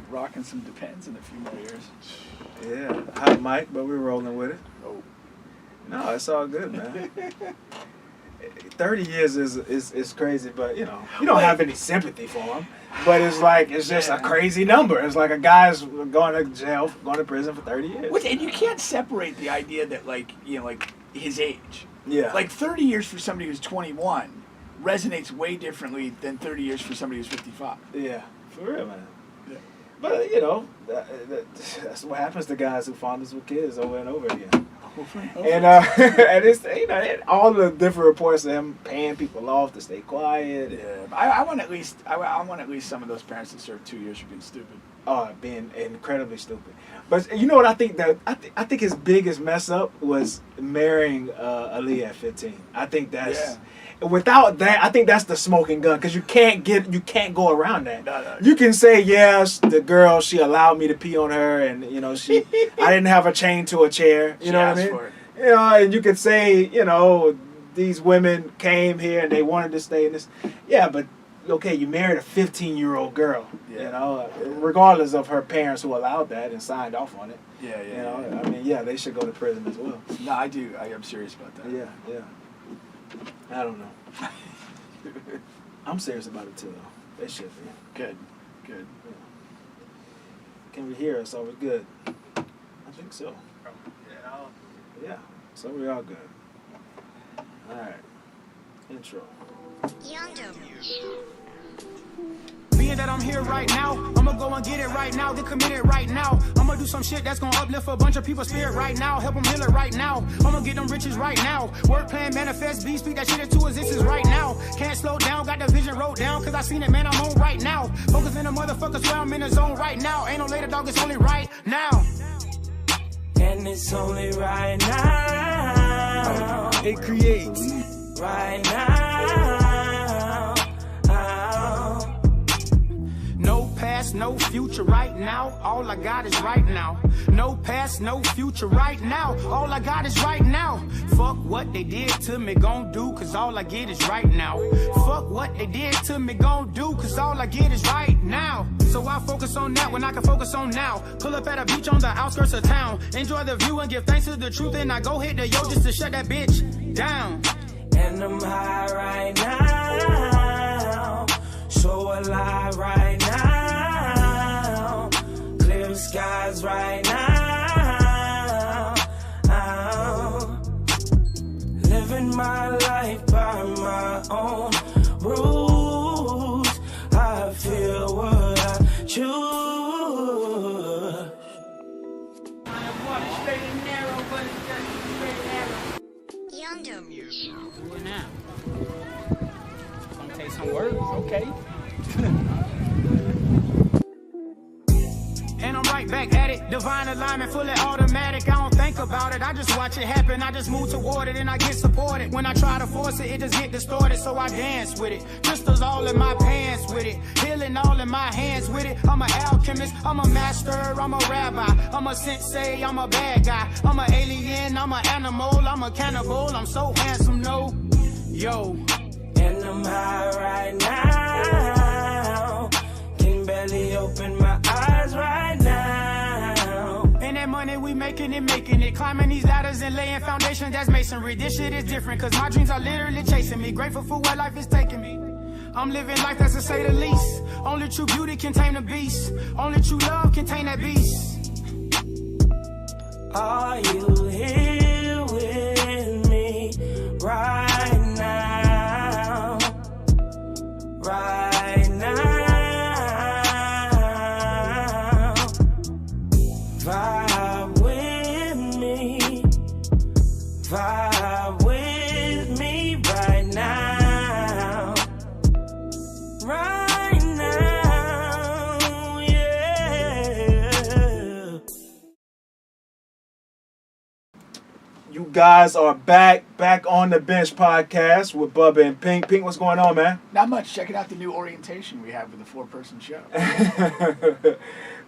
rocking some Depends in a few more years. Yeah, hot mic, but we're rolling with it. Oh. No, it's all good, man. 30 years is crazy, but you don't have any sympathy for him. But it's just a crazy number. It's like a guy's going to jail, going to prison for 30 years. And you can't separate the idea that like his age. Yeah. Like 30 years for somebody who's 21 resonates way differently than 30 years for somebody who's 55. Yeah, for real, man. Yeah. But that's what happens to guys who fall in love with kids over and over again. And and it's all the different reports of him paying people off to stay quiet. Yeah, I want at least some of those parents to serve 2 years for being stupid. Being incredibly stupid. But you know what I think I think his biggest mess up was marrying Aaliyah at 15. I think that's without that, I think that's the smoking gun because you can't go around that. No. You can say yes, the girl, she allowed me to pee on her, and I didn't have a chain to a chair. You know what I mean? For it. And you could say these women came here and they wanted to stay in this. Yeah, but okay, you married a 15-year-old girl. Yeah. Regardless of her parents who allowed that and signed off on it. Yeah. I mean, they should go to prison as well. No, I do. I am serious about that. Yeah. I don't know. I'm serious about it too, though. They should be. Good. Yeah. Can we hear us? Are we good? I think so. Yeah. So we all good. All right. Intro. Being that I'm here right now, I'ma go and get it right now, then commit it right now. I'ma do some shit that's gonna uplift a bunch of people's spirit right now, help them heal it right now. I'ma get them riches right now. Work plan, manifest, be speak that shit into existence right now. Can't slow down, got the vision wrote down, cause I seen it, man, I'm on right now. Focus in the motherfuckers where I'm in the zone right now. Ain't no later, dog, it's only right now. And it's only right now. It creates. Right now. No past, no future right now. All I got is right now. No past, no future right now. All I got is right now. Fuck what they did to me, gon' do, cause all I get is right now. Fuck what they did to me, gon' do, cause all I get is right now. So I focus on that when I can focus on now. Pull up at a beach on the outskirts of town. Enjoy the view and give thanks to the truth. And I go hit the yo just to shut that bitch down. And I'm high right now, so alive right now, clear skies right now, living my life by my own rules, I feel what I choose. I walk straight and narrow, but it's just straight and narrow. Do it now. It's gonna take some work, okay? And I'm right back at it. Divine alignment, fully automatic. I don't think about it, I just watch it happen. I just move toward it and I get supported. When I try to force it, it just get distorted. So I dance with it. Crystals all in my pants with it. Healing all in my hands with it. I'm an alchemist, I'm a master, I'm a rabbi. I'm a sensei, I'm a bad guy. I'm an alien, I'm an animal, I'm a cannibal. I'm so handsome, no. Yo. And I'm high right now. Can barely open my eyes right now. And that money we making it. Climbing these ladders and laying foundation, that's masonry. This shit is different, cause my dreams are literally chasing me. Grateful for where life is taking me. I'm living life, that's to say the least. Only true beauty can tame the beast. Only true love can tame that beast. Are you here with me right now? Right now. Vibe with me. Vibe with me right now. Right now, yeah. You guys are back on the bench podcast with Bubba and Pink. Pink, what's going on, man? Not much. Checking out the new orientation we have with the 4-person show.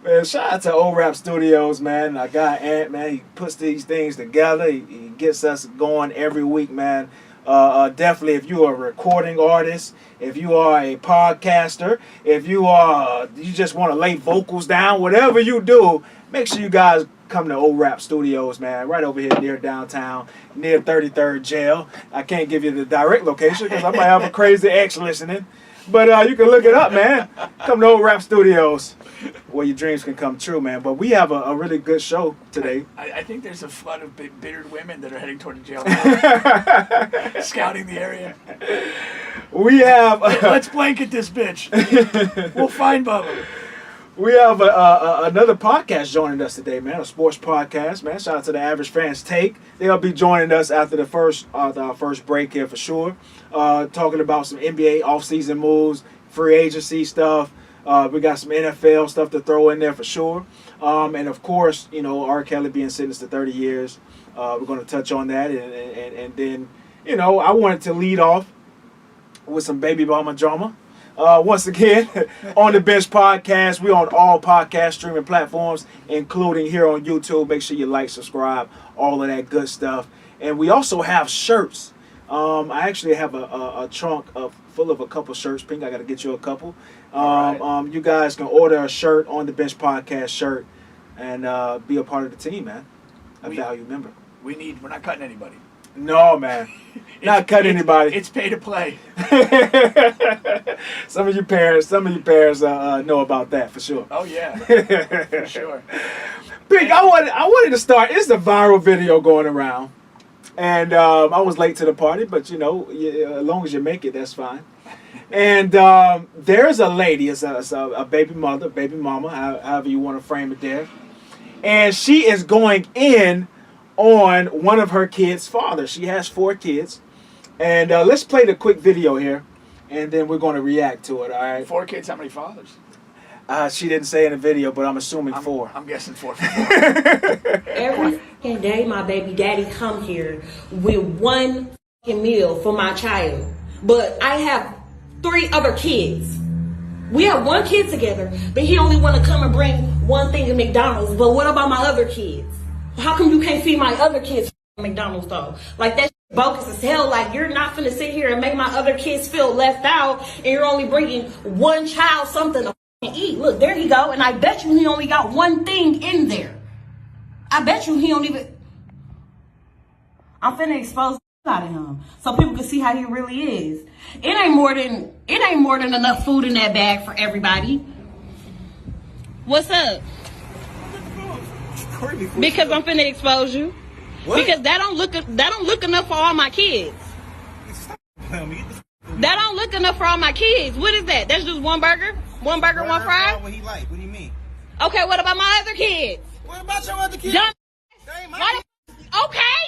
Man, shout out to O-Rap Studios, man. I got Ant, man. He puts these things together. He gets us going every week, man. Definitely, if you are a recording artist, if you are a podcaster, if you just want to lay vocals down, whatever you do, make sure you guys come to Old Rap Studios, man. Right over here near downtown, near 33rd Jail. I can't give you the direct location because I might have a crazy ex listening. But you can look it up, man. Come to Old Rap Studios where your dreams can come true, man. But we have a really good show today. I think there's a flood of bittered women that are heading toward the jail now. Scouting the area. We have... Let's blanket this bitch. We'll find Bubba. We have another podcast joining us today, man. A sports podcast, man. Shout out to the Average Fans Take. They'll be joining us after the first break here for sure. Talking about some NBA offseason moves, free agency stuff. We got some NFL stuff to throw in there for sure. And of course, you know, R. Kelly being sentenced to 30 years. We're going to touch on that. And then, you know, I wanted to lead off with some baby mama drama. Once again, on the Bench Podcast, we're on all podcast streaming platforms, including here on YouTube. Make sure you like, subscribe, all of that good stuff. And we also have shirts. I actually have a trunk full of a couple shirts. Pink, I got to get you a couple. Right. You guys can order a shirt on the Bench Podcast shirt and be a part of the team, man. A valued member. We're not cutting anybody. No, man. Not cutting anybody. It's pay to play. Some of you parents know about that for sure. Oh yeah, for sure. Pink, I wanted to start. It's a viral video going around, and I was late to the party, but you know, as long as you make it, that's fine. And there's a lady, it's a baby mama, however you want to frame it there, and she is going in on one of her kids' father. She has 4 kids. And let's play the quick video here, and then we're going to react to it, all right? 4 kids, how many fathers? She didn't say in the video, but I'm assuming 4. I'm guessing 4. Every fucking day my baby daddy come here with one fucking meal for my child. But I have 3 other kids. We have 1 kid together, but he only want to come and bring one thing to McDonald's. But what about my other kids? How come you can't feed my other kids McDonald's though? Like that's bogus as hell. Like you're not finna sit here and make my other kids feel left out, and you're only bringing one child something to eat. Look, there he go, and I bet you he only got one thing in there. I bet you he don't even. I'm finna expose out of him so people can see how he really is. It ain't more than enough food in that bag for everybody. What's up? Because I'm finna expose you. What? Because that don't look enough for all my kids. That don't look enough for all my kids. What is that? That's just one burger? One burger, one fry? What he like? What do you mean? Okay, what about my other kids? What about your other kids? Okay,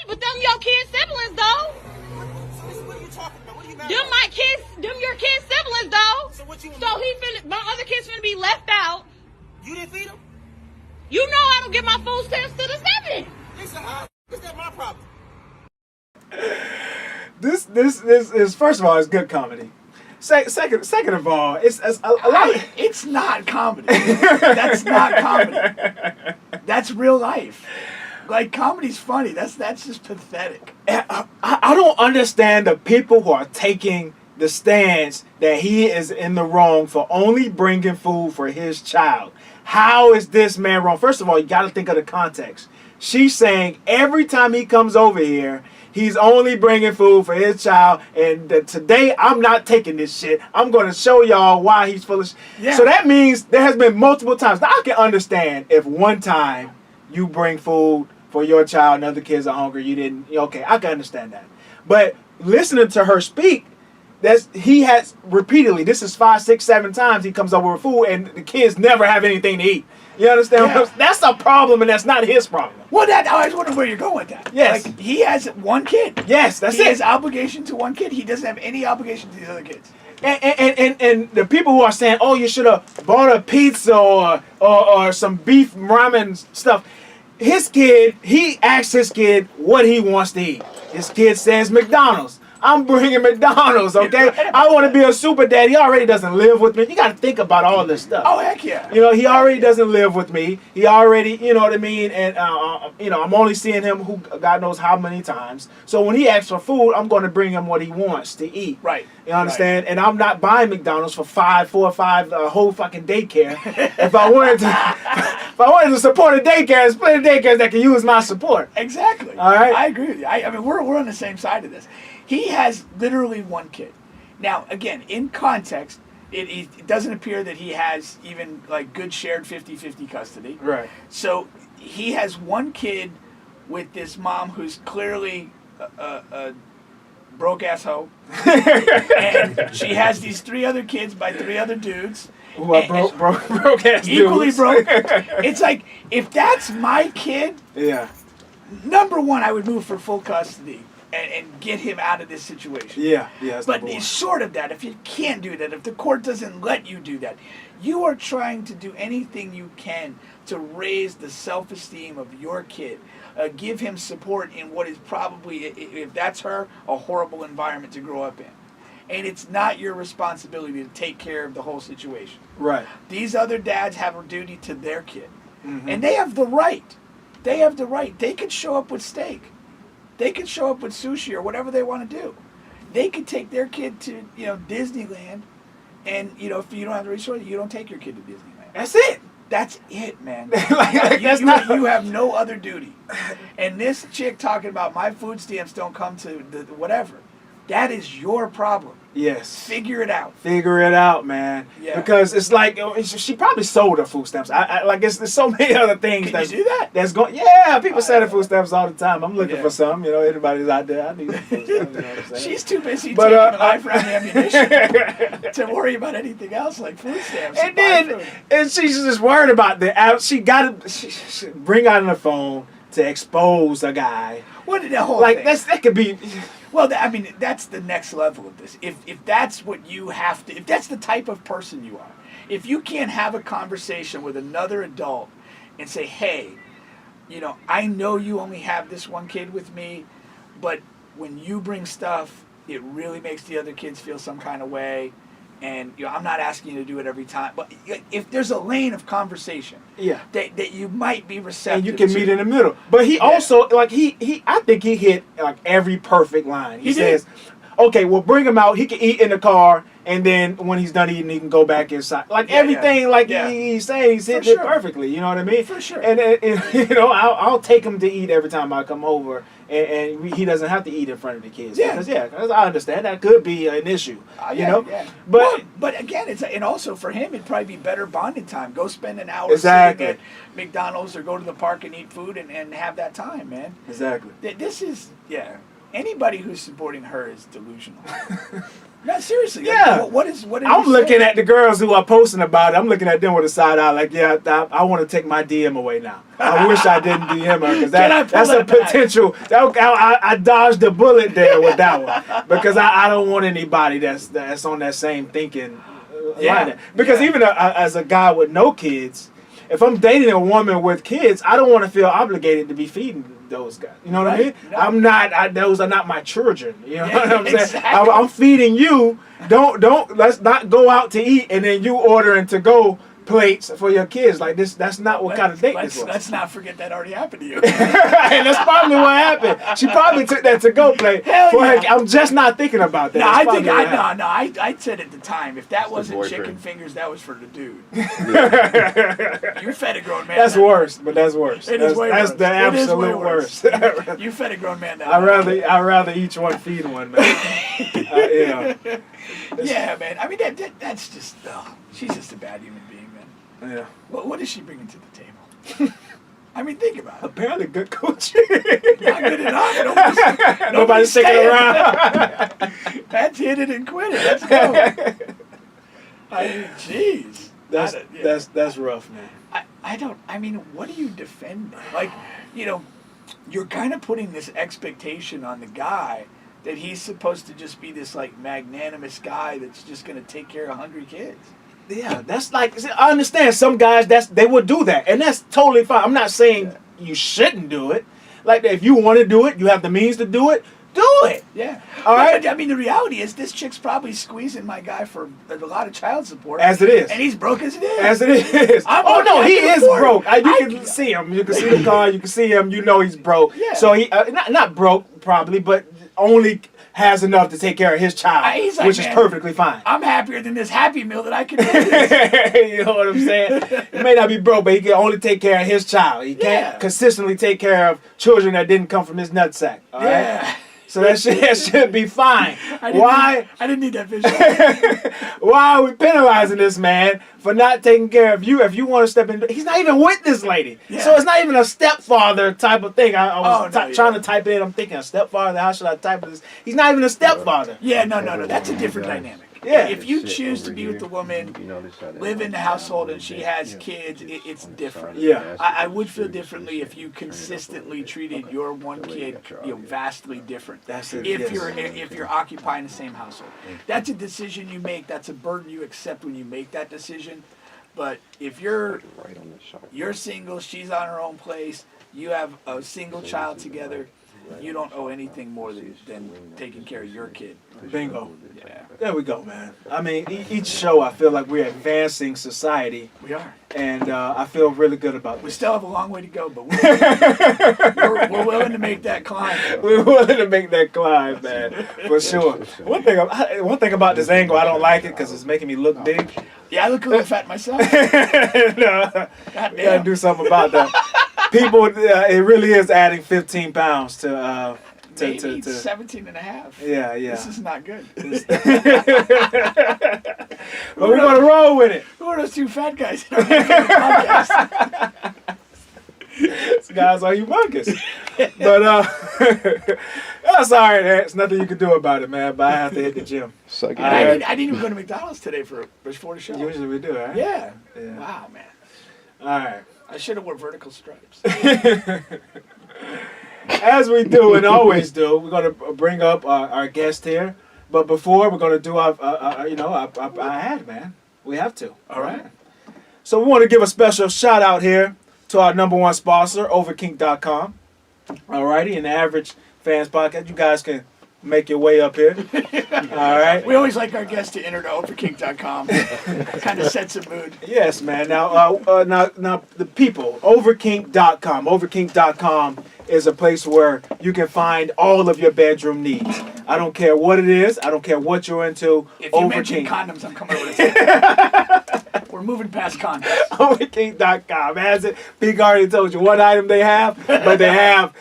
but them your kids' siblings though. What are you talking about? What are you mad Them about? my kids, them your kids' siblings though. So what you? My other kids finna be left out. You didn't feed them? You know I don't get my food stamps to the 7. Listen, how is that my problem? This is, first of all, it's good comedy. Second of all, it's a lot. It's not comedy. That's not comedy. That's real life. Like comedy's funny. That's just pathetic. I don't understand the people who are taking the stance that he is in the wrong for only bringing food for his child. How is this man wrong? First of all, you got to think of the context. She's saying every time he comes over here, he's only bringing food for his child. And today, I'm not taking this shit. I'm going to show y'all why he's full of shit. Yeah. So that means there has been multiple times. Now, I can understand if one time you bring food for your child and other kids are hungry, you didn't. Okay, I can understand that. But listening to her speak, he has repeatedly, this is 5, 6, 7 times he comes over with food and the kids never have anything to eat. You understand? Yeah. That's a problem and that's not his problem. Well, I always wonder where you're going with that. Yes. Like, he has 1 kid. Yes, that's He it. has obligation to 1 kid. He doesn't have any obligation to the other kids. And the people who are saying, oh, you should have bought a pizza or some beef ramen stuff. His kid, he asks his kid what he wants to eat. His kid says McDonald's. I'm bringing McDonald's, okay? I want to be a super dad. He already doesn't live with me. You got to think about all this stuff. Oh, heck yeah. You know, he already doesn't live with me. He already, you know what I mean? And, you know, I'm only seeing him who God knows how many times. So when he asks for food, I'm going to bring him what he wants to eat. Right. You understand? And I'm not buying McDonald's for 4 or 5 whole fucking daycare. If I wanted to support a daycare, there's plenty of daycares that can use my support. Exactly. All right. I agree with you. I mean, we're on the same side of this. He has literally one kid. Now, again, in context, it doesn't appear that he has even like good shared 50-50 custody. Right. So he has one kid with this mom who's clearly a broke ass hoe, and she has these 3 other kids by 3 other dudes. Who are broke ass equally dudes. broke. It's like, if that's my kid, Yeah. number one, I would move for full custody and get him out of this situation. Yeah. Yeah. That's But number one. short of that, if you can't do that, if the court doesn't let you do that, you are trying to do anything you can to raise the self-esteem of your kid. Give him support in what is probably, if that's her, a horrible environment to grow up in. And it's not your responsibility to take care of the whole situation. Right. These other dads have a duty to their kid. Mm-hmm. And they have the right. They have the right. They could show up with steak. They could show up with sushi or whatever they want to do. They could take their kid to, you know, Disneyland. And, you know, if you don't have the resources, you don't take your kid to Disneyland. That's it. That's it, man. You have no other duty. And this chick talking about my food stamps don't come to the whatever. That is your problem. Yes. Figure it out. Figure it out, man. Yeah. Because it's like she probably sold her food stamps. I like there's so many other things. Can you do that? That's going. Yeah, people sell their food stamps all the time. I'm looking Yeah. for some. You know, anybody's out there. I need some food stamps. You know what I'm saying? She's too busy But, taking a life round ammunition to worry about anything else like food stamps. And buy then, food. and she's just worried about the out. She got to she bring out on the phone to expose a guy. What did that whole Like thing? that could be. Well, I mean, that's the next level of this. If that's what you have to, if that's the type of person you are, if you can't have a conversation with another adult and say, hey, you know, I know you only have this one kid with me, but when you bring stuff, it really makes the other kids feel some kind of way. And, you know, I'm not asking you to do it every time, but if there's a lane of conversation, Yeah. that you might be receptive And you can to. meet in the middle. But he also, like, I think he hit, like, every perfect line. He says, okay, well, bring him out. He can eat in the car, and then when he's done eating, he can go back inside. Like, everything, like, he's saying, he's hitting it perfectly. You know what I mean? For sure. And you know, I'll take him to eat every time I come over, and he doesn't have to eat in front of the kids. Yeah. Because I understand that could be an issue. You know? Yeah. But But again, and also for him, it'd probably be better bonding time. Go spend an hour Exactly. sitting at McDonald's or go to the park and eat food and have that time, man. Exactly. This is, anybody who's supporting her is delusional. No, seriously. Yeah. What is I'm looking at the girls who are posting about it. I'm looking at them with a side eye like, I want to take my DM away now. I wish I didn't DM her because that's a potential. I dodged a bullet there with that one because I don't want anybody that's on that same thinking line. Because even as a guy with no kids, if I'm dating a woman with kids, I don't want to feel obligated to be feeding those guys. You know what I mean? No. I'm not. Those are not my children. You know what I'm saying? Exactly. I'm feeding you. Don't. Let's not go out to eat and then you ordering to go plates for your kids. Like this. That's not what kind of date this was. Let's not forget that already happened to you. And that's probably what happened. She probably took that to go plate. Hell For her. yeah. I'm just not thinking about that. No, That's I probably think what happened. I said at the time, if that wasn't boyfriend. chicken fingers, that was for the dude. You fed a grown man. That's that- worse, but that's worse. It is way That's worse. the It is way absolute worse. worst. You fed a grown man that. I'd rather each one feed one, man. You know. Yeah, man. I mean, that's just. She's just a bad human being, man. Yeah. What is she bringing to the table? I mean, think about it. Apparently, good coach. Not good enough. Nobody's sticking staying. around. That's hit it and quit it. Let's go. I mean, jeez. That's rough, man. I don't. I mean, what are you defending? Like, you know, you're kind of putting this expectation on the guy that he's supposed to just be this like magnanimous guy that's just going to take care of hungry kids. Yeah, that's like, I understand some guys they would do that, and that's totally fine. I'm not saying you shouldn't do it. Like, if you want to do it, you have the means to do it. do it. Yeah. All right. I mean, the reality is this chick's probably squeezing my guy for a lot of child support. As it is. And he's broke as it is. As it is. I'm no, he is broke. You I can see him. You can see the car. You can see him. You know he's broke. Yeah. So he not broke probably, but only has enough to take care of his child, He's like, which is man, perfectly fine. I'm happier than this Happy Meal that I can do. You know what I'm saying? He may not be broke, but he can only take care of his child. He can't consistently take care of children that didn't come from his nutsack. All right? Yeah. So that should be fine. I didn't need that visual. Why are we penalizing this man for not taking care of you? If you want to step in, he's not even with this lady. Yeah. So it's not even a stepfather type of thing. I was trying to type it in. I'm thinking a stepfather. How should I type this? He's not even a stepfather. Yeah, no. That's a different dynamic. Yeah. If you choose to be with the woman, live in the household, and she has kids, it's different. Yeah. I would feel differently if you consistently treated your one kid, vastly different. That's it. If you're occupying the same household, that's a decision you make. That's a burden you accept when you make that decision. But if you're single, she's on her own place, you have a single child together, you don't owe anything more than taking care of your kid. Bingo. Yeah. There we go, man. I mean, each show I feel like we're advancing society. We are. And I feel really good about this. We still have a long way to go, but we're willing to make that climb. We're willing to make that climb, man, for sure. One thing about this angle, I don't like it because it's making me look big. Yeah, I look a little fat myself. No, gotta do something about that. People, it really is adding 15 pounds to. Maybe 17 and a half. Yeah. This is not good. But we're gonna roll with it. Who are those two fat guys in our podcast? These guys are humongous. But that's all right. There's nothing you can do about it, man. But I have to hit the gym. I didn't even go to McDonald's today before the show. Usually we do, right? Yeah. Yeah. Wow, man. All right. I should have worn vertical stripes. As we do and always do, we're going to bring up our guest here. But before, we're going to do our ad, man. We have to. All right. So we want to give a special shout out here to our number one sponsor, overkink.com. All righty, in the Average Fans Podcast, you guys can make your way up here. All right. We always like our guests to enter to overkink.com. Kind of sets a mood. Yes, man. Now the people, overkink.com. Overkink.com is a place where you can find all of your bedroom needs. I don't care what it is. I don't care what you're into. If you mention condoms, I'm coming over to take it. We're moving past condoms. Overkink.com. As it, Pete already told you what item they have, but they have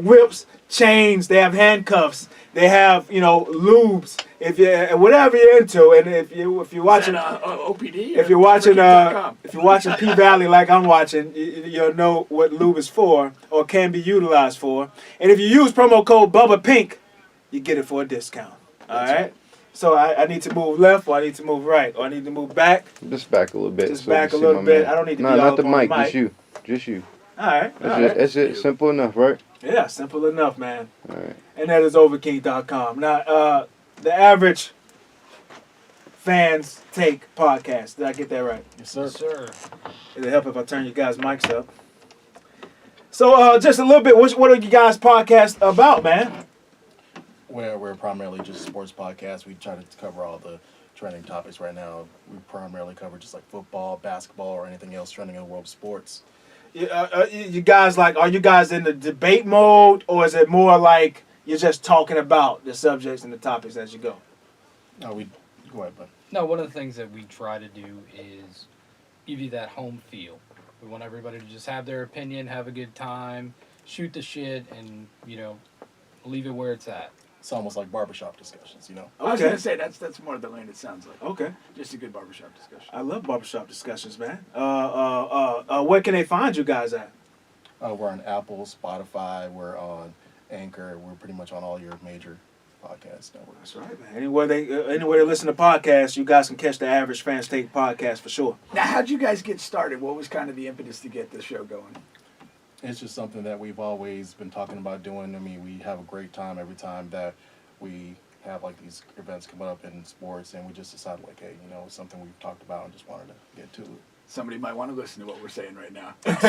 whips, chains, they have handcuffs, they have lubes. If you whatever you're into, and if you're watching OPD, if you're watching P Valley like I'm watching, you'll know what lube is for or can be utilized for. And if you use promo code Bubba Pink, you get it for a discount. All right. So I need to move left, or I need to move right, or I need to move back. Just back a little bit. Just back a little bit. I don't need to be all not the up on mic. Just you. All right. That's it. Simple enough, right? Yeah, simple enough, man. All right. And that is overkink.com. Now, the Average Fans Take podcast. Did I get that right? Yes, sir. Yes, sir. It'll help if I turn you guys' mics up. So, just a little bit. What are you guys' podcast about, man? We're primarily just a sports podcast. We try to cover all the trending topics right now. We primarily cover just like football, basketball, or anything else trending in the world of sports. You guys are you guys in the debate mode, or is it more like you're just talking about the subjects and the topics as you go? No, go ahead, bud. No, one of the things that we try to do is give you that home feel. We want everybody to just have their opinion, have a good time, shoot the shit, and leave it where it's at. It's almost like barbershop discussions, I was going to say, that's more the lane it sounds like. Okay. Just a good barbershop discussion. I love barbershop discussions, man. Where can they find you guys at? We're on Apple, Spotify, we're on Anchor, we're pretty much on all your major podcast networks. That's right, man. Anywhere they listen to podcasts, you guys can catch the Average Fans Take podcast for sure. Now, how'd you guys get started? What was kind of the impetus to get this show going? It's just something that we've always been talking about doing. I mean, we have a great time every time that we have like these events coming up in sports, and we just decided like, hey, it's something we've talked about and just wanted to get to it. Somebody might want to listen to what we're saying right now. Pretty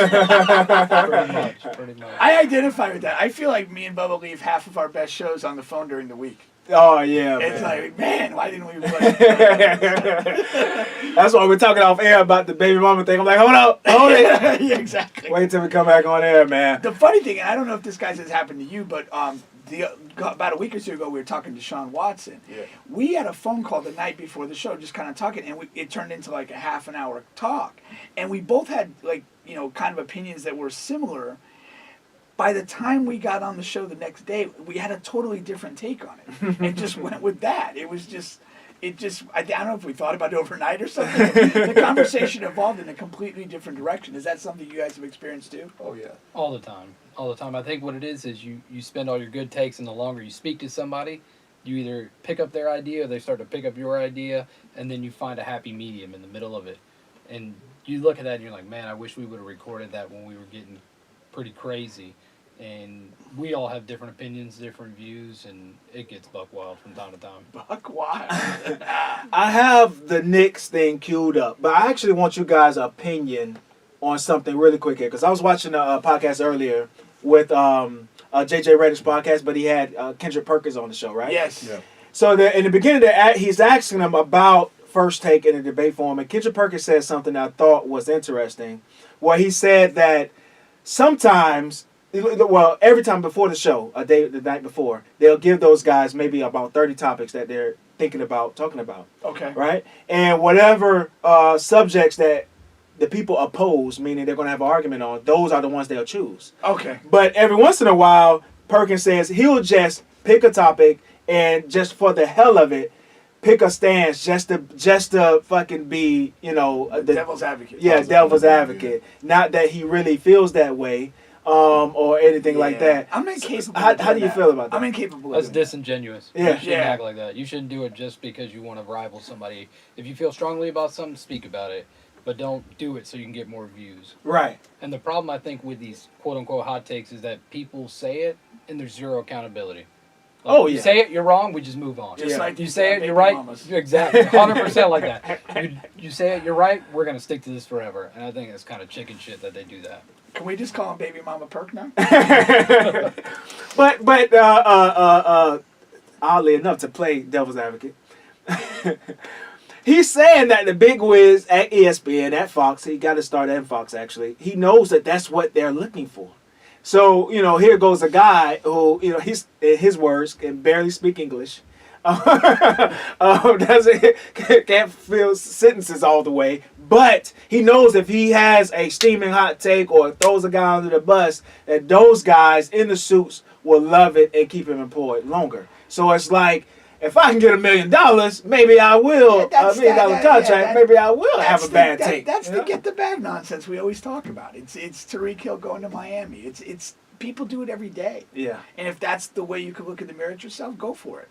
much. I identify with that. I feel like me and Bubba leave half of our best shows on the phone during the week. Oh yeah, It's man. like, man, why didn't we? That's why we're talking off air about the baby mama thing. I'm like, hold up, hold it. Yeah, exactly. Wait till we come back on air, man. The funny thing, and I don't know if this guys has happened to you, but about a week or two ago, we were talking to Sean Watson. Yeah. We had a phone call the night before the show, just kind of talking, and it turned into like a half an hour talk, and we both had kind of opinions that were similar. By the time we got on the show the next day, we had a totally different take on it, and just went with that. I don't know if we thought about it overnight or something. The conversation evolved in a completely different direction. Is that something you guys have experienced too? Oh yeah. All the time. I think what it is you spend all your good takes, and the longer you speak to somebody, you either pick up their idea or they start to pick up your idea, and then you find a happy medium in the middle of it. And you look at that and you're like, man, I wish we would have recorded that when we were getting pretty crazy. And we all have different opinions, different views, and it gets buck wild from time to time. Buck wild. I have the Knicks thing queued up, but I actually want you guys' opinion on something really quick here, because I was watching a podcast earlier with JJ Redick's podcast, but he had Kendrick Perkins on the show, right? Yes. Yeah. So in the beginning, he's asking him about First Take in a debate forum, and Kendrick Perkins said something I thought was interesting, where he said that sometimes, well, every time before the show, the night before, they'll give those guys maybe about 30 topics that they're thinking about talking about. Okay. Right? And whatever subjects that the people oppose, meaning they're going to have an argument on, those are the ones they'll choose. Okay. But every once in a while, Perkins says he'll just pick a topic and just for the hell of it, pick a stance just to fucking be, the Devil's advocate. Yeah, devil's advocate. Not that he really feels that way. Or anything like that. I'm incapable. How do you feel about that? I'm incapable. That's of doing disingenuous. Yeah. You shouldn't act like that. You shouldn't do it just because you want to rival somebody. If you feel strongly about something, speak about it. But don't do it so you can get more views. Right. And the problem, I think, with these quote-unquote hot takes is that people say it and there's zero accountability. You say it, you're wrong, we just move on. Just like you these say it, baby you're right. mamas. Exactly. 100% like that. You say it, you're right, we're going to stick to this forever. And I think it's kind of chicken shit that they do that. Can we just call him Baby Mama Perk now? But oddly enough, to play devil's advocate, he's saying that the big wiz at ESPN, at Fox, he got to start at Fox actually, he knows that that's what they're looking for. So, here goes a guy who, he's, in his words, can barely speak English. Can't fill sentences all the way. But he knows if he has a steaming hot take or throws a guy under the bus, that those guys in the suits will love it and keep him employed longer. So it's like, if I can get $1 million, maybe I will. $1 million contract, maybe I will have a bad take. That's the get the bag nonsense we always talk about. It's Tariq Hill going to Miami. It's people do it every day. Yeah. And if that's the way you could look in the mirror at yourself, go for it.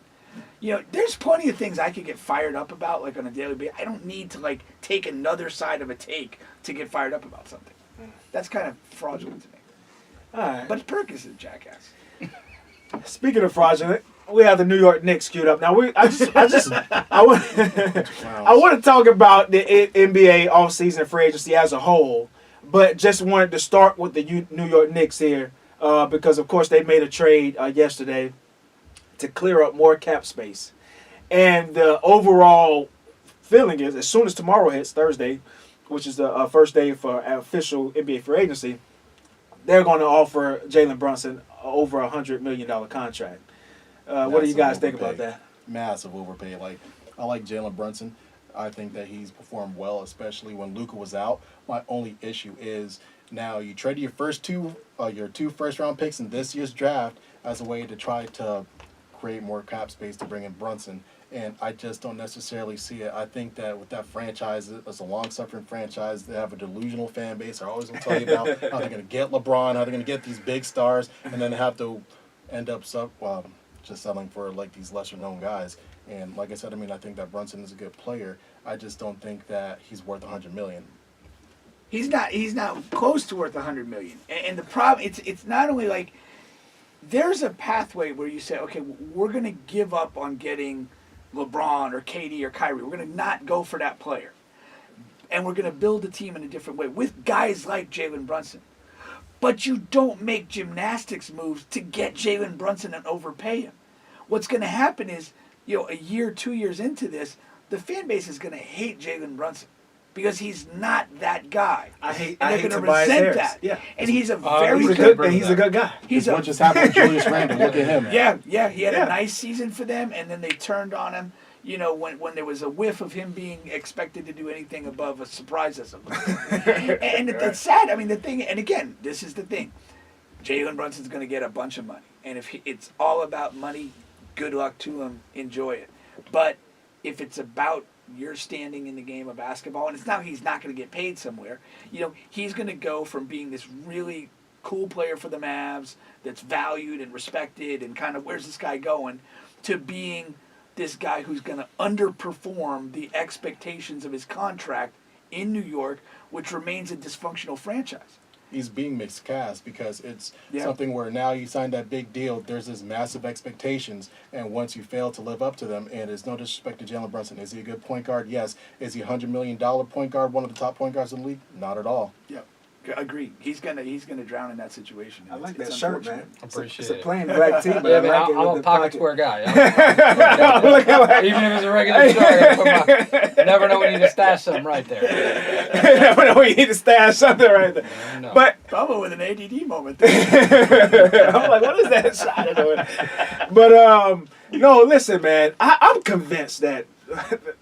There's plenty of things I could get fired up about, like on a daily basis. I don't need to take another side of a take to get fired up about something. That's kind of fraudulent to me. All right. But Perk is a jackass. Speaking of fraudulent, we have the New York Knicks queued up. Now I want to talk about the NBA offseason free agency as a whole, but just wanted to start with the New York Knicks here because of course they made a trade yesterday to clear up more cap space, and the overall feeling is as soon as tomorrow hits, Thursday, which is the first day for official NBA free agency, they're going to offer Jalen Brunson over $100 million contract. What do you guys think about that? Massive overpay. I like Jalen Brunson. I think that he's performed well, especially when Luka was out. My only issue is now you traded your two first-round picks in this year's draft as a way to try to create more cap space to bring in Brunson, and I just don't necessarily see it. I think that with that franchise, it's a long-suffering franchise. They have a delusional fan base. They're always going to tell you about how they're going to get LeBron, how they're going to get these big stars, and then they have to end up just selling for these lesser-known guys. And like I said, I think that Brunson is a good player. I just don't think that he's worth $100 million. He's not close to worth $100 million. And the problem, it's not only there's a pathway where you say, okay, we're going to give up on getting LeBron or KD or Kyrie. We're going to not go for that player. and we're going to build a team in a different way with guys like Jalen Brunson. But you don't make gymnastics moves to get Jalen Brunson and overpay him. What's going to happen is, a year, 2 years into this, the fan base is going to hate Jalen Brunson because he's not that guy. I hate they're going to Tobias resent Harris. that. Yeah. And he's a he's very a good. good- He's a good guy. He's What just happened with Julius Randle? Look at him. Yeah, he had Yeah. a nice season for them, and then they turned on him. When there was a whiff of him being expected to do anything above a surprise us. And it's sad. I mean, the thing, and again, this is the thing. Jalen Brunson's going to get a bunch of money, and if it's all about money, good luck to him. Enjoy it. But if it's about your standing in the game of basketball, and it's not he's not going to get paid somewhere. He's going to go from being this really cool player for the Mavs that's valued and respected, and kind of where's this guy going, to being this guy who's going to underperform the expectations of his contract in New York, which remains a dysfunctional franchise. He's being miscast because it's Yeah. something where now you signed that big deal, there's this massive expectations, and once you fail to live up to them, and it's no disrespect to Jalen Brunson. Is he a good point guard? Yes. Is he a $100 million point guard, one of the top point guards in the league? Not at all. Yeah, agreed. He's gonna drown in that situation. I like It's that shirt, unfortunate. man. Appreciate It's a it. plain black tee, but Yeah, I man, like it I'm with a the pocket square guy. Look at that. Even if it's a regular shirt, I put my, never know when you need to stash something right there. Never know when you need to stash something right there. No. But Bubba with an ADD moment there. I'm like, what is that shot doing? But no, listen, man. I'm convinced that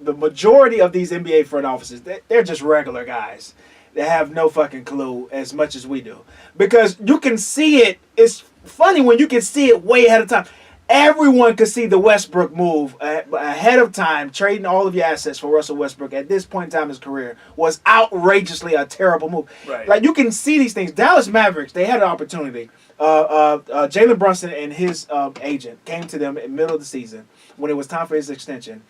the majority of these NBA front offices, they're just regular guys that have no fucking clue as much as we do. Because you can see it. It's funny when you can see it way ahead of time. Everyone could see the Westbrook move ahead of time. Trading all of your assets for Russell Westbrook at this point in time in his career was outrageously a terrible move. Right. Like, you can see these things. Dallas Mavericks, they had an opportunity. Jalen Brunson and his agent came to them in the middle of the season when it was time for his extension.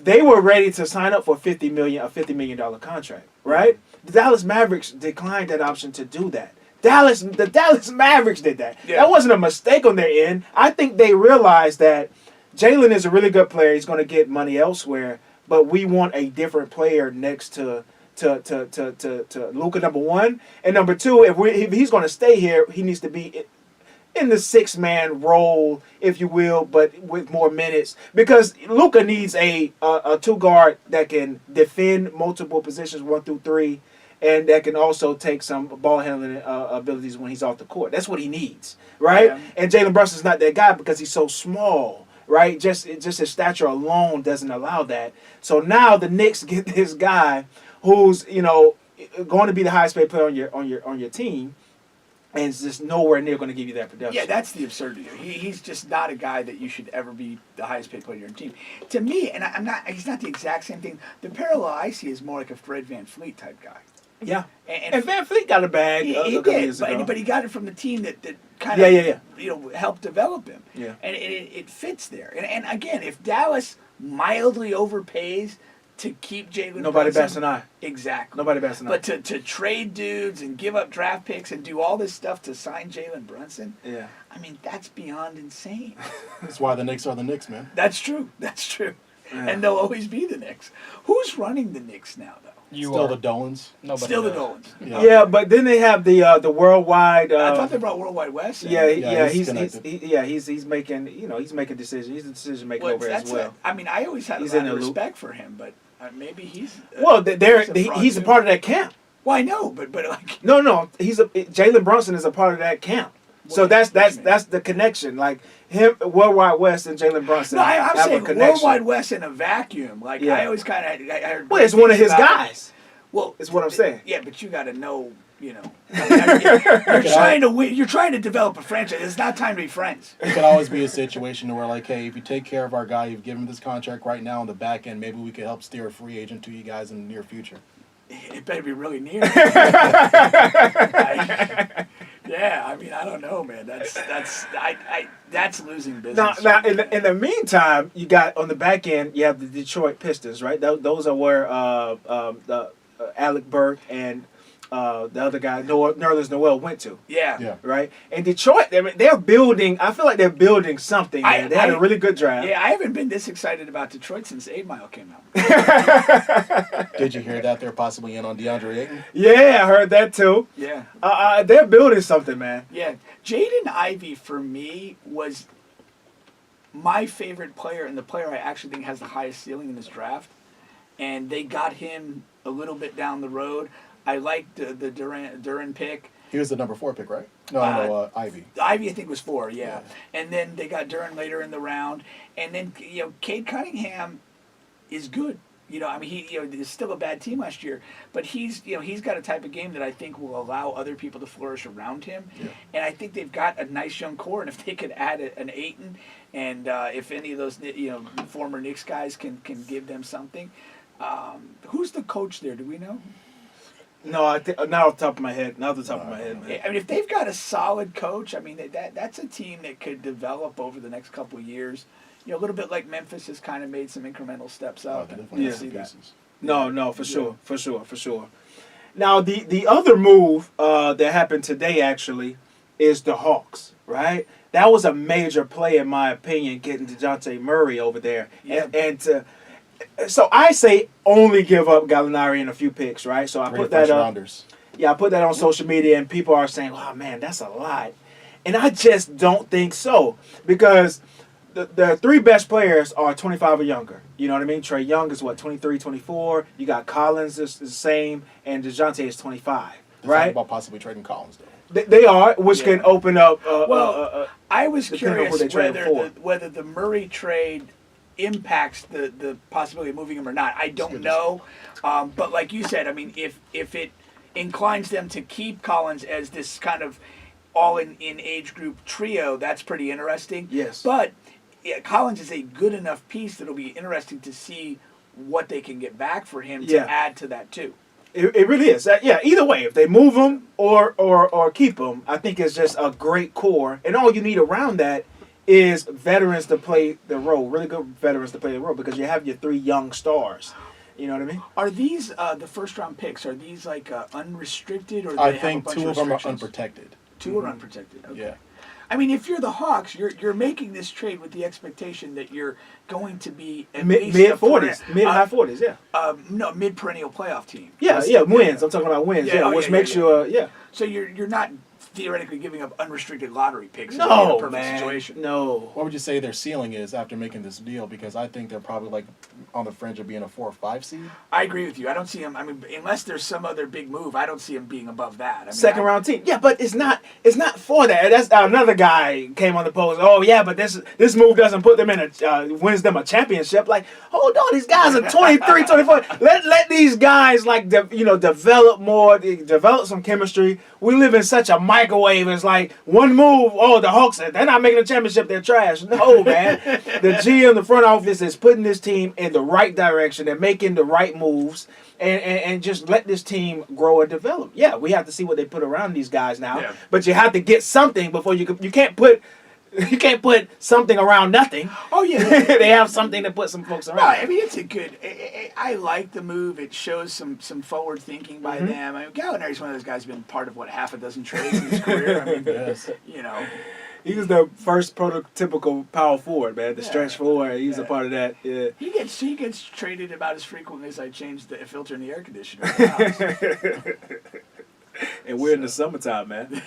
They were ready to sign up for a $50 million contract, right? The Dallas Mavericks declined that option to do that. The Dallas Mavericks did that. Yeah. That wasn't a mistake on their end. I think they realized that Jalen is a really good player. He's going to get money elsewhere, but we want a different player next to Luka, number one, and number two. If he's going to stay here, he needs to be in the 6-man role, if you will, but with more minutes, because Luka needs a 2 guard that can defend multiple positions 1 through 3. And that can also take some ball handling abilities when he's off the court. That's what he needs, right? Yeah. And Jalen Brunson's not that guy because he's so small, right? Just his stature alone doesn't allow that. So now the Knicks get this guy who's going to be the highest paid player on your team, and is just nowhere near going to give you that production. Yeah, that's the absurdity. He's just not a guy that you should ever be the highest paid player on your team. To me, and he's not the exact same thing. The parallel I see is more like a Fred VanVleet type guy. Yeah. And Van Fleet got a bag he a couple did, years ago. but he got it from the team that kind of helped develop him. Yeah. And it fits there. And again, if Dallas mildly overpays to keep Jalen Nobody Brunson, bats an eye. Exactly. Nobody bats an eye. But to trade dudes and give up draft picks and do all this stuff to sign Jalen Brunson, Yeah. I mean, that's beyond insane. That's why the Knicks are the Knicks, man. That's true. That's true. Yeah. And they'll always be the Knicks. Who's running the Knicks now, though? Still the Dolans. Nobody Still the knows. Dolans. Yeah, but then they have the worldwide. I thought they brought Worldwide West. in. He's connected. making he's making decisions. He's a decision maker over as that's well. I mean, I always had He's a in lot of the loop. respect for him, but maybe he's. Well, he's a fraud, part too. of that camp. Well, I know, but like. No, Jalen Brunson is a part of that camp. So What do you mean? that's the connection. Like him, Worldwide West and Jalen Brunson. No, I'm have a saying connection. Worldwide West in a vacuum. Like Yeah. I always kind of heard. Well, it's great one of things his about him. guys. Well, Is what I'm saying. Yeah, but you got to know. You're trying to win. You're trying to develop a franchise. It's not time to be friends. It could always be a situation where, like, hey, if you take care of our guy, you've given him this contract right now on the back end, maybe we could help steer a free agent to you guys in the near future. It better be really near. Yeah, I mean, I don't know, man. That's losing business. Now in the meantime, you got on the back end, you have the Detroit Pistons, right? Those are where Alec Burke and the other guy, Nerlens Noel, went to. Yeah. Right? And Detroit, I mean, they're building. I feel like they're building something. They had a really good draft. Yeah, I haven't been this excited about Detroit since 8 Mile came out. Did you hear that they're possibly in on DeAndre Ayton? Yeah, I heard that too. Yeah. They're building something, man. Yeah. Jaden Ivey, for me, was my favorite player and the player I actually think has the highest ceiling in this draft. And they got him a little bit down the road. I liked the Duran pick. He was the number 4 pick, right? No, Ivy. Ivy, I think, was 4, yeah. And then they got Duran later in the round. And then, Cade Cunningham is good. I mean, he is still a bad team last year, but he's got a type of game that I think will allow other people to flourish around him. Yeah. And I think they've got a nice young core, and if they could add an Ayton, and if any of those former Knicks guys can give them something. Who's the coach there? Do we know? No, not off the top of my head. Not off the top of my head, man. I mean, if they've got a solid coach, I mean that's a team that could develop over the next couple of years. A little bit like Memphis has kind of made some incremental steps up. See that. No, for sure. Now, the other move that happened today actually is the Hawks, right? That was a major play in my opinion, getting DeJounte Murray over there, so I say only give up Gallinari and a few picks, right? So I put that up. Rounders. Yeah, I put that on social media, and people are saying, "Oh man, that's a lot," and I just don't think so because the 3 best players are 25 or younger. You know what I mean? Trae Young is 23, 24. You got Collins is the same, and DeJounte is 25. They're right? talking about possibly trading Collins though. They are, which can open up. I was curious whether the Murray trade impacts the possibility of moving him or not. I don't know, but like you said, I mean, if it inclines them to keep Collins as this kind of all in age group trio, that's pretty interesting. Yes, but Collins is a good enough piece that it'll be interesting to see what they can get back for him to add to that too. It really is. Either way, if they move him or keep him, I think it's just a great core, and all you need around that is veterans to play the role, really good veterans to play the role, because you have your 3 young stars. You know what I mean? Are these the first round picks? Are these like unrestricted, or do I they think have a bunch 2 of of them are restrictions? unprotected. 2 are unprotected. Okay. Yeah. I mean, if you're the Hawks, you're making this trade with the expectation that you're going to be at mid least 40s, mid high 40s, no, mid perennial playoff team. Yeah, wins. I'm talking about wins. Which makes you So you're not theoretically giving up unrestricted lottery picks. No, in a perfect situation. No. What would you say their ceiling is after making this deal? Because I think they're probably like on the fringe of being a 4 or 5 seed. I agree with you. I don't see them. I mean, unless there's some other big move, I don't see them being above that. I mean, second round team. Yeah, but it's not for that. That's another guy came on the post. Oh yeah, but this move doesn't put them in wins them a championship. Like, hold on, these guys are 23, 24. Let these guys develop more, develop some chemistry. We live in such a microwave. It's like one move. Oh, the Hawks, they're not making a championship. They're trash. No, man. The GM, the front office is putting this team in the right direction. They're making the right moves, and just let this team grow and develop. Yeah, we have to see what they put around these guys now. Yeah. But you have to get something before you can't put something around nothing. Oh yeah, they have something to put some folks around. No, I mean it's a good. I like the move. It shows some forward thinking by them. I mean, Gallinari's one of those guys who's been part of half a dozen trades in his career. I mean, he was the first prototypical power forward, man. The stretch forward. He's a part of that. Yeah. He gets traded about as frequently as I change the filter in the air conditioner. And we're in the summertime, man.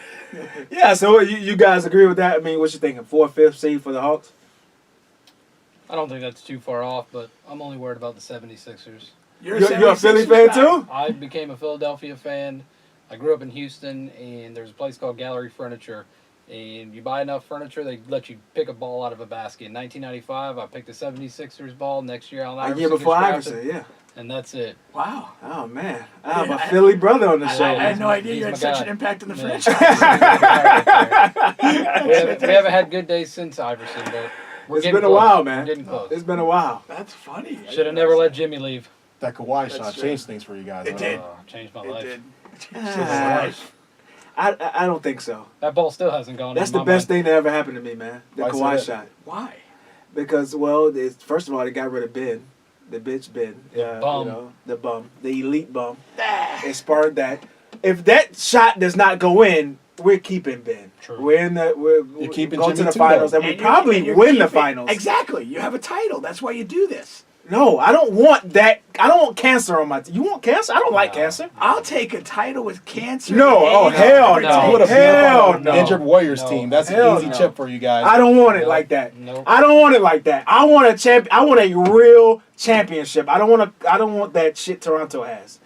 Yeah, so you guys agree with that? I mean, what you thinking? 4th, 5th seed for the Hawks? I don't think that's too far off, but I'm only worried about the 76ers. You're a Philly fan too? I became a Philadelphia fan. I grew up in Houston, and there's a place called Gallery Furniture. And you buy enough furniture, they let you pick a ball out of a basket. In 1995, I picked the 76ers ball. Next year, a year before Iverson, yeah. And that's it. Wow. Oh, man. I have a Philly brother on the show. I had no idea you had such an impact on the franchise. we haven't had good days since Iverson, but it's been a while, man. We're getting close. It's been a while. That's funny. Should have never let Jimmy leave. That Kawhi shot changed things for you guys. It did. Changed my life. It did. I don't think so. That ball still hasn't gone. That's the best thing that ever happened to me, man. The Kawhi shot. Why? Because, first of all, they got rid of Ben. The bitch Ben. The bum. The bum. The elite bum. They spurred that. if that shot does not go in, we're keeping Ben. True. We're keeping go to Jimmy the too, finals, though. and we And you're probably win the keeping- finals. Exactly. You have a title. That's why you do this. No, I don't want that. I don't want cancer on my team. You want cancer? I don't like cancer. I'll take a title with cancer. No, oh, and hell every no. time. Put a Hell on no. an injured Warriors No. team. That's Hell an easy no. chip for you guys. I don't want it Nope. like that. Nope. I don't want it like that. I want I want a real championship. I don't want that shit Toronto has.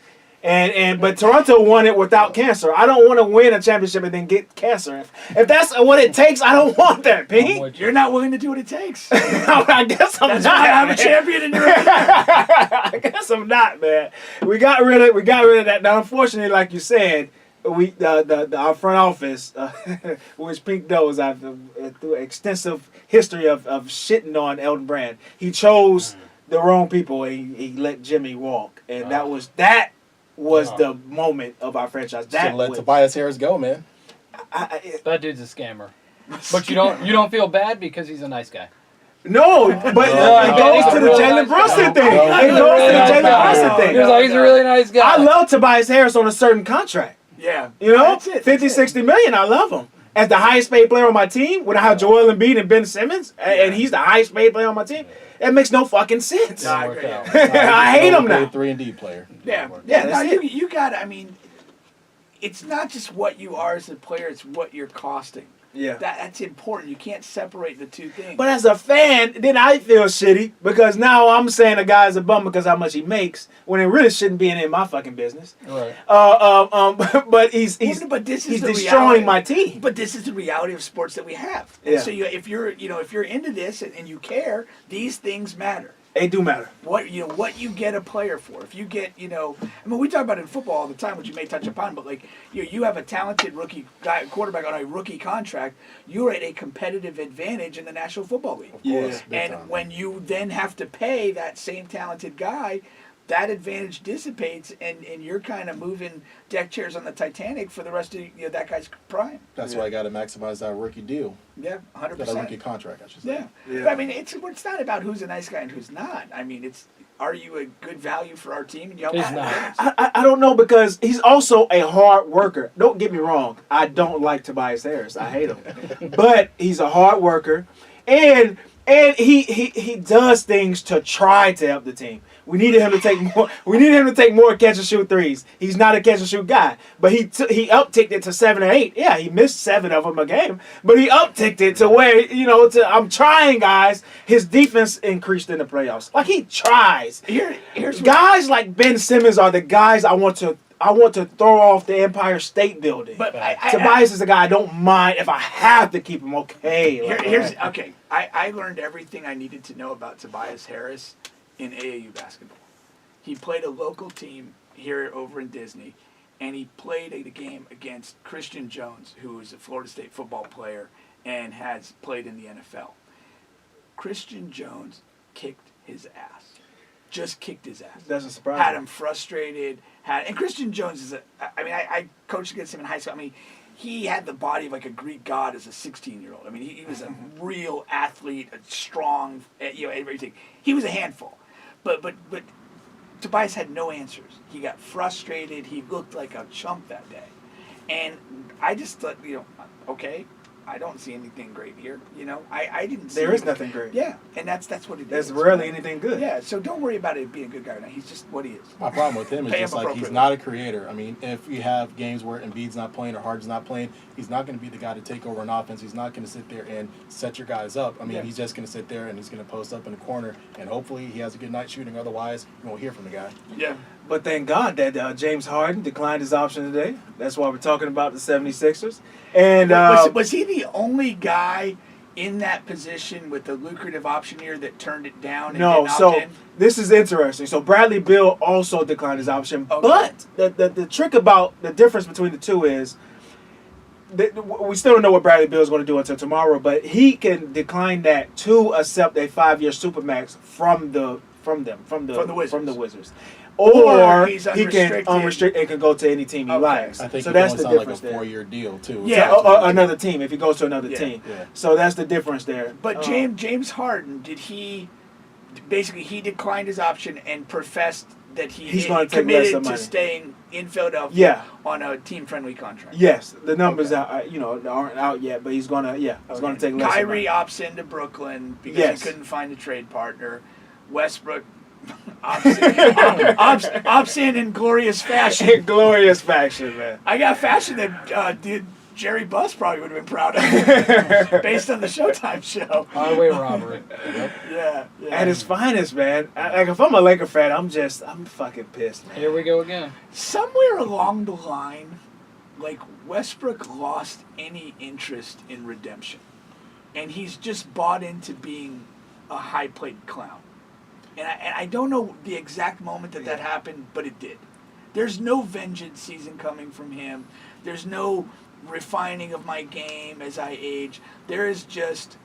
But Toronto won it without cancer. I don't want to win a championship and then get cancer. If that's what it takes, I don't want that, I'm Pete. with you. You're not willing to do what it takes. I guess I'm That's not. why I'm a man. champion and you're I guess I'm not, man. We got rid of that. Now, unfortunately, like you said, our front office, which Pink knows, I've through extensive history of shitting on Elton Brand. He chose the wrong people and he let Jimmy walk, and that was the moment of our franchise. Should That let was, Tobias Harris go, man. That dude's a scammer. But you don't feel bad because he's a nice guy. no, but it goes to the Jalen Brunson thing. It goes to the Jalen Brunson He thing. was like, he's a really nice guy. I love Tobias Harris on a certain contract. Yeah. You know, That's it. 50, 60 million, I love him. As the highest paid player on my team, when I have Joel Embiid and Ben Simmons, and he's the highest paid player on my team, that makes no fucking sense. No, I Work agree. out. I hate him now. 3-and-D player. Yeah. Yeah, No, that's it. you got to, I mean, it's not just what you are as a player, it's what you're costing. Yeah. That's important. You can't separate the two things. But as a fan, then I feel shitty because now I'm saying a guy's a bum because how much he makes when it really shouldn't be in my fucking business. Right. But he's But this is he's the destroying reality. my team. But this is the reality of sports that we have. Yeah. And so if you're into this and you care, these things matter. They do matter. What you get a player for. If you get, I mean, we talk about it in football all the time, which you may touch upon, but like you have a talented rookie quarterback on a rookie contract, you're at a competitive advantage in the National Football League. Yeah. Big And time. when you then have to pay that same talented guy, that advantage dissipates, and you're kind of moving deck chairs on the Titanic for the rest of that guy's prime. That's why I got to maximize that rookie deal. Yeah, 100%. That rookie contract, I should say. Yeah. Yeah. But, I mean, it's not about who's a nice guy and who's not. I mean, are you a good value for our team? And you help He's us win not. games? I don't know because he's also a hard worker. Don't get me wrong. I don't like Tobias Harris. I hate him. But he's a hard worker. And he does things to try to help the team. We needed him to take more. We needed him to take more catch and shoot threes. He's not a catch and shoot guy, but he upticked it to 7 or 8. Yeah, he missed 7 of them a game, but he upticked it to where I'm trying, guys. His defense increased in the playoffs. Like he tries. Here's what, Guys like Ben Simmons are the guys I want to throw off the Empire State Building. but Tobias is a guy I don't mind if I have to keep him. Okay. I learned everything I needed to know about Tobias Harris in AAU basketball. He played a local team here over in Disney, and he played a game against Christian Jones, who is a Florida State football player and has played in the NFL. Christian Jones kicked his ass. Just kicked his ass. Doesn't surprise Had me. him frustrated. And Christian Jones is I coached against him in high school. I mean, he had the body of like a Greek god as a 16-year-old. I mean, he was a real athlete, a strong, everything. He was a handful. But Tobias had no answers. He got frustrated. He looked like a chump that day. And I just thought, okay, I don't see anything great here. I didn't see There is nothing great. Yeah, and that's what it There's is. rarely anything good. Yeah, so don't worry about it being a good guy or not. He's just what he is. My problem with him is Pay him just like he's appropriately. not a creator. I mean, if we have games where Embiid's not playing or Harden's not playing, he's not going to be the guy to take over an offense. He's not going to sit there and set your guys up. I mean, Yeah. he's just going to sit there and he's going to post up in the corner, and hopefully he has a good night shooting. Otherwise, you won't hear from the guy. Yeah. But thank God that James Harden declined his option today. That's why we're talking about the 76ers. And Was he the only guy in that position with the lucrative option year that turned it down and no, didn't opt so in? this is interesting. So Bradley Beal also declined his option. Okay. But the trick about the difference between the two is we still don't know what Bradley Beal is going to do until tomorrow, but he can decline that to accept a 5-year supermax from the Wizards. Or he's he can unrestricted. unrestricted and can go to any team he Okay. likes. I think so he that's can the only sign difference like a there. 4-year deal too. Yeah. Another team if he goes to another Yeah. team. Yeah. So that's the difference there. But James Harden, he declined his option and professed that he He's gonna take less committed of to money. staying in Philadelphia Yeah. on a team-friendly contract. Yes, the numbers Okay. aren't out yet, but he's gonna take less. of money. Kyrie opts into Brooklyn because Yes. he couldn't find a trade partner. Westbrook opts in glorious fashion. In glorious fashion, man. I got fashion that Jerry Buss probably would have been proud of based on the Showtime show. Highway robbery. Yeah. At his finest, man. Like if I'm a Laker fan, I'm fucking pissed, man. Here we go again. Somewhere along the line, like Westbrook lost any interest in redemption, and he's just bought into being a high-played clown. And I don't know the exact moment that happened, but it did. There's no vengeance season coming from him. There's no refining of my game as I age. There is just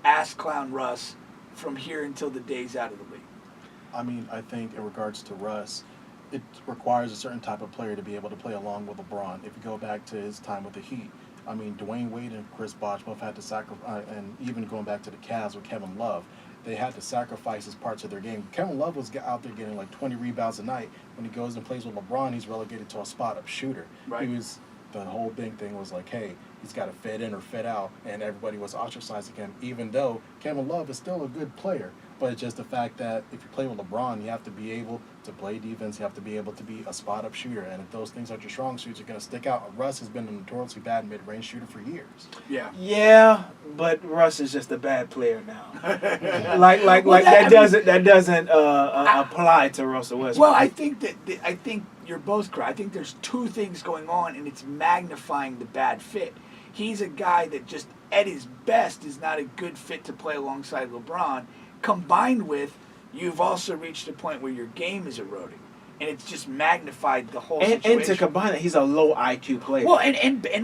ass clown Russ from here until the day's out of the league. I mean, I think in regards to Russ, it requires a certain type of player to be able to play along with LeBron. If you go back to his time with the Heat, I mean, Dwayne Wade and Chris Bosh both had to sacrifice, and even going back to the Cavs with Kevin Love, they had to sacrifice as parts of their game. Kevin Love was out there getting like 20 rebounds a night. When he goes and plays with LeBron, he's relegated to a spot-up shooter. Right. The whole big thing was like, hey, he's got to fit in or fit out, and everybody was ostracizing him, even though Kevin Love is still a good player. But it's just the fact that if you play with LeBron, you have to be able to play defense, you have to be able to be a spot-up shooter, and if those things aren't your strong suits, you're going to stick out. Russ has been a notoriously bad mid-range shooter for years. Yeah. Yeah, but Russ is just a bad player now. like Well, that doesn't apply to Russell Westbrook. Well, I think you're both correct. I think there's two things going on, and it's magnifying the bad fit. He's a guy that just at his best is not a good fit to play alongside LeBron. Combined with, you've also reached a point where your game is eroding, and it's just magnified the whole situation. And to combine it, he's a low IQ player. Well, and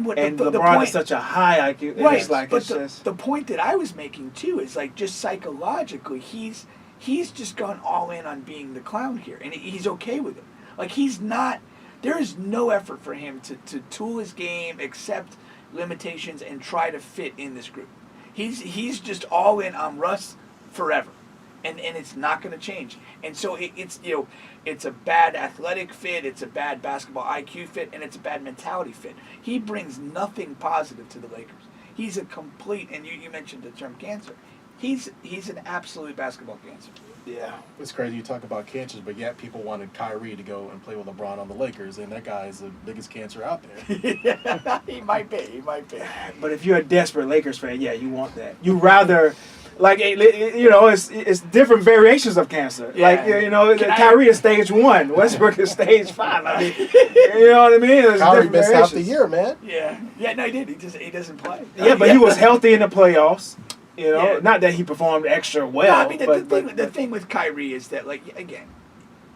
what and the LeBron point, is such a high IQ. And right? it's like, but it's just, the point that I was making too is like just psychologically, he's just gone all in on being the clown here, and he's okay with it. Like he's not. There is no effort for him to tool his game, accept limitations, and try to fit in this group. He's just all in on Russ forever, and it's not going to change. And so it's a bad athletic fit, it's a bad basketball IQ fit, and it's a bad mentality fit. He brings nothing positive to the Lakers. He's a complete, and you mentioned the term cancer. He's an absolute basketball cancer. yeah. It's crazy you talk about cancers, but yet people wanted Kyrie to go and play with LeBron on the Lakers, and that guy is the biggest cancer out there. He might be. But if you're a desperate Lakers fan, yeah, you want that. You rather, like, it's different variations of cancer. Yeah. Like, Kyrie is stage 1, Westbrook is stage 5. I mean, you know what I mean? There's Kyrie different missed half the variations. year, man. Yeah. No, he did. He doesn't play. Yeah, but he was healthy in the playoffs. Yeah. Not that he performed extra well. No, I mean, the thing with Kyrie is that, like, again,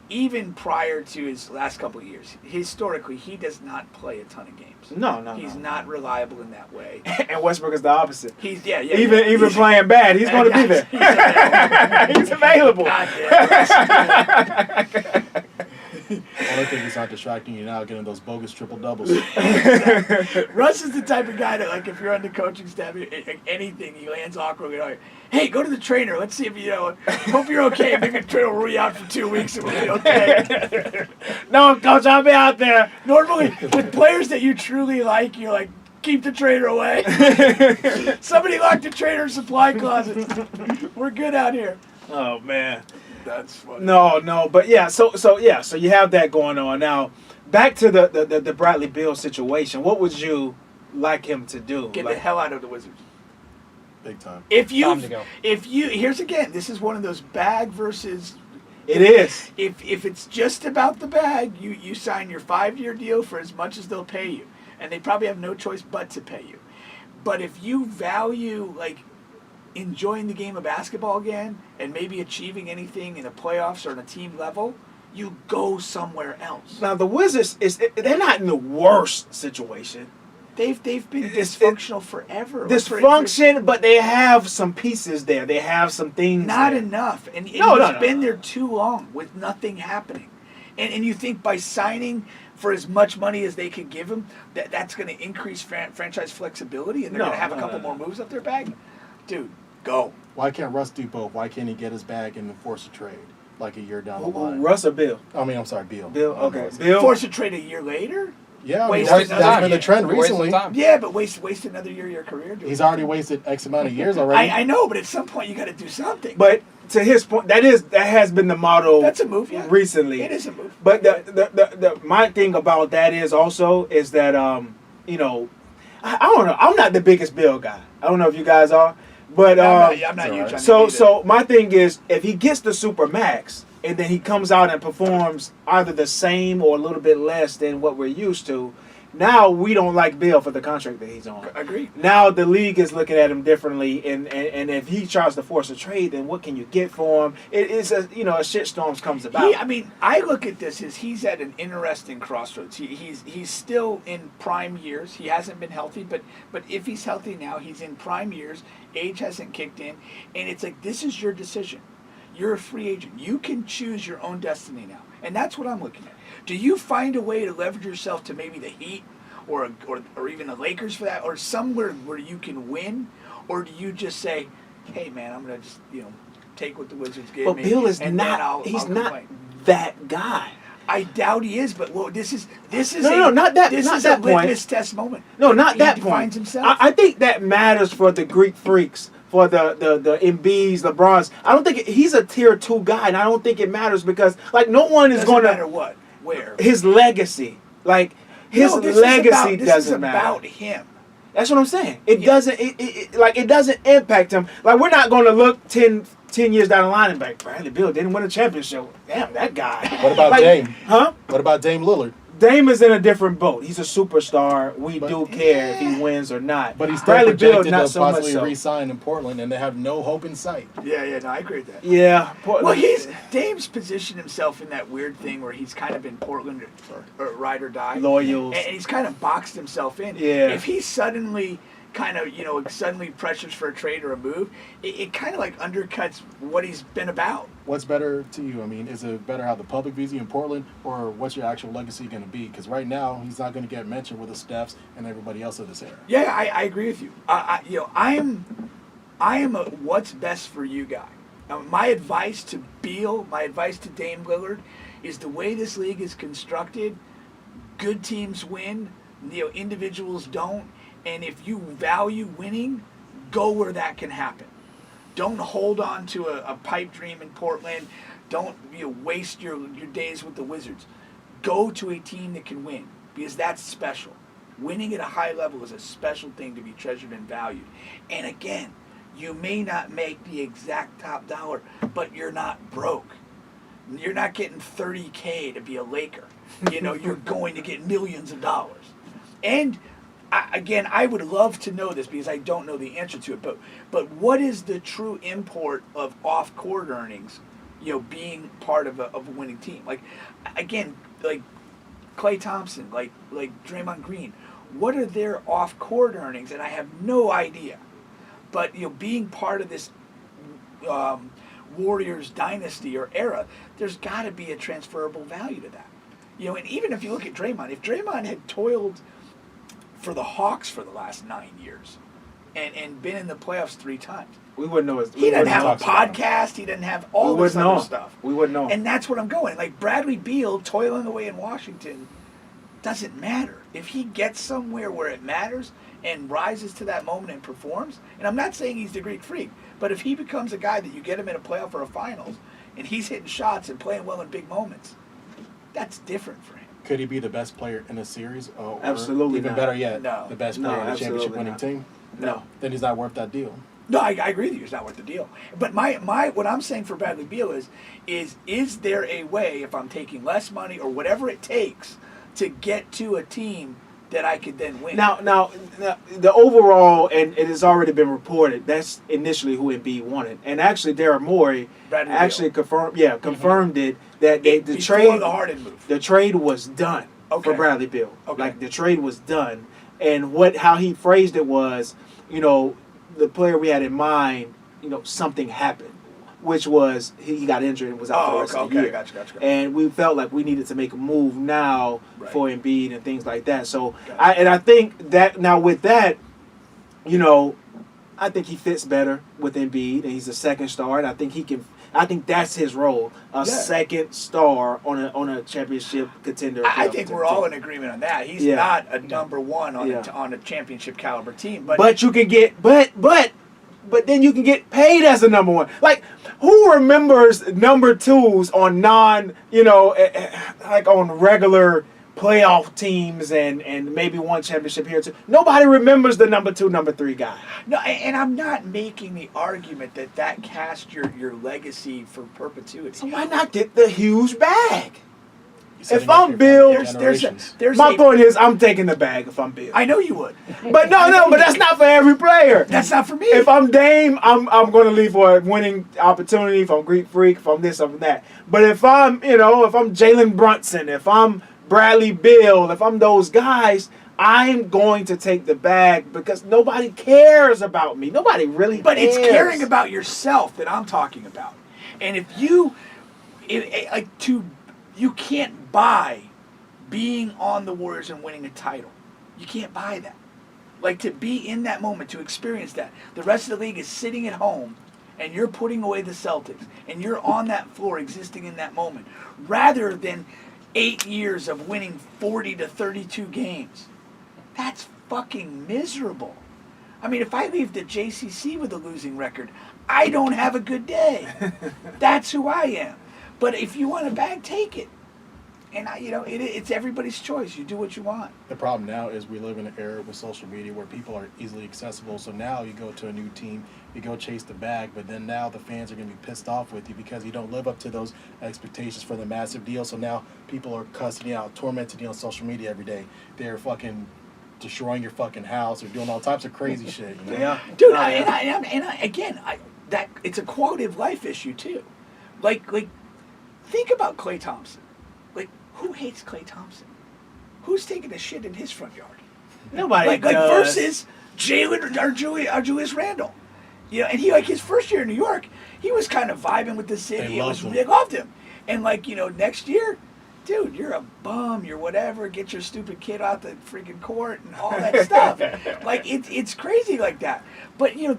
even prior to his last couple of years, historically, he does not play a ton of games. No. He's not reliable in that way. And Westbrook is the opposite. Even He's playing bad, he's going to be there. He's available. God damn. Only thing he's not distracting you now, getting those bogus triple doubles. Russ is the type of guy that, like, if you're on the coaching staff, anything, he lands awkwardly. Like, hey, go to the trainer. Let's see if hope you're okay. Maybe the trainer will rule you out for 2 weeks and we'll be okay. No, coach, I'll be out there. Normally, with players that you truly like, you're like, keep the trainer away. Somebody lock the trainer's supply closet. We're good out here. Oh, man. That's funny. No, but yeah, so you have that going on. Now, back to the Bradley Beal situation. What would you like him to do? Get the hell out of the Wizards. Big time. Time to go. Here's again, this is one of those bag versus. It is. If it's just about the bag, you sign your 5-year deal for as much as they'll pay you, and they probably have no choice but to pay you. But if you value like enjoying the game of basketball again and maybe achieving anything in the playoffs or on a team level, you go somewhere else. Now the Wizards they're not in the worst situation. They've been dysfunctional forever. Dysfunction, but they have some pieces there. They have some things. Not there. enough. And No. he's been there too long with nothing happening. And you think by signing for as much money as they could give him, that's going to increase franchise flexibility and they're going to have a couple more moves up their bag? Dude, go. Why can't Russ do both? Why can't he get his bag and enforce a trade? like a year down the line. Russ or Bill? I mean, I'm sorry, Beal. Bill. I don't know Okay. what's- Bill. Force a trade a year later? Yeah, I mean, Waste that's another been the year. trend You're wasting recently. time. Yeah, but waste another year of your career. Doing He's it. already wasted X amount of years already. I know, but at some point you got to do something. But to his point, that has been the model. That's a move, yeah. Recently, It is a move. But the my thing about that is that you know, I don't know. I'm not the biggest Bill guy. I don't know if you guys are, but I'm not it's huge alright. on so him either. so my thing is if he gets the super max and then he comes out and performs either the same or a little bit less than what we're used to, now we don't like Bill for the contract that he's on. Agreed. Now the league is looking at him differently, and if he tries to force a trade, then what can you get for him? It is a shitstorm comes about. I mean, I look at this as he's at an interesting crossroads. He's still in prime years. He hasn't been healthy, but if he's healthy now, he's in prime years. Age hasn't kicked in, and it's like this is your decision. You're a free agent. You can choose your own destiny now, and that's what I'm looking at. Do you find a way to leverage yourself to maybe the Heat, or even the Lakers for that, or somewhere where you can win, or do you just say, "Hey, man, I'm gonna just take what the Wizards gave but me"? Bill is and then not. I'll He's not complain. that guy. I doubt he is, but well, this is No, not that- This not is that a point. litmus test moment. No, not he that defines point. himself. I think that matters for the Greek freaks, for the Embiids, LeBrons. I don't think he's a tier 2 guy, and I don't think it matters because no one is Doesn't going matter to what, where. his legacy. His No, this legacy is doesn't matter. about him. That's what I'm saying. It Yeah. doesn't. It doesn't impact him. Like we're not going to look 10 years down the line and be like, Bradley Beal didn't win a championship. Damn, that guy. What about Dame? Huh? What about Dame Lillard? Dame is in a different boat. He's a superstar. We But- do care if he wins or not. But he's still Bradley Beal, projected not to so much possibly so. re-sign in Portland, and they have no hope in sight. Yeah, no, I agree with that. Yeah. Well, Dame's positioned himself in that weird thing where he's kind of been Portland or ride or die. Loyals. And he's kind of boxed himself in. Yeah. If he suddenly suddenly pressures for a trade or a move, it kind of like undercuts what he's been about. What's better to you? I mean, is it better how the public views you in Portland, or what's your actual legacy going to be? Because right now, he's not going to get mentioned with the Stephs and everybody else of this era. Yeah, I agree with you. I am a what's best for you guy. My advice to Beal, my advice to Dame Lillard, is the way this league is constructed. Good teams win, individuals don't, and if you value winning, go where that can happen. Don't hold on to a pipe dream in Portland. Don't waste your days with the Wizards. Go to a team that can win because that's special. Winning at a high level is a special thing to be treasured and valued. And again, you may not make the exact top dollar, but you're not broke. You're not getting $30K to be a Laker. You're going to get millions of dollars. And I would love to know this because I don't know the answer to it. But what is the true import of off-court earnings? Being part of a winning team. Like Klay Thompson, like Draymond Green. What are their off-court earnings? And I have no idea. But being part of this Warriors dynasty or era, there's got to be a transferable value to that. And even if you look at Draymond, if Draymond had toiled for the Hawks for the last 9 years and been in the playoffs 3 times, we wouldn't know. he doesn't have a talk about podcast. He doesn't have all We this wouldn't other know. stuff. We wouldn't know. And that's what I'm going. Like Bradley Beal toiling away in Washington doesn't matter. If he gets somewhere where it matters and rises to that moment and performs, and I'm not saying he's the Greek freak, but if he becomes a guy that you get him in a playoff or a finals and he's hitting shots and playing well in big moments, that's different for him. Could he be the best player in a series? Or Absolutely even not. better yet, No. the best No, player in a absolutely championship-winning not. team? No. Then he's not worth that deal. No, I agree with you. It's not worth the deal. But my what I'm saying for Bradley Beal is there a way, if I'm taking less money or whatever it takes, to get to a team that I could then win? Now, the overall, and it has already been reported, that's initially who Embiid wanted. And actually, Daryl Morey Bradley actually confirmed it that the Before trade, the Harden move. the trade was done Okay. for Bradley Beal. Okay. Like the trade was done, and how he phrased it was, the player we had in mind, something happened, which was he got injured and was out for the rest of the year. Gotcha. And we felt like we needed to make a move now Right. for Embiid and things like that. So Gotcha. I think that now with that, I think he fits better with Embiid, and he's a second star, and I think he can. I think that's his role, second star on a championship contender. I think we're all in agreement on that. He's not a number one on a championship caliber team. But you can get but then you can get paid as a number one. Like, who remembers number twos on like on regular playoff teams and maybe one championship here too? Nobody remembers the number two, number three guy. No, and I'm not making the argument that cast your legacy for perpetuity. So why not get the huge bag? If I'm Bill, my point is I'm taking the bag if I'm Bill. I know you would. But but that's not for every player. That's not for me. If I'm Dame, I'm going to leave for a winning opportunity. If I'm Greek Freak, if I'm this, if I'm that. But if I'm Jalen Brunson, if I'm Bradley Beal, if I'm those guys, I'm going to take the bag because nobody cares about me. Nobody really But cares. it's caring about yourself that I'm talking about. And if you can't buy being on the Warriors and winning a title. You can't buy that. Like, to be in that moment, to experience that. The rest of the league is sitting at home, and you're putting away the Celtics, and you're on that floor existing in that moment, rather than 8 years of winning 40 to 32 games. That's fucking miserable. I mean, if I leave the JCC with a losing record, I don't have a good day. That's who I am. But if you want a bag, take it. And it's everybody's choice. You do what you want. The problem now is we live in an era with social media where people are easily accessible. So now you go to a new team, you go chase the bag, but then now the fans are going to be pissed off with you because you don't live up to those expectations for the massive deal. So now people are cussing you out, tormenting you on social media every day. They're fucking destroying your fucking house or doing all types of crazy shit. You know? Yeah, dude. It's a quality of life issue too. Like, think about Klay Thompson. Like, who hates Klay Thompson? Who's taking a shit in his front yard? Nobody does. Versus Jalen or Julius Randle. And he, his first year in New York, he was kind of vibing with the city. They loved him. And next year, dude, you're a bum, you're whatever, get your stupid kid out the freaking court and all that stuff. It's crazy like that. But you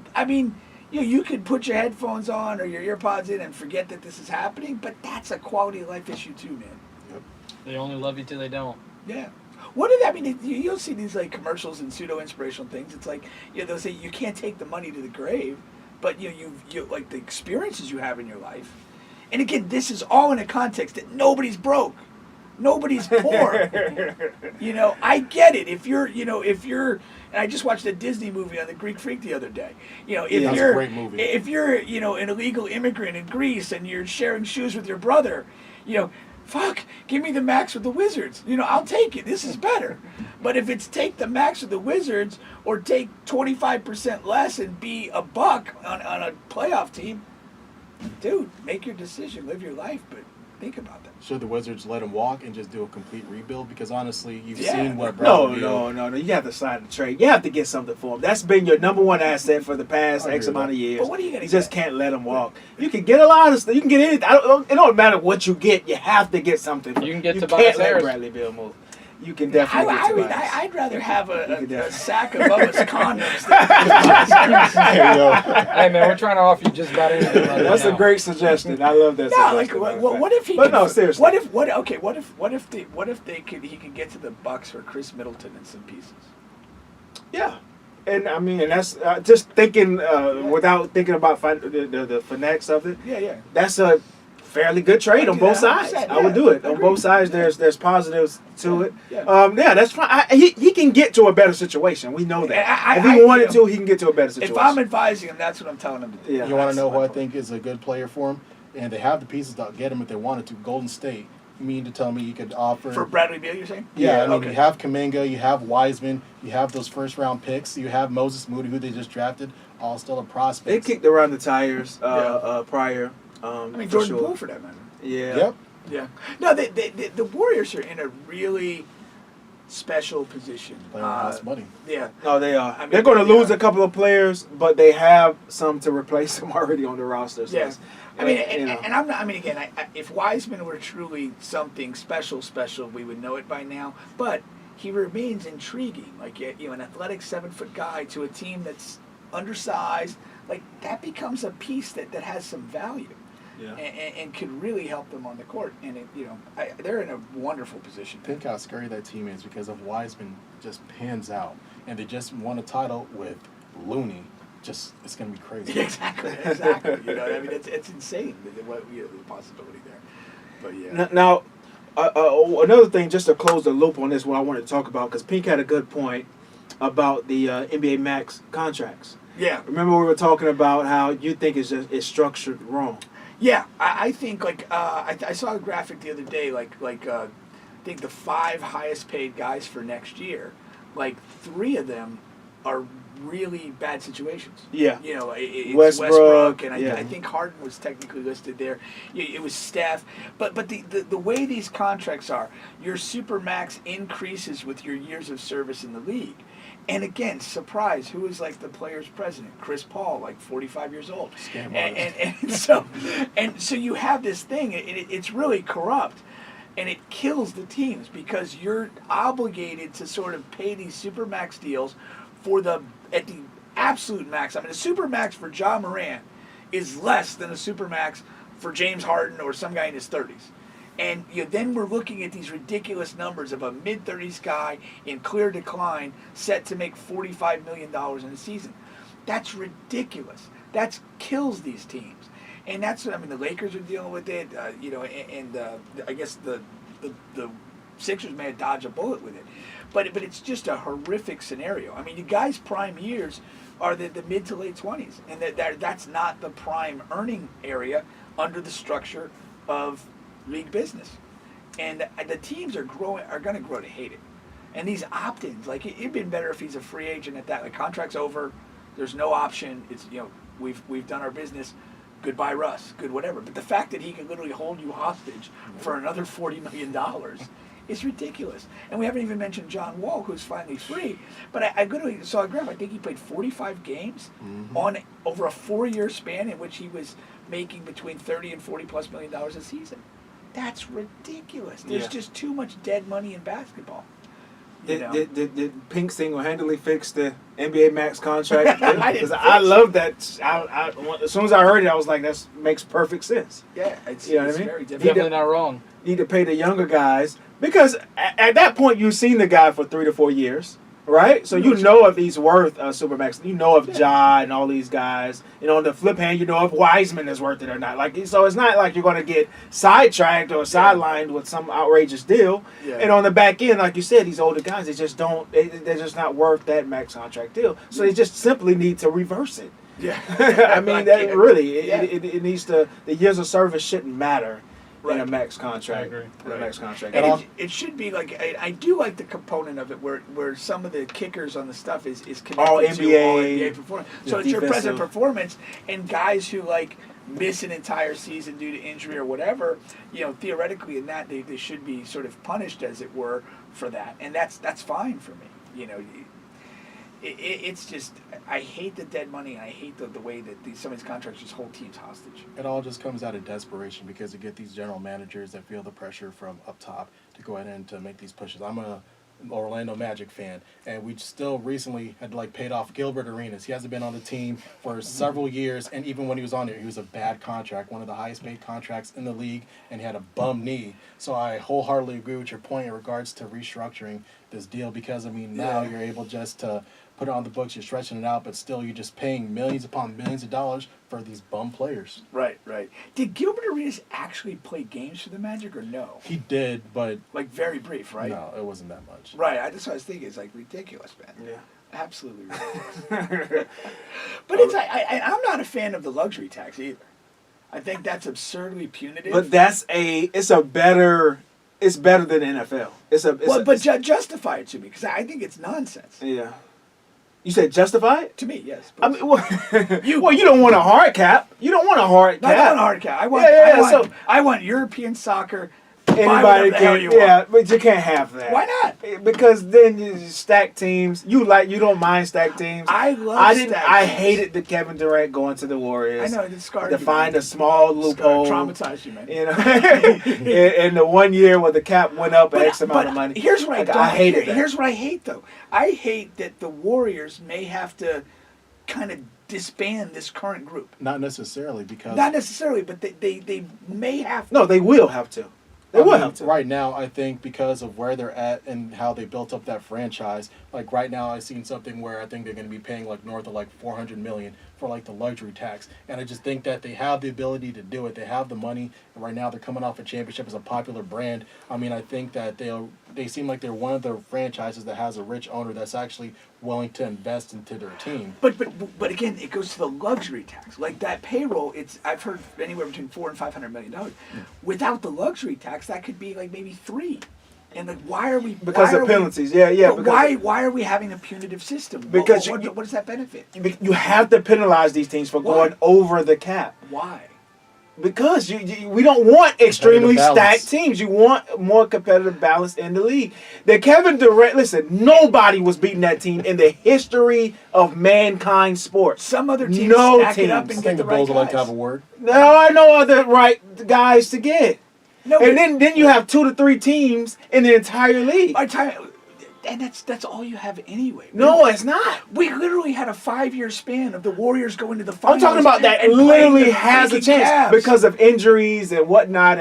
could put your headphones on or your earpods in and forget that this is happening, but that's a quality of life issue too, man. Yep. They only love you till they don't. Yeah. What did that mean? You'll see these commercials and pseudo-inspirational things. It's they'll say you can't take the money to the grave, but you the experiences you have in your life. And again, this is all in a context that nobody's broke. Nobody's poor. I get it. If you're, and I just watched a Disney movie on the Greek Freak the other day. If you're, a great movie. If you're, an illegal immigrant in Greece and you're sharing shoes with your brother, fuck, give me the max with the Wizards. I'll take it. This is better. But if it's take the max with the Wizards or take 25% less and be a buck on a playoff team, dude, make your decision, live your life, but think about that. Should the Wizards let him walk and just do a complete rebuild? Because honestly, you've seen what Bradley Beal... No. You have to sign the trade. You have to get something for him. That's been your number one asset for the past X amount of years. But what are you going to get? You just can't let him walk. You can get a lot of stuff. You can get anything. It don't matter what you get. You have to get something. You can get you Tobias can't Harris. let Bradley Beal move. You can definitely get Tobias. I'd rather have a sack of Bubba's condoms Hey, man, we're trying to offer you just about anything right That's now. a great suggestion. I love that suggestion. What if he But no, seriously. What if he could get to the Bucks for Chris Middleton and some pieces? Yeah. And that's just thinking without thinking about the finesse of it. Yeah. That's a fairly good trade on both sides. I would do it. On both sides, there's positives to it. Yeah, that's fine. He can get to a better situation. We know that. If he wanted to, he can get to a better situation. If I'm advising him, that's what I'm telling him to do. Yeah, you want to know who I think is a good player for him? And they have the pieces to get him if they wanted to. Golden State. You mean to tell me you could offer... For Bradley Beal, you're saying? Yeah, you have Kuminga, you have Wiseman, you have those first-round picks, you have Moses Moody, who they just drafted, all still a prospect. They kicked around the tires prior. Jordan Poole for that matter. Yeah. Yep. Yeah. No, the Warriors are in a really special position. Playing lots of money. Yeah. No, they are. They're going to lose a couple of players, but they have some to replace them already on the roster. So yeah. And I'm not. Again, if Wiseman were truly something special, we would know it by now. But he remains intriguing. An athletic 7-foot guy to a team that's undersized. That becomes a piece that has some value. Yeah. and could really help them on the court. And they're in a wonderful position. Think how scary that team is because if Wiseman just pans out and they just won a title with Looney, it's going to be crazy. Exactly. It's insane the possibility there. But yeah. Now, another thing, just to close the loop on this, what I wanted to talk about, because Pink had a good point about the NBA Max contracts. Yeah. Remember we were talking about how you think it's structured wrong. Yeah, I think I saw a graphic the other day I think the 5 highest paid guys for next year, 3 of them are really bad situations. Yeah. It's Westbrook and I think Harden was technically listed there. It was Steph, but the way these contracts are, your supermax increases with your years of service in the league. And again, surprise, who is the players' president? Chris Paul, 45 years old. And so you have this thing, it's really corrupt. And it kills the teams because you're obligated to sort of pay these supermax deals at the absolute max. I mean, a supermax for Ja Morant is less than a supermax for James Harden or some guy in his 30s. And then we're looking at these ridiculous numbers of a mid-30s guy in clear decline set to make $45 million in a season. That's ridiculous. That kills these teams. And that's what, the Lakers are dealing with it, I guess the Sixers may have dodged a bullet with it. But it's just a horrific scenario. The guy's prime years are the mid to late 20s. And that's not the prime earning area under the structure of league business. And the teams are going to grow to hate it. And these opt-ins, it'd been better if he's a free agent at that. Contract's over, there's no option. It's we've done our business. Goodbye, Russ. Good, whatever. But the fact that he can literally hold you hostage for another $40 million is ridiculous. And we haven't even mentioned John Wall, who's finally free. But I literally saw a graph. I think he played 45 games on over a 4-year span in which he was making between $30 and $40+ million a season. That's ridiculous. There's just too much dead money in basketball. Did Pink single-handedly fix the NBA Max contract? I love that. As soon as I heard it, I was like, that makes perfect sense. Yeah, it's very difficult. Definitely not wrong. Need to pay the younger guys because at that point you've seen the guy for 3 to 4 years, right? So you know if he's worth Supermax. You know if Ja and all these guys. On the flip hand, you know if Wiseman is worth it or not. So it's not like you're going to get sidetracked or sidelined with some outrageous deal. Yeah. And on the back end, like you said, these older guys, they just don't. They're just not worth that max contract deal. So they just simply need to reverse it. Yeah. It needs to. The years of service shouldn't matter. In a max contract. I agree. In a max contract. And it should be I do like the component of it where some of the kickers on the stuff is connected all to NBA, all NBA performance. So it's your present performance, and guys who miss an entire season due to injury or whatever, theoretically in that they should be sort of punished, as it were, for that. And that's fine for me. It's just, I hate the dead money, and I hate the way that some of these contracts just hold teams hostage. It all just comes out of desperation because you get these general managers that feel the pressure from up top to go ahead and to make these pushes. I'm an Orlando Magic fan, and we still recently had paid off Gilbert Arenas. He hasn't been on the team for several years, and even when he was on there, he was a bad contract, one of the highest paid contracts in the league, and he had a bum knee. So I wholeheartedly agree with your point in regards to restructuring this deal because, now you're able just to put it on the books, you're stretching it out, but still you're just paying millions upon millions of dollars for these bum players. Right. Did Gilbert Arenas actually play games for the Magic or no? He did, but... very brief, right? No, it wasn't that much. Right, that's what I was thinking. It's ridiculous, man. Yeah. Absolutely ridiculous. But I'm not a fan of the luxury tax either. I think that's absurdly punitive. But it's better than the NFL. Justify it to me, because I think it's nonsense. Yeah. You said justify it? To me, yes. You don't want a hard cap. You don't want a hard cap. I want a hard cap. I want European soccer. Anybody can, but you can't have that. Why not? Because then you stack teams. You don't mind stack teams. I teams. Hated the Kevin Durant going to the Warriors. I know, it scarred to find a small loophole. Traumatized you, man. In the 1 year where the cap went up X amount of money. Here's what I hated that. Here's what I hate, though. I hate that the Warriors may have to kind of disband this current group. Not necessarily because Not necessarily, but they may have to. No, they will have to. They will have to. Right now, I think because of where they're at and how they built up that franchise, like right now, I've seen something where I think they're going to be paying like north of like $400 million for like the luxury tax, and I just think that they have the ability to do it. They have the money, and right now they're coming off a championship as a popular brand. I mean, I think that they seem like they're one of the franchises that has a rich owner that's actually willing to invest into their team. But again, it goes to the luxury tax. Like that payroll, I've heard anywhere between $400 and $500 million. Without the luxury tax, that could be like maybe $3. And like, why are we? Because of penalties, yeah. But why are we having a punitive system? Because what does that benefit? You have to penalize these teams for going over the cap. Why? Because we don't want extremely Competitive balance. stacked teams. You want more competitive balance in the league. The Kevin Durant, listen, nobody was beating that team in the history of mankind sports. Some other teams No stack it up teams. and I get think the the right Bulls guys. would like to have a word. There are no other right guys to get. No, And then you have 2 to 3 teams in the entire league. and that's all you have anyway. No, it's not. We literally had a 5-year span of the Warriors going to the I'm finals. talking about that and playing literally the has a freaking chance Cavs. because of injuries and whatnot.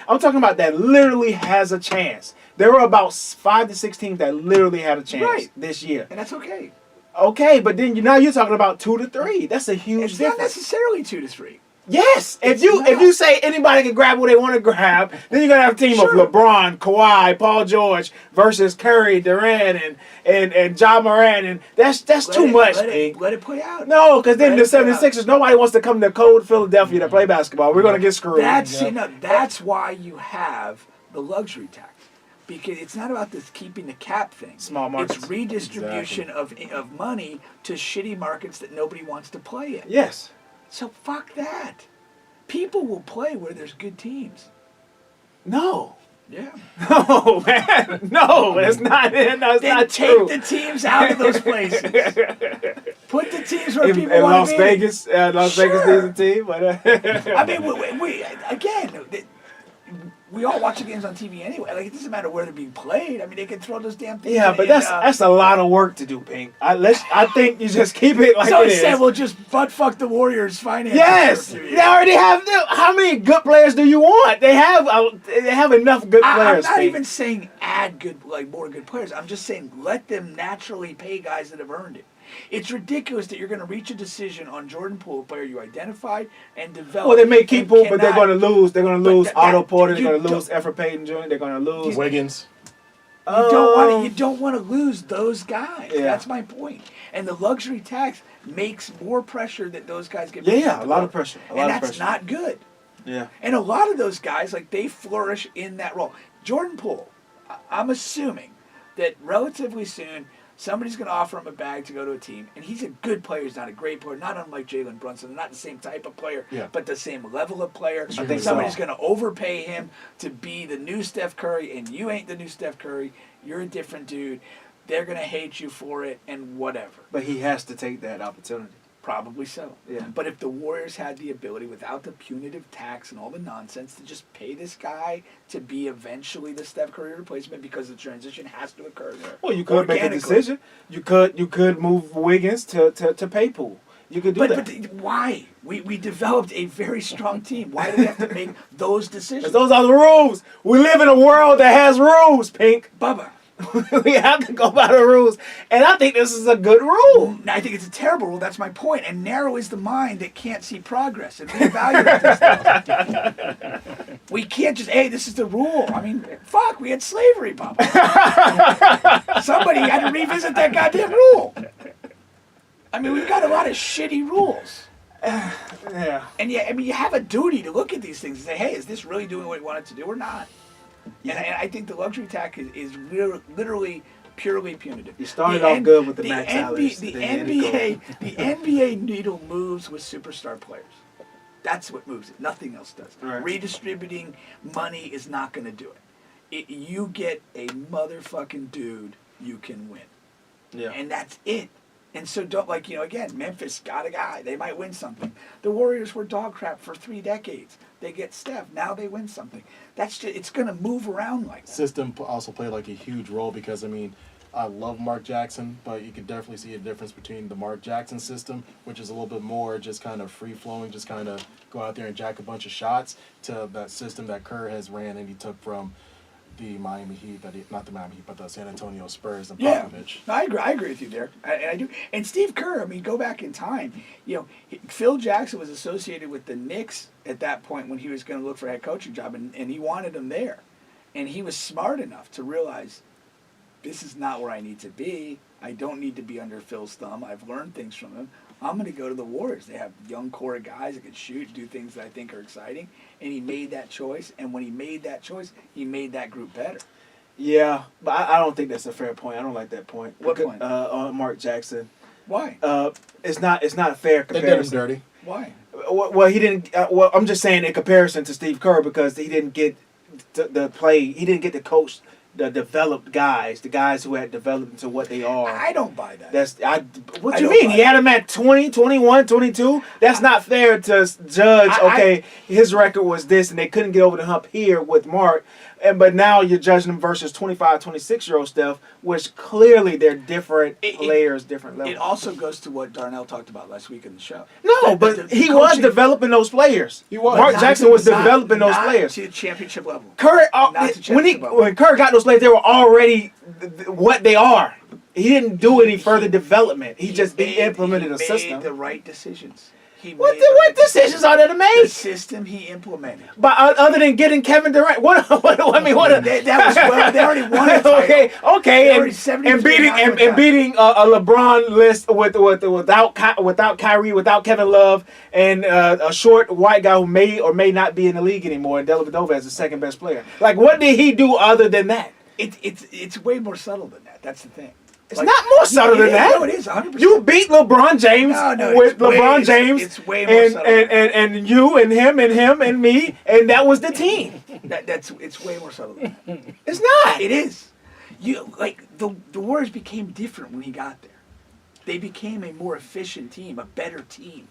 I'm talking about that literally has a chance. There were about 5 to 6 teams that literally had a chance this year. And that's okay. Okay, but then now you're talking about 2 to 3. That's a huge It's not difference. necessarily 2 to 3. Yes, if you say anybody can grab what they want to grab, then you're gonna have a team of LeBron, Kawhi, Paul George versus Curry, Durant, and Ja Morant, and that's too much. Let it play out. No, because then Let the it play out. 76ers, nobody wants to come to cold Philadelphia to play basketball. We're gonna get screwed. That's why you have the luxury tax. Because it's not about this keeping the cap thing. Small markets. It's redistribution of money to shitty markets that nobody wants to play in. Yes. So fuck that. People will play where there's good teams. No. Yeah. No, man. No, that's not it. No, it's Then not take true. the teams out of those places. Put the teams where people in want Las to be. Vegas, Las Vegas is a team, but I mean, we again, we all watch the games on TV anyway. Like, it doesn't matter where they're being played. I mean, they can throw those damn things. yeah, but that's a lot of work to do, Pink. I think you just keep it like so it is. instead, we'll just butt fuck the Warriors' finances. Yes, for a few they years. already have. How many good players do you want? They have enough good I'm players. not Pink. even saying add more good players. I'm just saying let them naturally pay guys that have earned it. It's ridiculous that you're going to reach a decision on Jordan Poole, a player you identified and developed. Well, they may keep and Poole, but they're cannot- going to lose. They're going to But lose that- Otto Porter. They're you going to don't- lose Efra Payton Jr. They're going to lose Wiggins. You don't want to lose those guys. Yeah. That's my point. And the luxury tax makes more pressure that those guys get. Yeah, a lot of pressure. And that's not good. Yeah. And a lot of those guys, like, they flourish in that role. Jordan Poole, I'm assuming that relatively soon somebody's going to offer him a bag to go to a team, and he's a good player. He's not a great player, not unlike Jalen Brunson. They're not the same type of player, but the same level of player. I think somebody's so. going to overpay him to be the new Steph Curry, and you ain't the new Steph Curry. You're a different dude. They're going to hate you for it, and whatever. But he has to take that opportunity. Probably so. Yeah. But if the Warriors had the ability, without the punitive tax and all the nonsense, to just pay this guy to be eventually the Steph Curry replacement, because the transition has to occur there. Well, you could make a organically. decision. You could move Wiggins to pay Poole. You could do that. But why? We developed a very strong team. Why do we have to make those decisions? 'Cause those are the rules. We live in a world that has rules, Pink. Bubba. We have to go by the rules. And I think this is a good rule. I think it's a terrible rule. That's my point. And narrow is the mind that can't see progress and reevaluate this stuff. We can't just, hey, this is the rule. I mean, fuck, we had slavery, Bubba. Somebody had to revisit that goddamn rule. I mean, we've got a lot of shitty rules. Yeah. And yeah, I mean, you have a duty to look at these things and say, hey, is this really doing what we want it to do or not? And I think the luxury tax is literally purely punitive. You started off good with the max NBA, salaries. the Then you had to NBA, the NBA needle moves with superstar players. That's what moves it. Nothing else does. Right. Redistributing money is not going to do it. You get a motherfucking dude, you can win. Yeah. And that's it. And so don't, like, again, Memphis got a guy. They might win something. The Warriors were dog crap for 3 decades. They get Steph. Now they win something. That's just, it's going to move around like that. System also played like a huge role because, I mean, I love Mark Jackson, but you can definitely see a difference between the Mark Jackson system, which is a little bit more just kind of free flowing, just kind of go out there and jack a bunch of shots, to that system that Kerr has ran and he took from the Miami Heat, not the Miami Heat, but the San Antonio Spurs and Popovich. No, I agree with you there. I do. And Steve Kerr, I mean, go back in time. Phil Jackson was associated with the Knicks at that point when he was going to look for a head coaching job, and he wanted him there. And he was smart enough to realize, this is not where I need to be. I don't need to be under Phil's thumb. I've learned things from him. I'm going to go to the Warriors. They have young core of guys that can shoot, do things that I think are exciting. And he made that choice. And when he made that choice, he made that group better. Yeah, but I don't think that's a fair point. I don't like that point. What point? On Mark Jackson. Why? It's not a fair They comparison. did him dirty. Why? Well, he didn't. I'm just saying in comparison to Steve Kerr, because he didn't get the play. He didn't get to coach the developed guys, the guys who had developed into what they are. I don't buy that. What I you don't mean? buy He had him at 20, 21, 22? That's not fair to judge, his record was this, and they couldn't get over the hump here with Mark. But now you're judging him versus 25, 26-year-old Steph, which clearly they're different players, different levels. It also goes to what Darnell talked about last week in the show. No, but he was developing those players. He was. Mark Jackson was developing those players. To the championship level. Kerr, Not to championship level. when Kerr got those players, they were already what they are. He didn't do any further development. He implemented a system. He made the right decisions. What decisions are there to make? The system he implemented. But other than getting Kevin Durant, They already won a title. okay, already and beating a LeBron list without Kyrie, without Kevin Love, and a short white guy who may or may not be in the league anymore, and Dellavedova as the second best player. Like, what did he do other than that? It's way more subtle than that. That's the thing. It's not more subtle than that. No, it is 100%. You beat LeBron James with LeBron James. It's way more subtle. And you and him and me, and that was the team. It's way more subtle than that. It's not. It is. The Warriors became different when he got there. They became a more efficient team, a better team.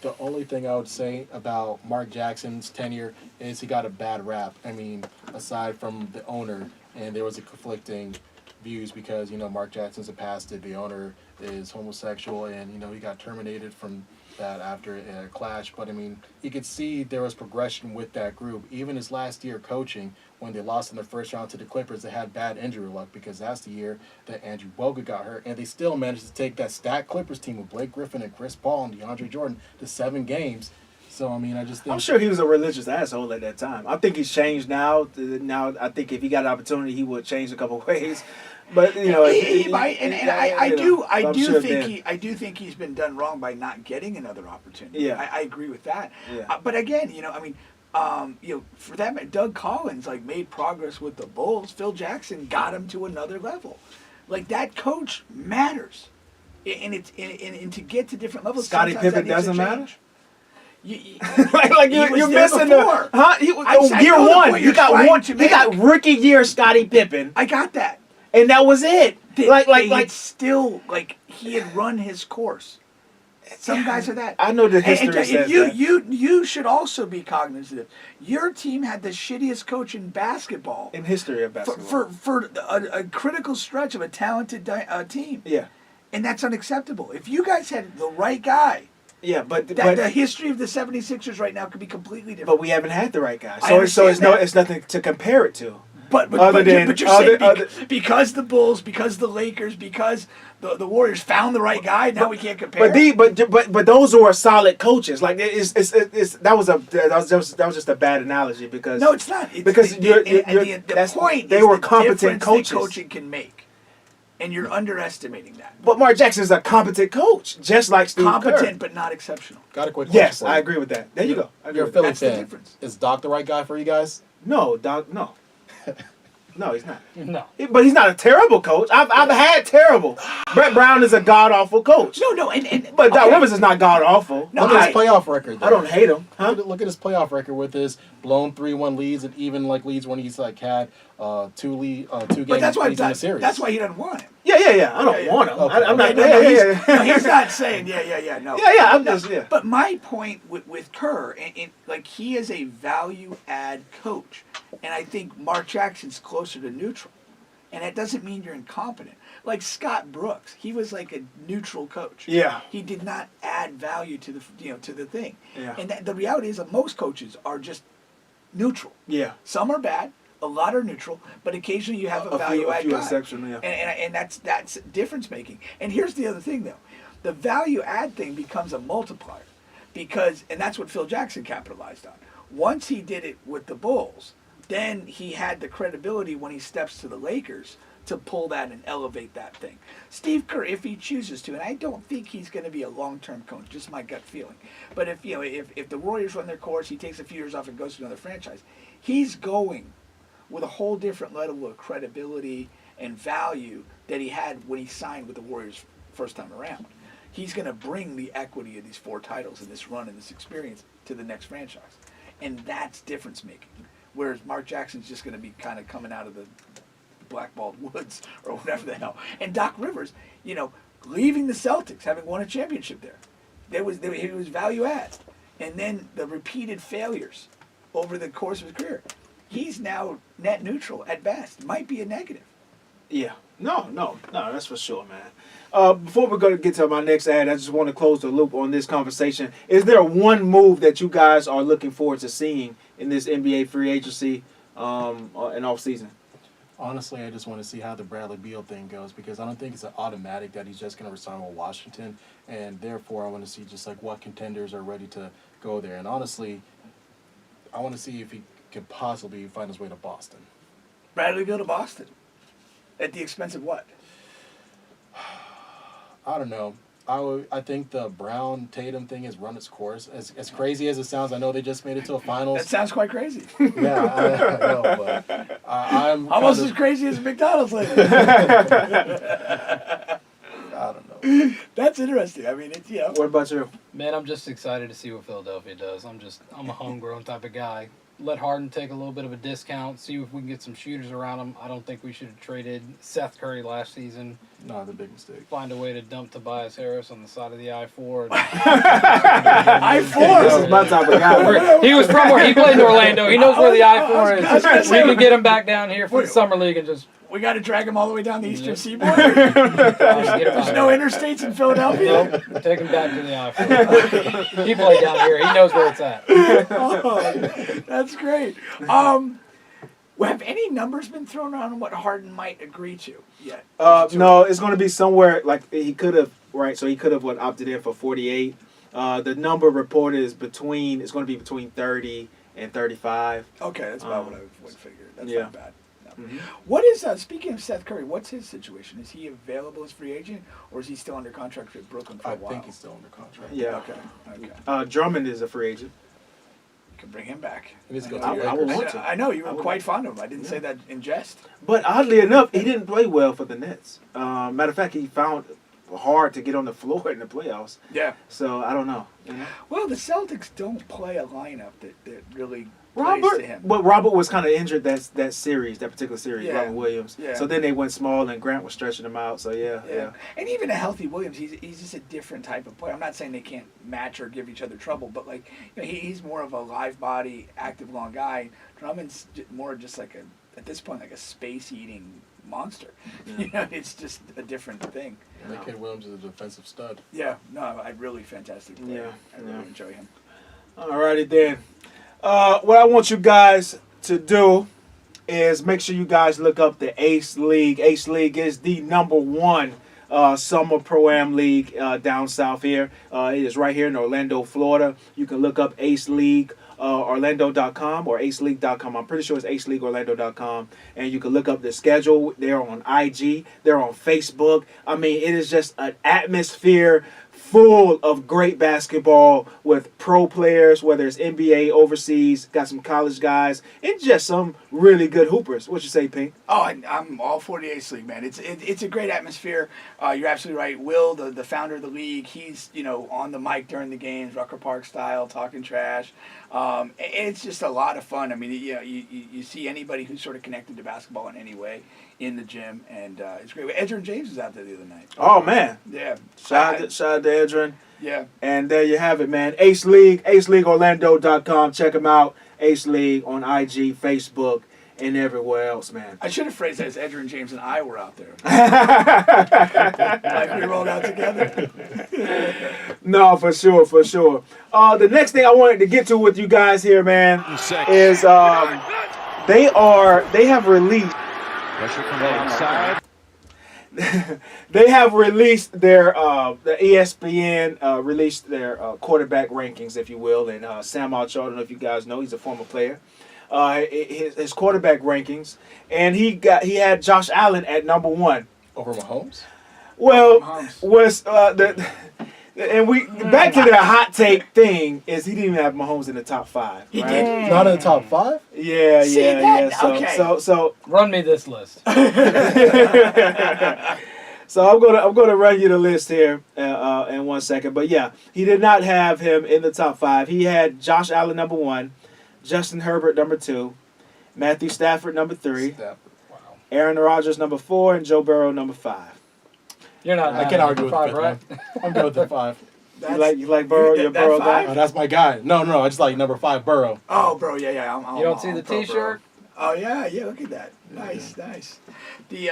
The only thing I would say about Mark Jackson's tenure is he got a bad rap. I mean, aside from the owner, and there was a conflicting views because, Mark Jackson's a pastor, the owner is homosexual, and, he got terminated from that after a clash. But, I mean, you could see there was progression with that group. Even his last year coaching, when they lost in the first round to the Clippers, they had bad injury luck because that's the year that Andrew Bogut got hurt. And they still managed to take that stacked Clippers team with Blake Griffin and Chris Paul and DeAndre Jordan to 7 games. So, I mean, I just think... I'm sure he was a religious asshole at that time. I think he's changed now. Now, I think if he got an opportunity, he would change a couple ways. But, he might, and I do think he's been done wrong by not getting another opportunity. Yeah. I agree with that. Yeah. But again, for that matter, Doug Collins made progress with the Bulls. Phil Jackson got him to another level. That coach matters, and to get to different levels. Scottie Pippen doesn't matter. You're missing the year one. He got rookie year Scottie Pippen. I got that. And that was it. He had run his course. Some guys are that. I know the history says that. You should also be cognizant. Your team had the shittiest coach in basketball. In history of basketball. For a critical stretch of a talented team. Yeah. And that's unacceptable. If you guys had the right guy, but the history of the 76ers right now could be completely different. But we haven't had the right guy. So it's nothing to compare it to. But you're saying because the Bulls, because the Lakers, because the Warriors found the right guy, now we can't compare. But those were solid coaches. That was just a bad analogy because no, it's not. The point they were competent coaches. That coaching can make, and you're underestimating that. But Mark Jackson is a competent coach, just like Steve Competent, Kerr. but not exceptional. Got a quick question. Yes, I agree with that. There you go. You're a Philly That's the fan. difference. Is Doc the right guy for you guys? No, Doc. No. No, he's not. No. But he's not a terrible coach. I've had terrible. Brett Brown is a god awful coach. No, but Doc Rivers is not god awful. Look at his playoff record. I don't hate him. Huh? Look at his playoff record with his blown 3-1 leads and even leads when he's had two game leads in the series. That's why he doesn't want him. Yeah. I don't want him. Okay. I'm not. No, he's not saying no. Yeah. I'm just. But my point with Kerr, he is a value add coach, and I think Mark Jackson's closer to neutral. And that doesn't mean you're incompetent. Like Scott Brooks, he was like a neutral coach. Yeah. He did not add value to the to the thing. Yeah. And the reality is that most coaches are just neutral. Yeah. Some are bad, a lot are neutral, but occasionally you have a value add few guy. exceptions, yeah. And that's difference making. And here's the other thing though. The value add thing becomes a multiplier and that's what Phil Jackson capitalized on. Once he did it with the Bulls, then he had the credibility when he steps to the Lakers to pull that and elevate that thing. Steve Kerr, if he chooses to, and I don't think he's going to be a long-term coach, just my gut feeling. But if the Warriors run their course, he takes a few years off and goes to another franchise, he's going with a whole different level of credibility and value that he had when he signed with the Warriors first time around. He's going to bring the equity of these 4 titles and this run and this experience to the next franchise. And that's difference making. Whereas Mark Jackson's just going to be kind of coming out of the blackballed woods or whatever the hell. And Doc Rivers, leaving the Celtics, having won a championship there, it was value add. And then the repeated failures over the course of his career. He's now net neutral at best. Might be a negative. Yeah. No, that's for sure, man. Before we go to get to my next ad, I just want to close the loop on this conversation. Is there one move that you guys are looking forward to seeing in this NBA free agency and off season? Honestly, I just want to see how the Bradley Beal thing goes because I don't think it's an automatic that he's just going to resign with Washington, and therefore I want to see just like what contenders are ready to go there. And honestly, I want to see if he could possibly find his way to Boston. Bradley Beal to Boston. At the expense of what? I don't know. I think the Brown Tatum thing has run its course. As crazy as it sounds, I know they just made it to a finals. That sounds quite crazy. Yeah, I know, but I'm almost as crazy as McDonald's lady. I don't know. That's interesting. I mean, it's What about you? Man, I'm just excited to see what Philadelphia does. I'm a homegrown type of guy. Let Harden take a little bit of a discount, see if we can get some shooters around him. I don't think we should have traded Seth Curry last season. No, the big mistake. Find a way to dump Tobias Harris on the side of the I-4. I-4? This is my type of guy. He was from where he played in Orlando. He knows where the I-4 is. We can get him back down here for the summer league and just... We got to drag him all the way down the eastern seaboard? There's no interstates in Philadelphia? Nope. Take him back to the I-4. He played down here. He knows where it's at. Oh, that's great. Have any numbers been thrown around on what Harden might agree to yet? No, it's going to be somewhere like he could have, right? So he could have opted in for 48. The number reported is it's going to be between 30 and 35. Okay, that's about what I would figure. That's yeah. not bad. Mm-hmm. What is speaking of Seth Curry? What's his situation? Is he available as free agent, or is he still under contract with Brooklyn for a while? I think he's still under contract. Yeah. Okay. Drummond is a free agent. You can bring him back. He needs to go to I the would Lakers. want to. I know you were quite fond of him. I didn't say that in jest. But oddly enough, he didn't play well for the Nets. Matter of fact, he found it hard to get on the floor in the playoffs. Yeah. So I don't know. Well, the Celtics don't play a lineup that really plays to him. But Robert was kind of injured that particular series, Yeah. Robert Williams. Yeah. So then they went small, and Grant was stretching him out. So yeah. And even a healthy Williams, he's just a different type of player. I'm not saying they can't match or give each other trouble, but like he's more of a live body, active, long guy. Drummond's more just like at this point like a space eating monster. Yeah. It's just a different thing. And that kid Williams is a defensive stud. Yeah, no, I really fantastic player. Yeah, I really enjoy him. Alrighty then. What I want you guys to do is make sure you guys look up the Ace League. Ace League is the #1 summer pro-am league down south here. It is right here in Orlando, Florida. You can look up Ace League. Orlando.com or aceleague.com. I'm pretty sure it's aceleagueorlando.com. And you can look up the schedule. They're on IG. They're on Facebook. I mean, it is just an atmosphere full of great basketball with pro players, whether it's NBA, overseas, got some college guys, and just some really good hoopers. What you say, Pink? Oh, I'm all for the Ace League, man. It's a great atmosphere. You're absolutely right. Will, the founder of the league, he's on the mic during the games, Rucker Park style, talking trash. It's just a lot of fun. I mean, you see anybody who's sort of connected to basketball in any way in the gym, and it's great. Edgerrin James was out there the other night. Oh man, yeah. Shout out to Edgerrin. Yeah. And there you have it, man. Ace League, aceleagueorlando.com. Check them out. Ace League on IG, Facebook, and everywhere else, man. I should have phrased that as Edgerrin James and I were out there. Like we rolled out together. No, for sure. The next thing I wanted to get to with you guys here, man, is they have released. Pressure from the outside. They have released their the ESPN released their quarterback rankings, if you will, and Sam Altshuler, I don't know if you guys know, he's a former player. His quarterback rankings, and he had Josh Allen at number 1 Over Mahomes? Well, Mahomes. was and we back to the hot take thing is he didn't even have Mahomes in the top 5. He right? did. Not in the top 5? Yeah. Okay. So Run me this list. So I'm gonna run you the list here in 1 second. But yeah, he did not have him in the top 5. He had Josh Allen number 1, Justin Herbert number 2, Matthew Stafford number 3, Wow. Aaron Rodgers number 4, and Joe Burrow number 5. You're not. I can't argue with the 5, fifth right? one. I'm good with the 5. You like Burrow? Your Burrow guy? Oh, that's my guy. No, I just like number 5, Burrow. Oh, bro, yeah. I'm You don't see I'm the pro T-shirt? Burrow. Oh yeah. Look at that. Nice. The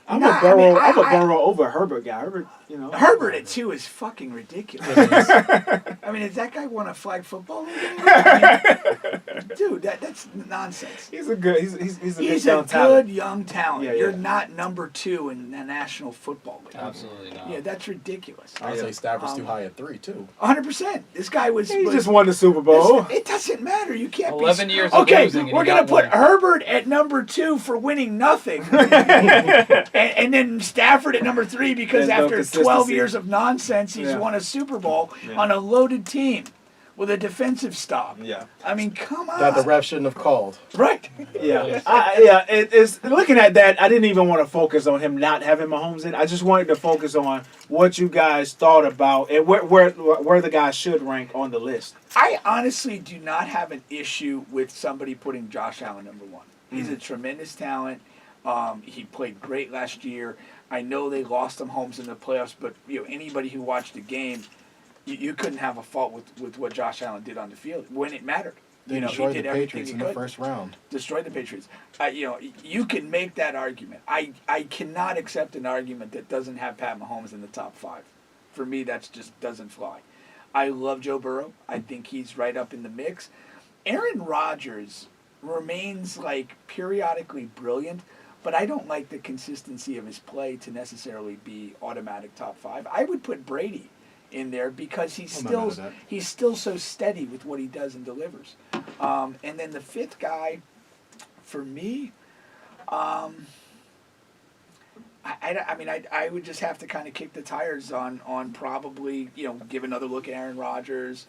I'm Nah, a Burrow. I mean, I'm a Burrow over Herbert guy. Herbert, Herbert at 2 is fucking ridiculous. I mean, does that guy want a flag football league anymore? I mean, dude, that's nonsense. He's a good. He's a good He's young a talent. good young talent. Yeah, You're yeah. not number 2 in the National Football League. Absolutely not. Yeah, that's ridiculous. I'd say Stafford's too high at 3, too. 100%. This guy was. He just won the Super Bowl. It doesn't matter. You can't 11 be. years of Okay, losing and we're he gonna got put one. Herbert at number 2 for winning nothing, and then Stafford at number 3 because There's no after 12 consistency. years of nonsense, he's Yeah. won a Super Bowl Yeah. on a loaded team with a defensive stop. Yeah. I mean, come on. That the ref shouldn't have called. Right. Yeah, it's looking at that. I didn't even want to focus on him not having Mahomes in. I just wanted to focus on what you guys thought about and where the guys should rank on the list. I honestly do not have an issue with somebody putting Josh Allen number 1. He's a tremendous talent. He played great last year. I know they lost some homes in the playoffs, but anybody who watched the game, you couldn't have a fault with what Josh Allen did on the field when it mattered. They He destroyed did the everything Patriots he in the could. first round. Destroyed the Patriots. You can make that argument. I cannot accept an argument that doesn't have Pat Mahomes in the top 5. For me, that just doesn't fly. I love Joe Burrow. I think he's right up in the mix. Aaron Rodgers remains periodically brilliant, but I don't like the consistency of his play to necessarily be automatic top 5. I would put Brady in there because he's I'm not mad still at that. he's still so steady with what he does and delivers. And then the 5th guy, for me, I would just have to kind of kick the tires on probably give another look at Aaron Rodgers,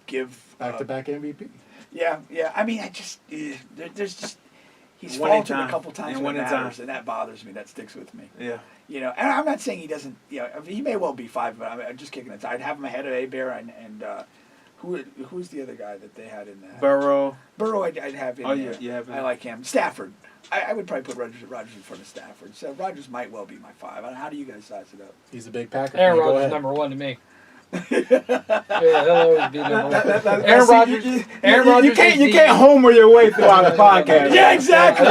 give Back-to-back MVP. Yeah. I mean, there's just he's One in faltered a time. couple times And when one it in time. matters, and that bothers me. That sticks with me. Yeah. And I'm not saying he doesn't. He may well be 5, but I'm just kicking it. I'd have him ahead of Abear and who's the other guy that they had in that? Burrow. Burrow, I'd have in Oh, there. you have him. I like him. Stafford. I would probably put Rodgers in front of Stafford. So Rodgers might well be my 5. How do you guys size it up? He's a big Packer. Aaron fan. Go Rodgers ahead. number 1 to me. Yeah, he'll always be number 1. Aaron See, Rodgers. You Aaron Rodgers. can't homer your way throughout the podcast. Yeah, exactly.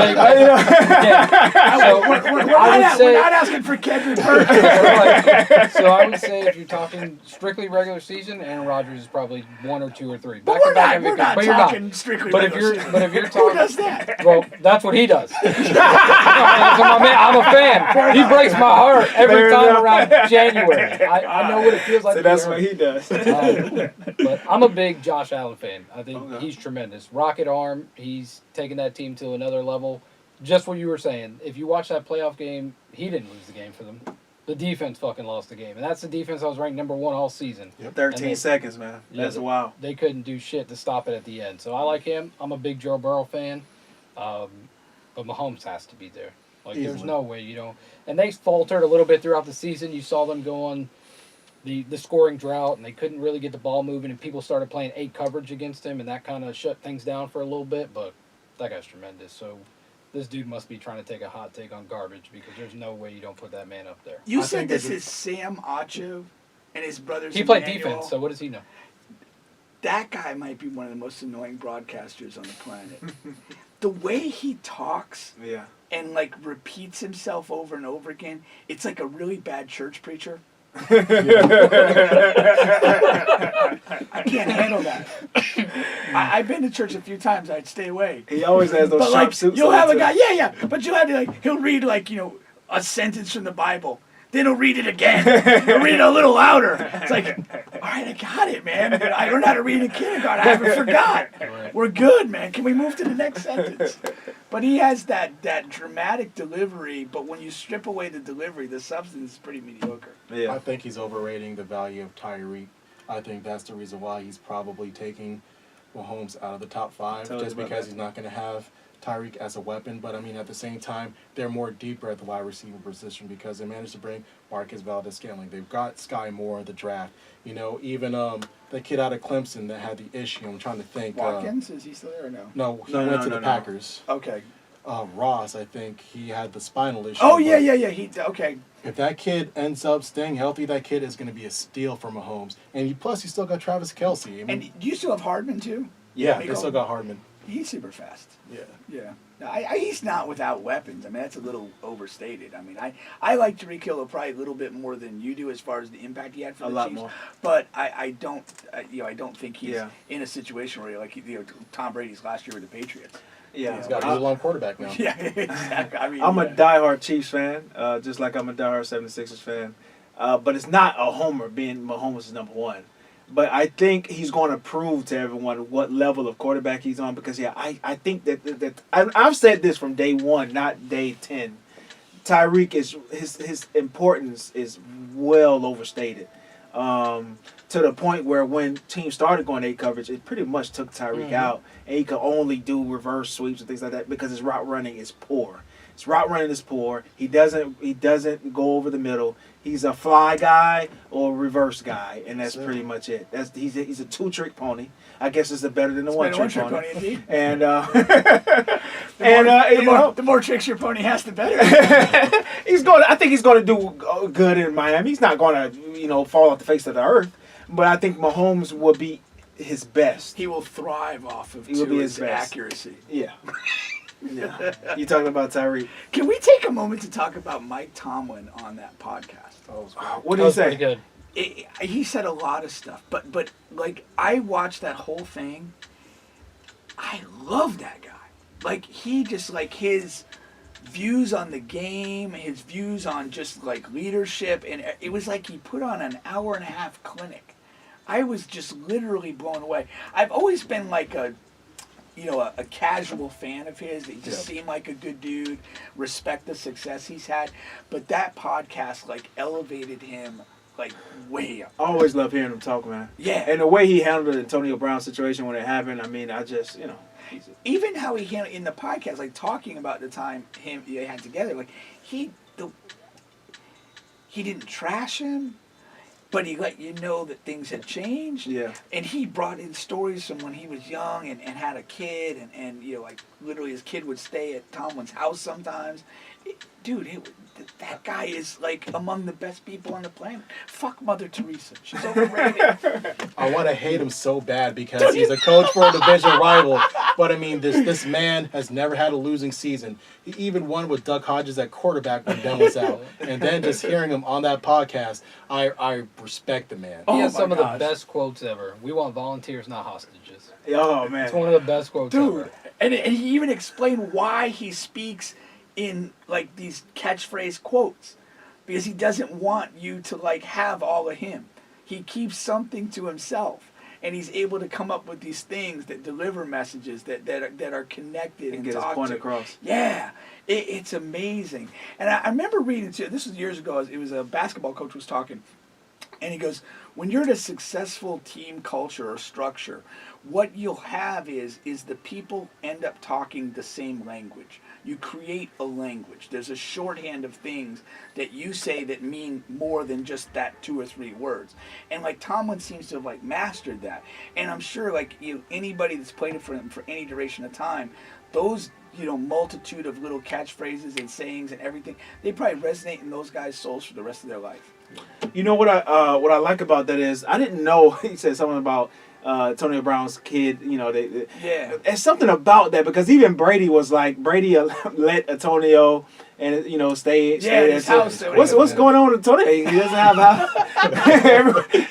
We're not asking for Kendrick Perkins. So I would say if you're talking strictly regular season, Aaron Rodgers is probably 1 or 2 or 3. But we're Back-to-back not MVP. But you're talking not. strictly But if regular you're season. talking, Who does that? well, that's what he does. I'm a fan. He breaks my heart every Fair time enough. around January. I know what it feels like. So to be that's hurt. what he does. But I'm a big Josh Allen fan. I think Okay. he's tremendous. Rocket arm. He's taking that team to another level. Just what you were saying. If you watch that playoff game, he didn't lose the game for them. The defense fucking lost the game. And that's the defense I was ranked number 1 all season. 13 seconds, man. That's wild. They couldn't do shit to stop it at the end. So I like him. I'm a big Joe Burrow fan. But Mahomes has to be there. There's Easily. no way you don't. And they faltered a little bit throughout the season. You saw them go on the scoring drought, and they couldn't really get the ball moving, and people started playing 8 coverage against him, and that kind of shut things down for a little bit. But that guy's tremendous. So this dude must be trying to take a hot take on garbage because there's no way you don't put that man up there. You I said think this it's- is Sam Acho and his brothers. He played Emmanuel. defense, so what does he know? that guy might be one of the most annoying broadcasters on the planet. The way he talks and like repeats himself over and over again, it's like a really bad church preacher. I can't handle that. I've been to church a few times. I'd stay away. He always has those sharp suits. You'll have a guy, but you'll have to he'll read a sentence from the Bible. Then he'll read it again. He'll read it a little louder. It's like, all right, I got it, man. I learned how to read in kindergarten. I haven't forgot. Right. We're good, man. Can we move to the next sentence? But he has that dramatic delivery, but when you strip away the delivery, the substance is pretty mediocre. Yeah. I think he's overrating the value of Tyreek. I think that's the reason why he's probably taking Mahomes out of the top 5, just because he's not going to have Tyreek as a weapon. But, I mean, at the same time, they're more deeper at the wide receiver position because they managed to bring Marquez Valdez-Scantling. They've got Sky Moore in the draft. Even the kid out of Clemson that had the issue, I'm trying to think. Watkins, is he still there or no? No, he went to the Packers. Okay. Ross, I think he had the spinal issue. Oh, yeah. Okay. If that kid ends up staying healthy, that kid is going to be a steal for Mahomes. And plus, you still got Travis Kelce. And do you still have Hardman, too? Yeah, they still got Hardman. He's super fast. Yeah. No, he's not without weapons. I mean, that's a little overstated. I mean, I like Tyreek Hill probably a little bit more than you do as far as the impact he had for the Chiefs. More. But I don't think he's in a situation where Tom Brady's last year with the Patriots. Yeah, he's got a long quarterback now. Yeah, exactly. I mean, I'm a diehard Chiefs fan, just like I'm a diehard 76ers fan. But it's not a homer being Mahomes is number 1. But I think he's going to prove to everyone what level of quarterback he's on because, I think that I've said this from day 1, not day 10. Tyreek is his importance is well overstated. To the point where when teams started going 8 coverage, it pretty much took Tyreek out, and he could only do reverse sweeps and things like that because his route running is poor. His route running is poor. He doesn't go over the middle. He's a fly guy or a reverse guy, and that's pretty much it. He's a 2-trick pony. I guess it's better than the 1-trick pony. Indeed. And the more tricks your pony has, the better. I think he's going to do good in Miami. He's not going to fall off the face of the earth, but I think Mahomes will be his best. He will thrive off of his accuracy. Yeah. Yeah. You talking about Tyreek? Can we take a moment to talk about Mike Tomlin on that podcast? What did he say? Pretty good. He said a lot of stuff, but I watched that whole thing. I love that guy. He just his views on the game, his views on just leadership, and it was like he put on an hour-and-a-half clinic. I was just literally blown away. I've always been a casual fan of his. He just seemed like a good dude, respect the success he's had. But that podcast, elevated him, way up. I always love hearing him talk, man. Yeah. And the way he handled the Antonio Brown situation when it happened, I mean, I just, Even how he handled in the podcast, talking about the time they had together, he didn't trash him. But he let you know that things had changed. Yeah. And he brought in stories from when he was young and had a kid. And literally his kid would stay at Tomlin's house sometimes. That guy is, among the best people on the planet. Fuck Mother Teresa. She's overrated. I want to hate him so bad because he's a coach for a division rival. But, I mean, this man has never had a losing season. He even won with Duck Hodges at quarterback when Ben was out. And then just hearing him on that podcast, I respect the man. He has some of the best quotes ever. We want volunteers, not hostages. Oh, man. It's one of the best quotes ever. And he even explained why he speaks in these catchphrase quotes, because he doesn't want you to have all of him. He keeps something to himself, and he's able to come up with these things that deliver messages that are connected and get his point across. Yeah, it's amazing. And I remember reading too. This was years ago. It was a basketball coach was talking, and he goes, "When you're in a successful team culture or structure, what you'll have is the people end up talking the same language. You create a language. There's a shorthand of things that you say that mean more than just that 2 or 3 words." And Tomlin seems to have mastered that. And I'm sure anybody that's played it for him for any duration of time, those multitude of little catchphrases and sayings and everything, they probably resonate in those guys' souls for the rest of their life. You know what I like about that is I didn't know he said something about Antonio Brown's kid. You know, Yeah. There's something about that because even Brady was like Brady let Antonio and stay. Yeah, his house. What's going on with Antonio? He doesn't have a house.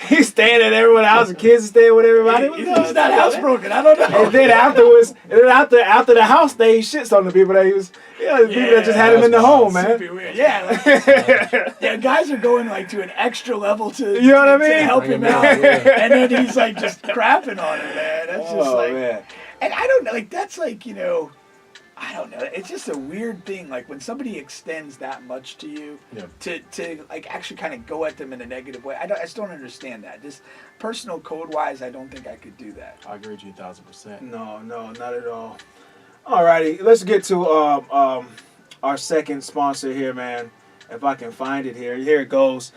He's staying at everyone's house. The kids are staying with everybody. He's not housebroken. I don't know. And then afterwards, after the house stay, he shits on the people that he was. Yeah, the people that just had him in the home, man. Super weird. Yeah, yeah. Guys are going like to an extra level to You know what I mean? to help him out, and then he's like just crapping on him, man. That's just man. and I don't know, like that's like I don't know. It's just a weird thing, like when somebody extends that much to you, to like actually kind of go at them in a negative way. I just don't understand that. Just personal code wise, I don't think I could do that. I agree with you 1,000%. No, not at all. Alrighty, let's get to our second sponsor here, man. If I can find it here. Here it goes.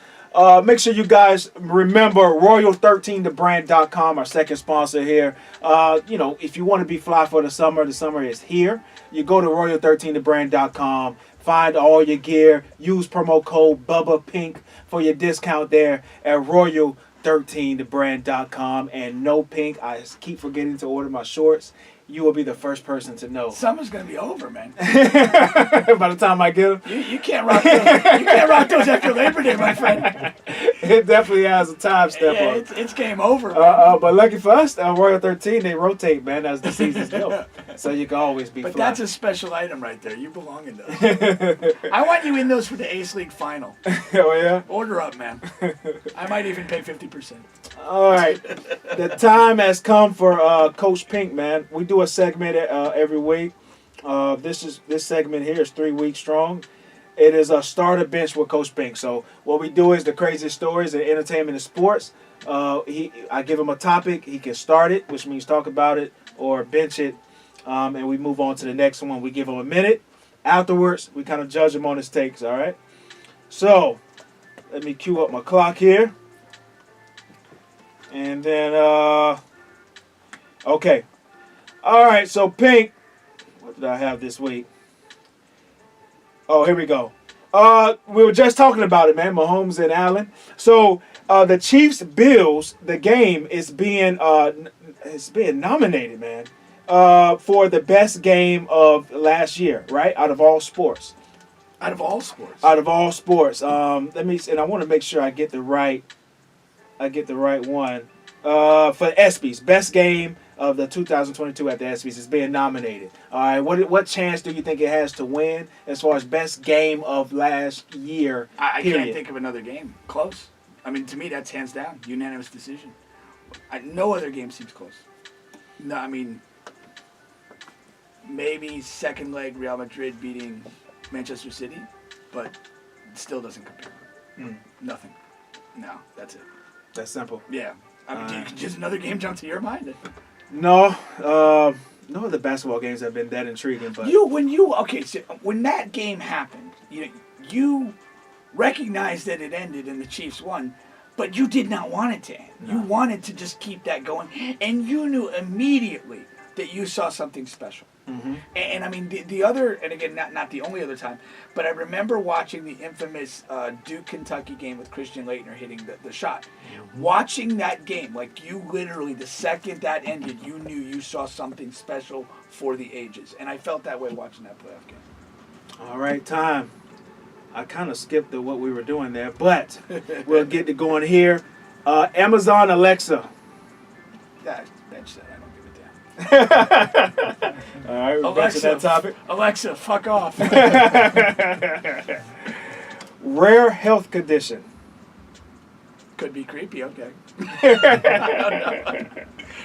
Make sure you guys remember Royal13thebrand.com, our second sponsor here. If you want to be fly for the summer is here. You go to Royal13thebrand.com, find all your gear, use promo code BubbaPink for your discount there at Royal13thebrand.com. And no Pink, I keep forgetting to order my shorts. You will be the first person to know. Summer's gonna be over, man. By the time I get them, you can't rock those. You can't rock those after Labor Day, my friend. It definitely has a time step on. It's game over. Man. But lucky for us, Royal 13 they rotate, man, as the seasons go. So you can always be. But fly. that's a special item right there. You belong in those. I want you in those for the Ace League final. Oh yeah. Order up, man. I might even pay 50%. All right, the time has come for Coach Pink, man. We do a segment every week. This segment here is 3 weeks strong. It is a starter bench with Coach Pink. So what we do is the craziest stories in entertainment and sports. I give him a topic. He can start it, which means talk about it, or bench it, and we move on to the next one. We give him a minute. Afterwards, we kind of judge him on his takes. All right. So let me cue up my clock here. And then, okay. All right, so Pink, what did I have this week? Oh, here we go. We were just talking about it, man, Mahomes and Allen. So, the Chiefs-Bills, the game is being nominated, man, for the best game of last year, right? Out of all sports. Out of all sports. Out of all sports. Let me, and I want to make sure I get the right one. For the ESPYs, best game of the 2022 at the ESPYs is being nominated. All right, what chance do you think it has to win as far as best game of last year? I can't think of another game close. I mean, to me, that's hands down unanimous decision. No other game seems close. No, I mean, maybe second leg Real Madrid beating Manchester City, but it still doesn't compare. Nothing. No, that's it. That's simple. Yeah. I mean, just another game jump to your mind? No. No other basketball games have been that intriguing. But so when that game happened, you recognized that it ended and the Chiefs won, but you did not want it to end. No. You wanted to just keep that going, and you knew immediately that you saw something special. Mm-hmm. And I mean, the other, and again, not the only other time, but I remember watching the infamous Duke-Kentucky game with Christian Laettner hitting the shot. Mm-hmm. Watching that game, like you literally, the second that ended, you knew you saw something special for the ages. And I felt that way watching that playoff game. All right, time. I kind of skipped what we were doing there, but we'll get to going here. Amazon Alexa. Bench that. I don't give a damn. All right, we're back to that topic. Alexa, fuck off. Rare health condition. Could be creepy, okay. I don't know.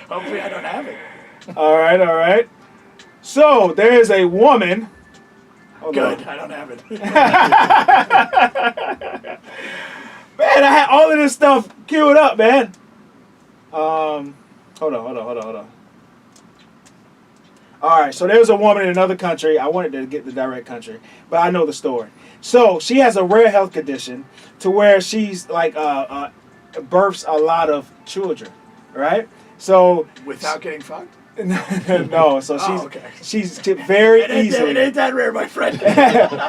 Hopefully I don't have it. All right. So, there is a woman. Good, I don't have it. Man, I had all of this stuff queued up, man. Hold on. All right, so there's a woman in another country. I wanted to get the direct country, but I know the story. So she has a rare health condition to where she's like births a lot of children, right? So without getting fucked? No, so she's very easily. It ain't that rare, my friend.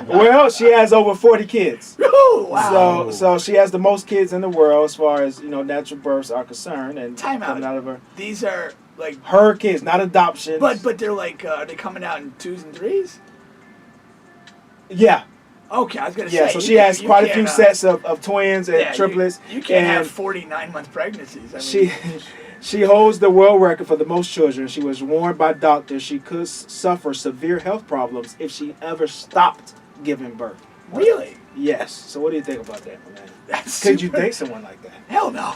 Well, she has over 40 kids. Ooh, wow. So she has the most kids in the world as far as natural births are concerned, and Time coming out of her. These are like Her kids, not adoptions. But they're like are they coming out in 2s and 3s? Yeah. Okay, I was gonna say. Yeah, so she has quite a few sets of twins and triplets. You can't have 49-month pregnancies. I mean, She holds the world record for the most children. She was warned by doctors she could suffer severe health problems if she ever stopped giving birth. Really? Yes. So what do you think about that, man? That's Could you date someone like that? Hell no.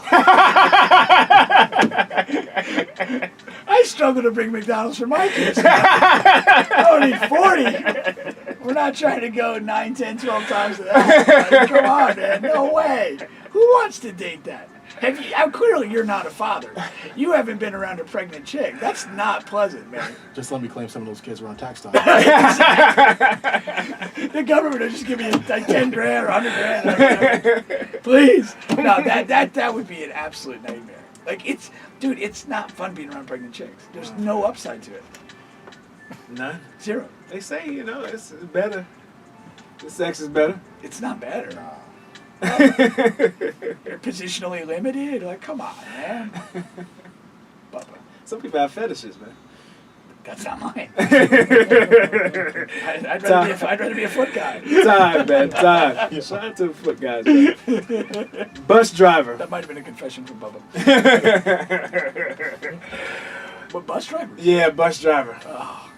I struggle to bring McDonald's for my kids. I don't need 40. We're not trying to go 9, 10, 12 times to that. Like, come on, man. No way. Who wants to date that? Clearly, you're not a father. You haven't been around a pregnant chick. That's not pleasant, man. Just let me claim some of those kids were on tax time. The government will just give me like 10 grand or 100 grand. Please. No, that would be an absolute nightmare. Like, it's not fun being around pregnant chicks. There's no upside to it. None. Zero. They say, it's better. The sex is better. It's not better. They're positionally limited. Like, come on, man. Bubba. Some people have fetishes, man. That's not mine. I'd rather be a foot guy. Time, man. Time. Shout out to the foot guys, man. Bus driver. That might have been a confession from Bubba. What, bus driver? Yeah, bus driver. Oh,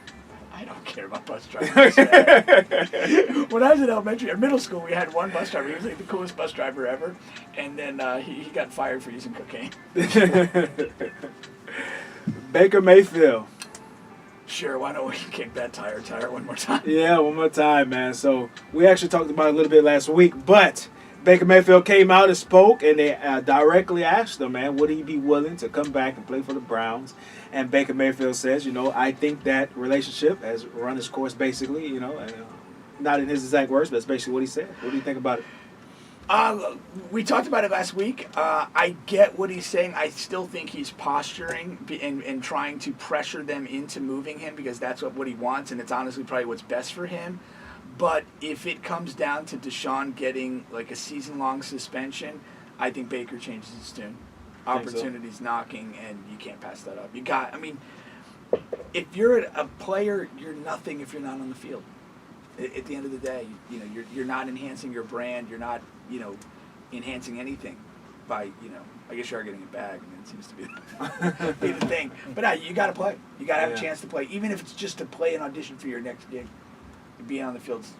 I don't care about bus drivers. When I was in elementary or middle school, we had one bus driver. He was like the coolest bus driver ever. And then he got fired for using cocaine. Baker Mayfield. Sure, why don't we kick that tire one more time? Yeah, one more time, man. So we actually talked about it a little bit last week, but Baker Mayfield came out and spoke, and they directly asked him, man, would he be willing to come back and play for the Browns? And Baker Mayfield says, I think that relationship has run its course, basically, not in his exact words, but that's basically what he said. What do you think about it? We talked about it last week. I get what he's saying. I still think he's posturing and trying to pressure them into moving him because that's what he wants, and it's honestly probably what's best for him. But if it comes down to Deshaun getting like a season-long suspension, I think Baker changes his tune. Opportunity's knocking, and you can't pass that up. If you're a player, you're nothing if you're not on the field. At the end of the day, you're not enhancing your brand. You're not, enhancing anything by, I guess you are getting a bag. I mean, it seems to be the thing. But you got to play. You got to have a chance to play, even if it's just to play an audition for your next gig. Being on the field's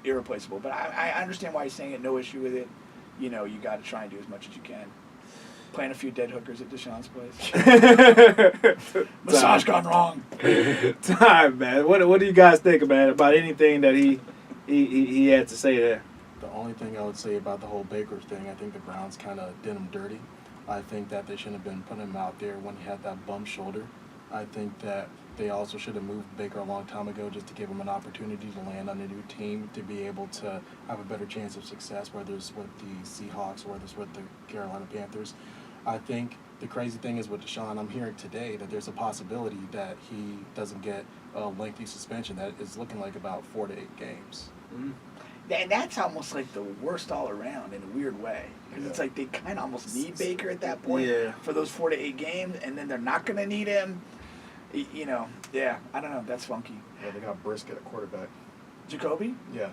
irreplaceable. But I understand why he's saying it. No issue with it. You got to try and do as much as you can. Playing a few dead hookers at Deshaun's place. Massage gone wrong. Time, man. What do you guys think, man, about anything that he had to say there? The only thing I would say about the whole Baker thing, I think the Browns kind of did him dirty. I think that they shouldn't have been putting him out there when he had that bum shoulder. I think that they also should have moved Baker a long time ago just to give him an opportunity to land on a new team, to be able to have a better chance of success, whether it's with the Seahawks or whether it's with the Carolina Panthers. I think the crazy thing is with Deshaun, I'm hearing today that there's a possibility that he doesn't get a lengthy suspension that is looking like about 4 to 8 games. Mm-hmm. And that's almost like the worst all around in a weird way. Because it's like they kind of almost need Baker at that point for those 4 to 8 games, and then they're not going to need him. I don't know. That's funky. Yeah, they got Brisket at quarterback. Jacoby? Yeah.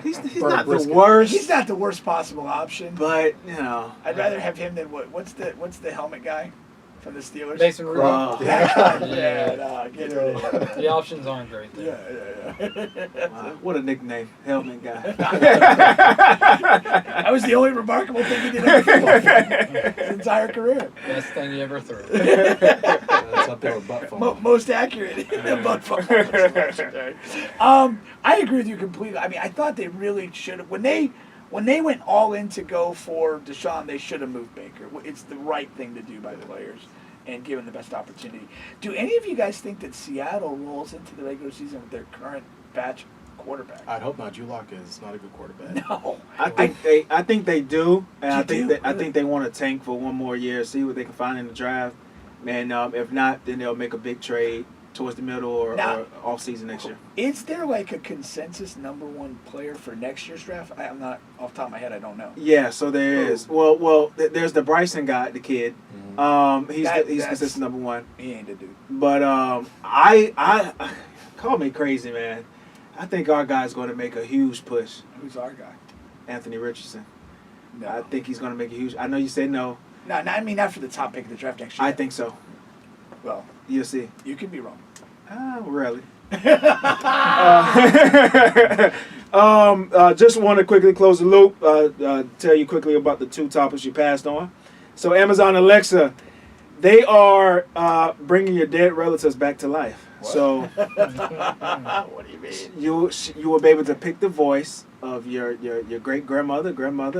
He's not the worst. He's not the worst possible option. But, I'd rather have him than what's the helmet guy from the Steelers? Mason Rudolph. Get rid of him. The options aren't great there. Yeah. Wow, what a nickname. Helmet guy. That was the only remarkable thing he did in football his entire career. Best thing he ever threw. That's up there with butt phone. Most accurate. Butt phone. I agree with you completely. I mean, I thought they really should have. When they went all in to go for Deshaun, they should have moved Baker. It's the right thing to do by the players and given the best opportunity. Do any of you guys think that Seattle rolls into the regular season with their current batch quarterback? I'd hope not. Julock is not a good quarterback. No. I think they do, and I think they want to tank for one more year, see what they can find in the draft. And if not, then they'll make a big trade towards the middle or off season next year. Is there like a consensus number one player for next year's draft? I'm not off the top of my head. I don't know. Yeah, so there is. Well, there's the Bryson guy, the kid. He's consistent number one. He ain't a dude. But I call me crazy, man. I think our guy's going to make a huge push. Who's our guy? Anthony Richardson. No. I think he's going to make a huge. I know you say no. No, I mean not for the top pick of the draft next year. I think so. Well, You'll see. you could be wrong. Really. Just want to quickly close the loop. Tell you quickly about the 2 topics you passed on. So Amazon Alexa, they are bringing your dead relatives back to life. What? So What do you mean? you will be able to pick the voice of your great grandmother, your mom.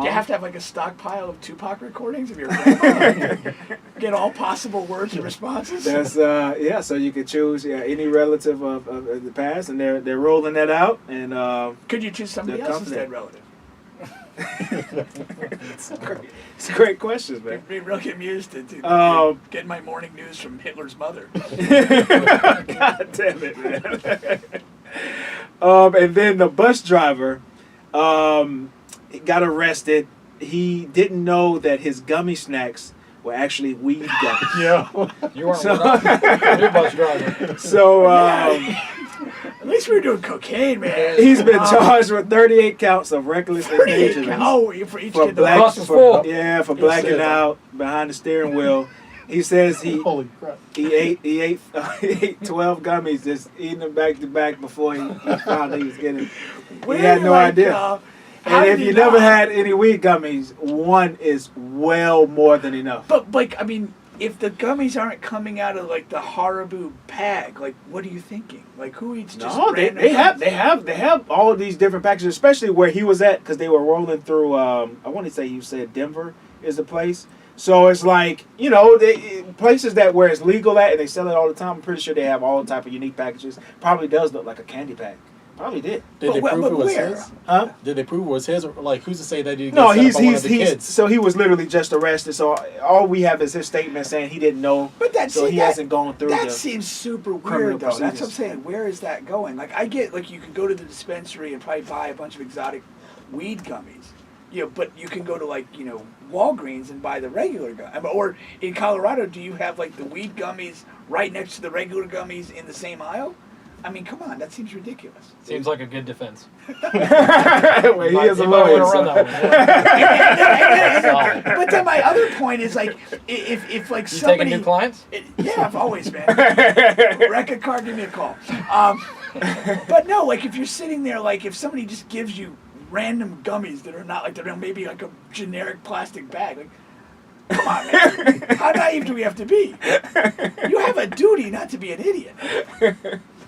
Do you have to have like a stockpile of Tupac recordings of your grandma? Get all possible words and responses? That's so you can choose any relative of the past, and they're rolling that out. And could you choose somebody they're else's dead confident. relative? It's a great question, man. I'd be really amused to get my morning news from Hitler's mother. God damn it, man. And then the bus driver got arrested. He didn't know that his gummy snacks were actually weed gummies. Yeah. You weren't your bus driver. So At least we were doing cocaine, man. he's been charged with 38 counts of reckless 38 endangerment. Oh, for each For kid. black, bus is full. for blacking out behind the steering wheel. He says he crap. he ate 12 gummies, just eating them back to back before he found he was getting. He had no idea. And if you never had any weed gummies, one is well more than enough. But like, I mean, if the gummies aren't coming out of like the Haribo bag, like, what are you thinking? Like, who eats just No, random they gummies? have all of these different packages, especially where he was at, because they were rolling through. I want to say you said Denver is the place. So it's like, places where it's legal at and they sell it all the time. I'm pretty sure they have all type of unique packages. Probably does look like a candy pack. Probably did. Did they prove it was where? his? Huh? Did they prove it was his? Or, like, who's to say that you No, one of the kids? so he was literally just arrested. So all we have is his statement saying he didn't know. But he hasn't gone through. That the seems super criminal weird, though. That's what I'm procedures. saying. Where is that going? Like, I get, like, you can go to the dispensary and probably buy a bunch of exotic weed gummies. But you can go to, like, Walgreens and buy the regular gummies. Or in Colorado, do you have, like, the weed gummies right next to the regular gummies in the same aisle? I mean, come on, that seems ridiculous. Seems like a good defense. Well, he is a You might lawyer. wanna run So. that one. But then my other point is, like, if like You somebody... taking new clients? Yeah, I've always, man. Wreck a car, give me a call. But no, like, if you're sitting there, like, if somebody just gives you random gummies that are not, like, they're maybe like a generic plastic bag, like, come on, man. How naive do we have to be? You have a duty not to be an idiot.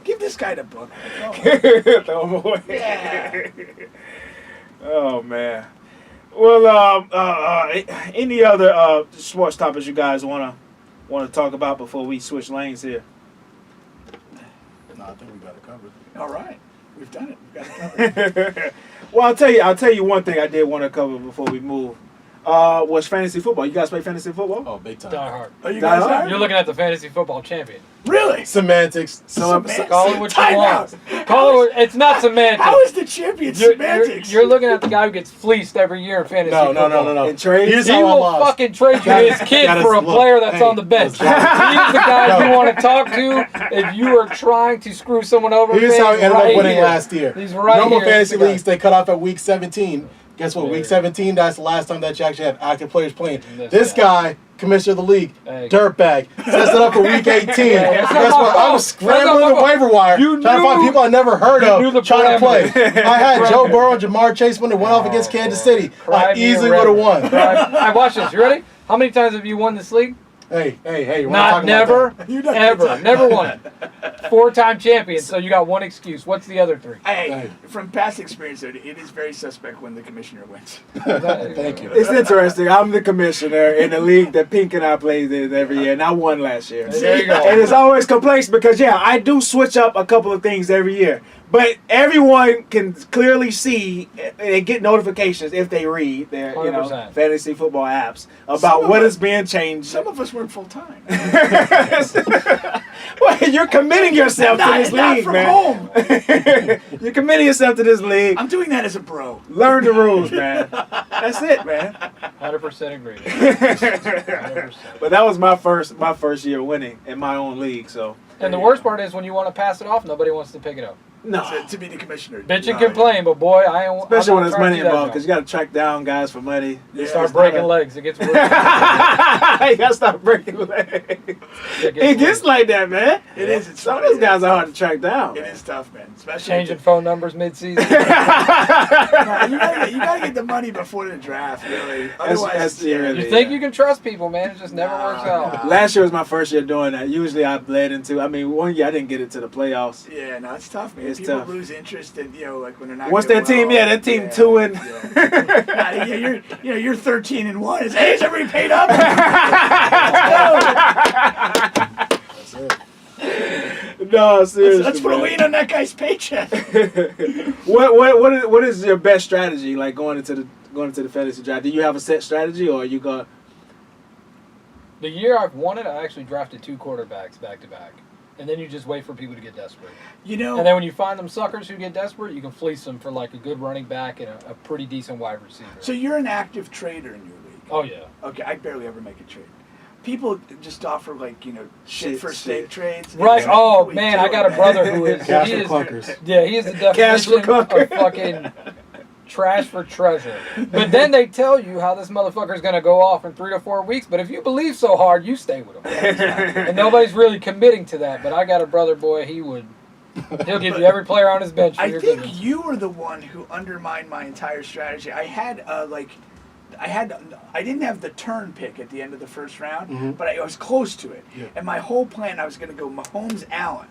Give this guy the book. Throw him away. Yeah. Oh man. Well, any other sports topics you guys want to talk about before we switch lanes here? No, I think we got it covered. All right. We've done it. We've got it covered. Well, I'll tell you one thing I did want to cover before we move. Was fantasy football. You guys play fantasy football? Oh, big time. Die hard. Oh, you guys are? You're looking at the fantasy football champion. Really? Semantics. Semantics. Call it what you Time want. out. Call it. It's not semantics. How is the champion semantics? You're looking at the guy who gets fleeced every year in fantasy football. No. In trades? Here's He how I will lost. fucking trade you his kid for a player that's on the bench. He's the guy you want to talk to if you are trying to screw someone over. Here's how he ended up winning here. last year. He's right Normal here. fantasy He's the guy. leagues, they cut off at week 17. Guess what? Yeah. Week 17, that's the last time that you actually have active players playing. This This guy, commissioner of the league, Hey. dirtbag, sets it up for week 18. that's Guess not my what? I fault. was That's not scrambling my the fault. waiver wire You trying to find knew- people I never heard you knew of the trying to play. parameters. I had Joe Burrow and Jamar Chase when they went off against Kansas City. Cry I me a easily would have river. won. Cry- watch this. You ready? How many times have you won this league? Hey, we're Not talking never, about You're not ever, talking never won it. 4-time champion. So you got one excuse. What's the other 3? Hey, from past experience, it is very suspect when the commissioner wins. that. Thank you. It's interesting. I'm the commissioner in a league that Pink and I play in every year, and I won last year. There you go. And it's always complaints because, I do switch up a couple of things every year. But everyone can clearly see and get notifications if they read their 100%. fantasy football apps about what is being changed. Some of us work full time. Well, you're committing yourself to this league, from man. home. You're committing yourself to this league. I'm doing that as a bro. Learn the rules, man. That's it, man. 100% agree. 100%. But that was my first year winning in my own league. So. And the worst part is when you want to pass it off, nobody wants to pick it up. No. To be the commissioner. Bitch and complain, but boy, I ain't. Especially when I'm there's not trying money to do that involved, job. because you got to track down guys for money. You start breaking legs. It gets worse. You got to start breaking legs. It gets like that, man. It is. It's Some of funny. those guys are hard to track down. It is tough, man. Especially Changing phone numbers mid-season. No, you gotta get the money before the draft, really. Otherwise, That's really, You think you can trust people, man. It just never works out. Last year was my first year doing that. Usually I bled into. I mean, one year I didn't get it to the playoffs. Yeah, no, it's tough, man. It's People tough. lose interest in, like when they're not. Once doing that team, well. that team 2 and. Yeah. You're 13-1. Hey, is everybody paid up? That's it. No, seriously. Let's put a lien on that guy's paycheck. What is your best strategy like going into the fantasy draft? Do you have a set strategy or you got? The year I've won it, I actually drafted 2 quarterbacks back to back. And then you just wait for people to get desperate. And then when you find them suckers who get desperate, you can fleece them for like a good running back and a pretty decent wide receiver. So you're an active trader in your league. Oh, yeah. Okay, I barely ever make a trade. People just offer shit for steak trades. Right. Oh, We man, do I it, got a man. brother who is. Cash he for is clunkers. Yeah, he is the Cash for definition clunkers. of fucking trash for treasure. But then they tell you how this motherfucker is going to go off in 3 to 4 weeks. But if you believe so hard, you stay with him. And nobody's really committing to that. But I got a brother, boy, he'll give you every player on his bench for I your think business. you were the one who undermined my entire strategy. I didn't have the turn pick at the end of the first round, but I was close to it. Yeah. And my whole plan, I was going to go Mahomes-Allen.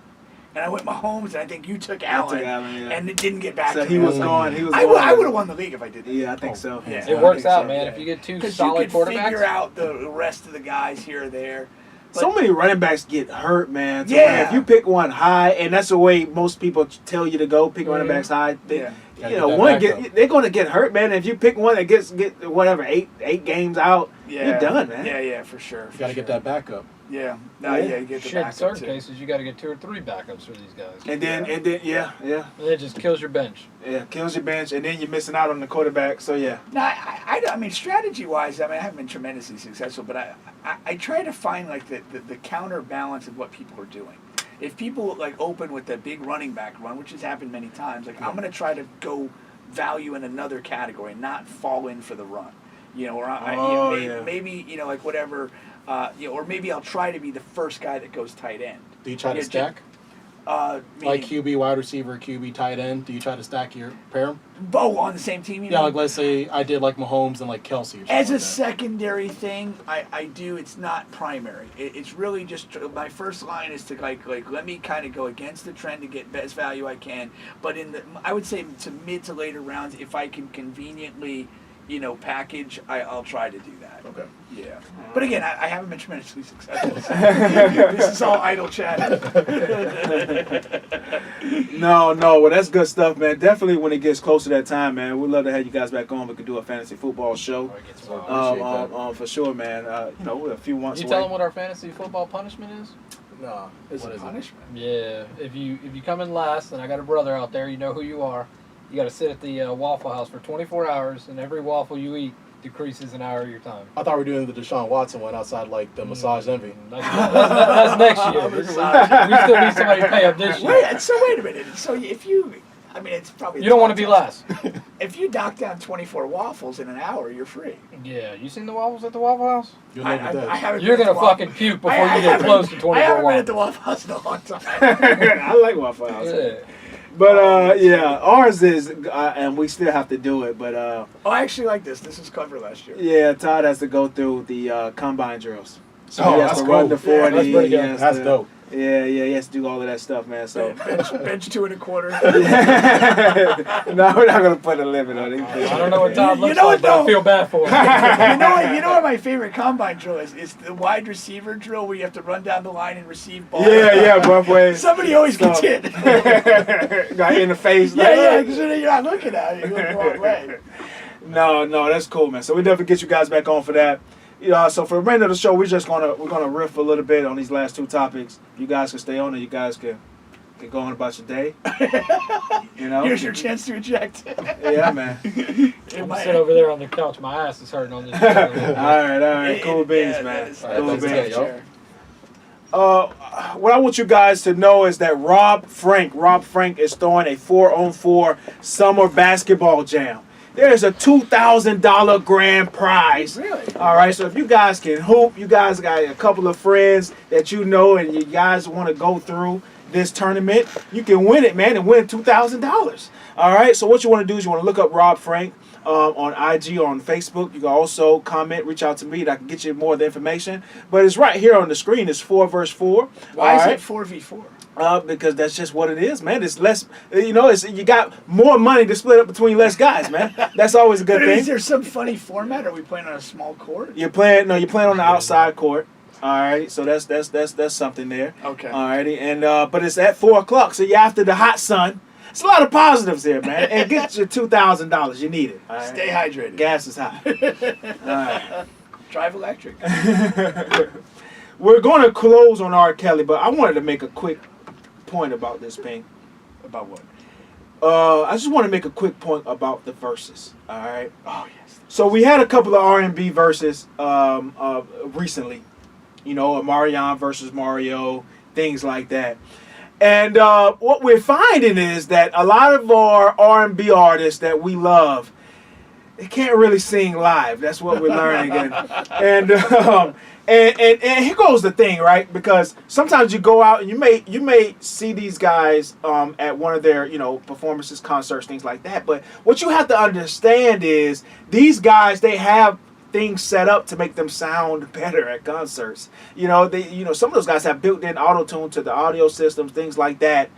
And I went Mahomes, and I think you took Allen, and it didn't get back So to he me. was going. I would have won the league if I did that. Yeah, I think so. Yeah. It works out, man. If you get 2 Because solid you could quarterbacks. figure out the rest of the guys here or there. So many running backs get hurt, man. So Yeah. if you pick one high, and that's the way most people tell you to go, pick running backs high. Yeah. They're going to get hurt, man. If you pick one that get whatever 8 games out, you're done, man. Yeah, for sure. You got to get that backup. Yeah. You get the Shit, in backup certain too. cases, you got to get 2 or 3 backups for these guys. And then, And it just kills your bench. kills your bench, and then you're missing out on the quarterback. So yeah. No, I mean, strategy-wise, I haven't been tremendously successful, but I try to find the counterbalance of what people are doing. If people open with a big running back run, which has happened many times, I'm going to try to go value in another category, not fall in for the run. Maybe whatever, or maybe I'll try to be the first guy that goes tight end. Do you try to stack? Like QB wide receiver, QB tight end. Do you try to stack your pair 'em? Oh, on the same team, you Yeah, mean? like let's say I did like Mahomes and like Kelsey. Or something As a like that. secondary thing, I do. It's not primary. It's really just my first line is to let me kind of go against the trend to get best value I can. But I would say to mid to later rounds, if I can conveniently, package, I'll try to do that. Okay. Yeah. But again, I haven't been tremendously successful. This is all idle chat. No, well, that's good stuff, man. Definitely when it gets close to that time, man, we'd love to have you guys back on. We could do a fantasy football show. Or it gets wild. For sure, man. A few months You away. tell them what our fantasy football punishment is? No. It's What a is it? punishment. Yeah, if you come in last, and I got a brother out there, you know who you are. You got to sit at the Waffle House for 24 hours, and every waffle you eat decreases an hour of your time. I thought we were doing the Deshaun Watson one outside like the massage envy. That's next year. We still need somebody to pay up this year. Wait a minute. So if you, it's probably You don't want to be last. If you knock down 24 waffles in an hour, you're free. Yeah, you seen the waffles at the Waffle House? You'll never I that. haven't. You're been going to to Waffle- fucking puke before I you get haven't- close to 24 I haven't been at waffles. the Waffle House in a long time. I like Waffle House. Yeah. But ours is, and we still have to do it. But I actually like this. This was covered last year. yeah, Todd has to go through the combine drills. So Oh, he has that's to run cool. the 40. that's pretty good. he has That's to- dope. Yeah, he has to do all of that stuff, man. So bench 2 1/4. no, we're not gonna put a limit on it. I don't know what Todd You looks know like, what, but I though? feel bad for him. You know what my favorite combine drill is? It's the wide receiver drill where you have to run down the line and receive balls. Yeah, both ways. Somebody always gets hit. Got in the face. Yeah, because you're not looking at it. You're looking the wrong way. No, that's cool, man. So we definitely get you guys back on for that. So for the remainder of the show, we're gonna riff a little bit on these last 2 topics. You guys can stay on, and you guys can go on about your day. Here's your chance to eject. Yeah, man. I'm gonna sit over there on the couch. My ass is hurting on this chair. All right. Cool beans, man. Cool beans. yo. What I want you guys to know is that Rob Frank is throwing a 4-on-4 summer basketball jam. There's a $2,000 grand prize. Really? All right, so if you guys can hoop, you guys got a couple of friends that you know and you guys want to go through this tournament, you can win it, man, and win $2,000. All right, so what you want to do is you want to look up Rob Frank on IG, on Facebook. You can also comment, reach out to me, and I can get you more of the information. But it's right here on the screen. It's 4 versus 4. Why is it 4v4? Because that's just what it is, man. It's less, you got more money to split up between less guys, man. That's always a good thing. Is there some funny format? Are we playing on a small court? You're playing on the outside court. All right, so that's something there. Okay. All righty, and but it's at 4 o'clock, so you're after the hot sun. It's a lot of positives here, man. And get your $2,000. You need it. All right? Stay hydrated. Gas is high. All right. Drive electric. We're going to close on R. Kelly, but I wanted to make a quick point about this, Pink. About what? I just want to make a quick point about the verses. All right. Oh yes. So we had a couple of R&B verses recently. Marion versus Mario, things like that. And what we're finding is that a lot of our R&B artists that we love, they can't really sing live. That's what we're learning. And here goes the thing, right? Because sometimes you go out and you may see these guys at one of their performances, concerts, things like that. But what you have to understand is these guys, they have things set up to make them sound better at concerts. Some of those guys have built-in auto-tune to the audio systems, things like that.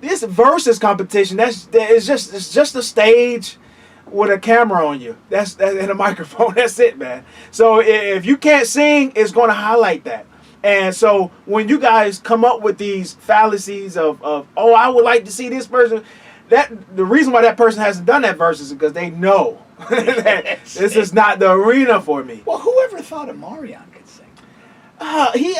This versus competition, it's just a stage with a camera on you. That's and a microphone. That's it, man. So if you can't sing, it's going to highlight that. And so when you guys come up with these fallacies of I would like to see this person, the reason why that person hasn't done that versus is because they know that this is not the arena for me. Well, whoever thought of Marion could sing? He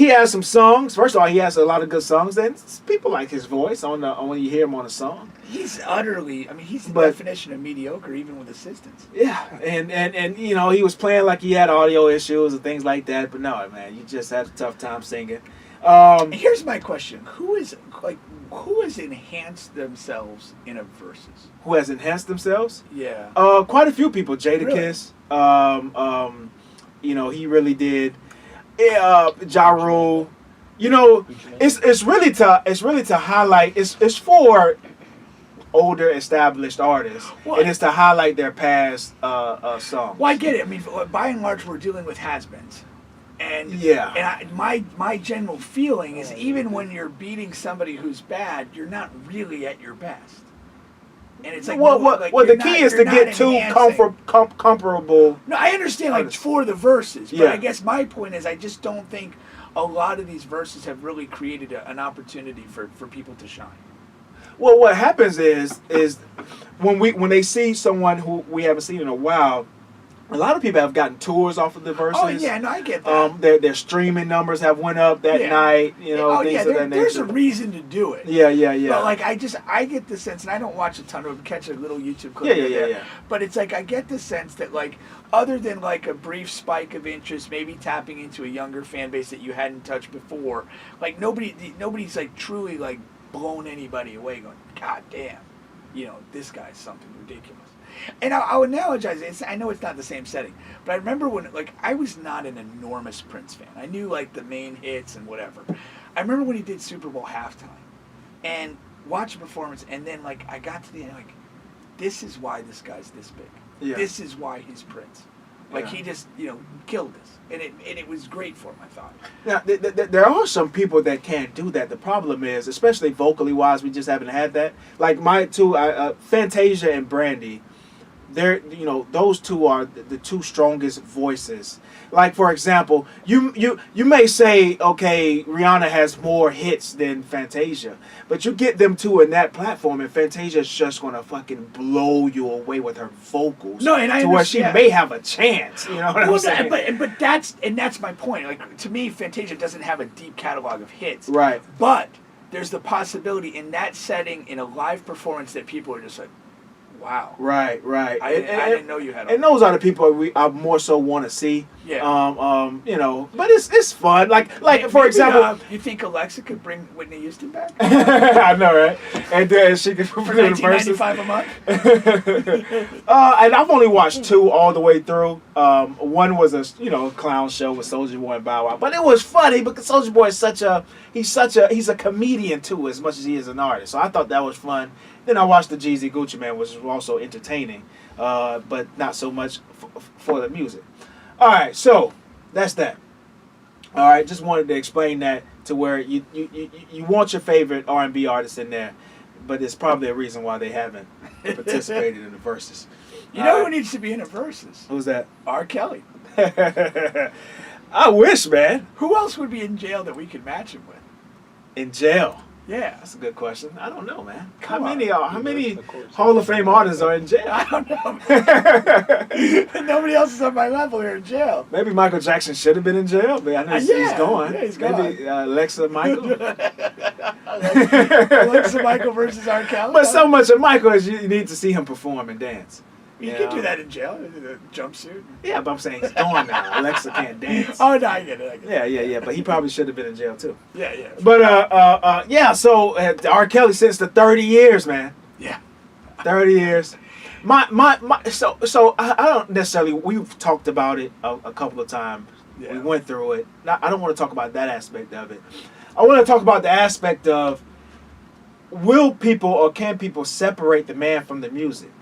has some songs. First of all, he has a lot of good songs. Then people like his voice when you hear him on a song. He's utterly. I mean, he's the definition of mediocre, even with assistance. Yeah, and he was playing like he had audio issues and things like that. But no, man, you just had a tough time singing. Here's my question: Who has enhanced themselves in a versus? Who has enhanced themselves? Yeah. Quite a few people. Jadakiss. Really? He really did. Ja Rule. It's really to highlight. It's for older established artists, and it's to highlight their past songs. Well, I get it. I mean, by and large, we're dealing with has-beens. And my general feeling is even when you're beating somebody who's bad, you're not really at your best. And it's like the key is to get two comparable. No, I understand artists. For the verses, but I guess my point is I just don't think a lot of these verses have really created an opportunity for people to shine. Well, what happens is when they see someone who we haven't seen in a while. A lot of people have gotten tours off of the verses. Oh yeah, no, I get that. Their streaming numbers have went up that night. Things of that nature. There's a reason to do it. Yeah. But I get the sense, and I don't watch a ton of them. Catch a little YouTube clip. Yeah. But it's like I get the sense that other than a brief spike of interest, maybe tapping into a younger fan base that you hadn't touched before, nobody's truly blown anybody away. Going, God damn, this guy's something ridiculous. And I'll analogize it. I know it's not the same setting, but I remember when I was not an enormous Prince fan. I knew the main hits and whatever. I remember when he did Super Bowl halftime, and watched a performance, and then I got to the end this is why this guy's this big. Yeah. This is why he's Prince. Like he just killed this, and it was great for him. I thought. Now, there are some people that can't do that. The problem is, especially vocally wise, we just haven't had that. Like my two, Fantasia and Brandy, they're those two are the two strongest voices. Like for example, you may say, okay, Rihanna has more hits than Fantasia, but you get them two in that platform, and Fantasia's just gonna fucking blow you away with her vocals. No, and I to where she understand. may have a chance. You know what I'm saying? But that's my point. Like to me, Fantasia doesn't have a deep catalog of hits. Right. But there's the possibility in that setting, in a live performance, that people are just like, wow. Right. I didn't know you had. And those are the people I more so want to see. Yeah. But it's fun. Like for example, you think Alexa could bring Whitney Houston back? I know, right? And then she could For put in the verses. $19.95 a month. And I've only watched 2 all the way through. One was a clown show with Soulja Boy and Bow Wow, but it was funny because Soulja Boy is he's a comedian too, as much as he is an artist. So I thought that was fun. Then I watched the Jeezy Gucci Man, which was also entertaining, but not so much for the music. All right, so that's that. All right, just wanted to explain that to where you want your favorite R&B artists in there, but there's probably a reason why they haven't participated in the verses. You know who needs to be in the verses? Who's that? R. Kelly. I wish, man. Who else would be in jail that we could match him with? In jail? Yeah. That's a good question. I don't know, man. Come how on. many Hall of Fame artists are in jail? I don't know. Nobody else is on my level here in jail. Maybe Michael Jackson should have been in jail, but I know he's gone. Yeah, he's gone. Maybe Alexa Michael. Alexa Michael versus R. Kelly. But so much of Michael is you need to see him perform and dance. You can do that in jail, in a jumpsuit. Yeah, but I'm saying he's gone now. Alexa can't dance. Oh, no, I get it. Yeah. But he probably should have been in jail too. Yeah. But so R. Kelly since the 30 years, man. Yeah. 30 years. So I don't necessarily. We've talked about it a couple of times. Yeah. We went through it. I don't want to talk about that aspect of it. I want to talk about the aspect of will people or can people separate the man from the music?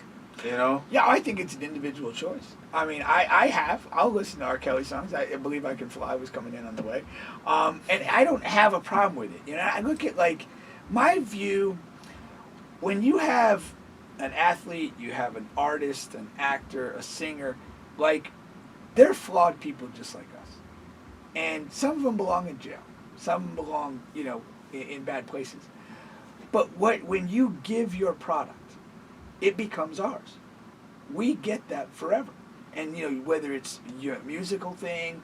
Yeah, I think it's an individual choice. I mean, I'll listen to R. Kelly songs. I Believe I Can Fly was coming in on the way. And I don't have a problem with it. I look at, my view, when you have an athlete, you have an artist, an actor, a singer, they're flawed people just like us. And some of them belong in jail. Some belong, in bad places. But when you give your product, it becomes ours. We get that forever. And whether it's your musical thing,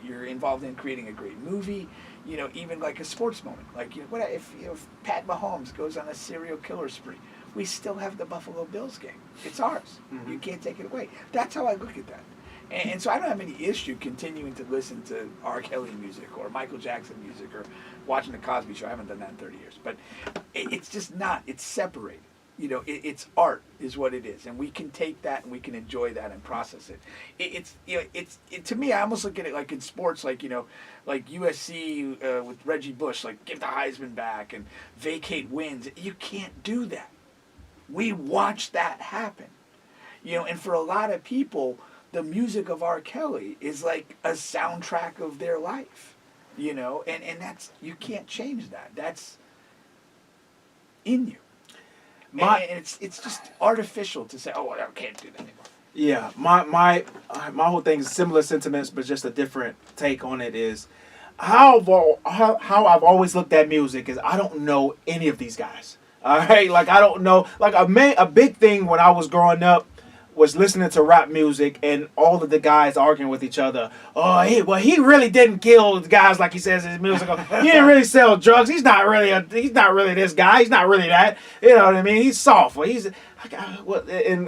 you're involved in creating a great movie, even like a sports moment. What if Pat Mahomes goes on a serial killer spree? We still have the Buffalo Bills game. It's ours. Mm-hmm. You can't take it away. That's how I look at that. And so I don't have any issue continuing to listen to R. Kelly music or Michael Jackson music or watching the Cosby Show. I haven't done that in 30 years. But it's just not. It's separated. It's art is what it is, and we can take that and we can enjoy that and process it. It's to me, I almost look at it like in sports, like USC with Reggie Bush, give the Heisman back and vacate wins. You can't do that. We watch that happen, and for a lot of people, the music of R. Kelly is like a soundtrack of their life, and that's, you can't change that. That's in you. And it's just artificial to say, I can't do that anymore. Yeah, my whole thing is similar sentiments, but just a different take on it is how I've always looked at music is I don't know any of these guys. All right, I don't know. A big thing when I was growing up was listening to rap music and all of the guys arguing with each other. He really didn't kill the guys like he says in his music. He didn't really sell drugs. He's not really this guy. He's not really that. You know what I mean? He's soft. And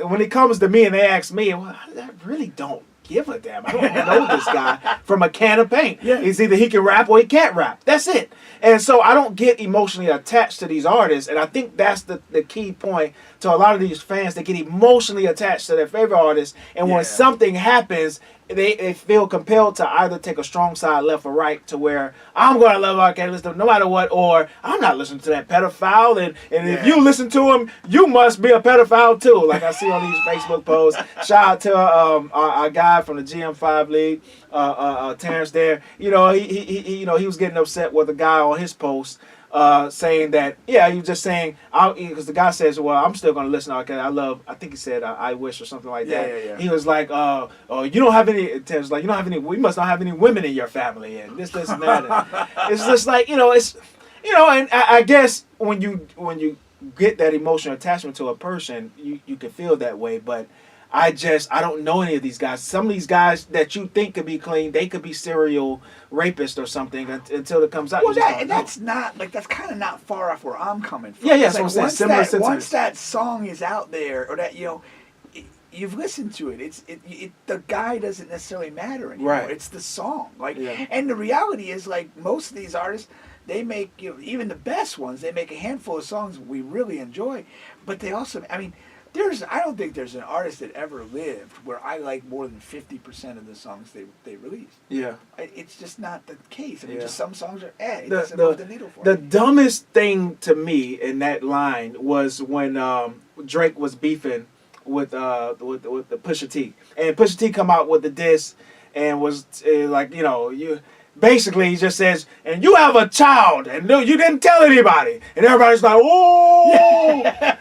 when it comes to me and they ask me, I really don't give a damn. I don't know this guy from a can of paint. Yeah. It's either he can rap or he can't rap. That's it. And so I don't get emotionally attached to these artists. And I think that's the key point to a lot of these fans. They get emotionally attached to their favorite artists. And when something happens, they feel compelled to either take a strong side, left or right, to where I'm going to love R. Kelly no matter what, or I'm not listening to that pedophile. And if you listen to him, you must be a pedophile too. Like I see on these Facebook posts. Shout out to our guy guy from the GM5 league, Terrence there. You know, he was getting upset with a guy on his post. Saying that, yeah, he was just saying, because the guy says, well, I'm still going to listen to it. I think he said, I wish or something like that. Yeah. He was like, oh, you don't have any, Tim's like, you don't have any, we must not have any women in your family, and this and that. And it's just like, and I guess when you get that emotional attachment to a person, you can feel that way, but I don't know any of these guys. Some of these guys that you think could be clean, they could be serial rapists or something until it comes out. Well, that's kind of not far off where I'm coming from. Yeah. It's So like similar once that song is out there, or that you've listened to it. The guy doesn't necessarily matter anymore. Right. It's the song. And the reality is, like, most of these artists, they make, even the best ones, they make a handful of songs we really enjoy, but they also, I don't think there's an artist that ever lived where I like more than 50% of the songs they released. Yeah. It's just not the case. Just some songs are, it The- doesn't move the needle for The me. dumbest thing to me in that line was when Drake was beefing with the Pusha T, and Pusha T come out with the diss and was basically he just says, and you have a child and no, you didn't tell anybody, and everybody's like, oh,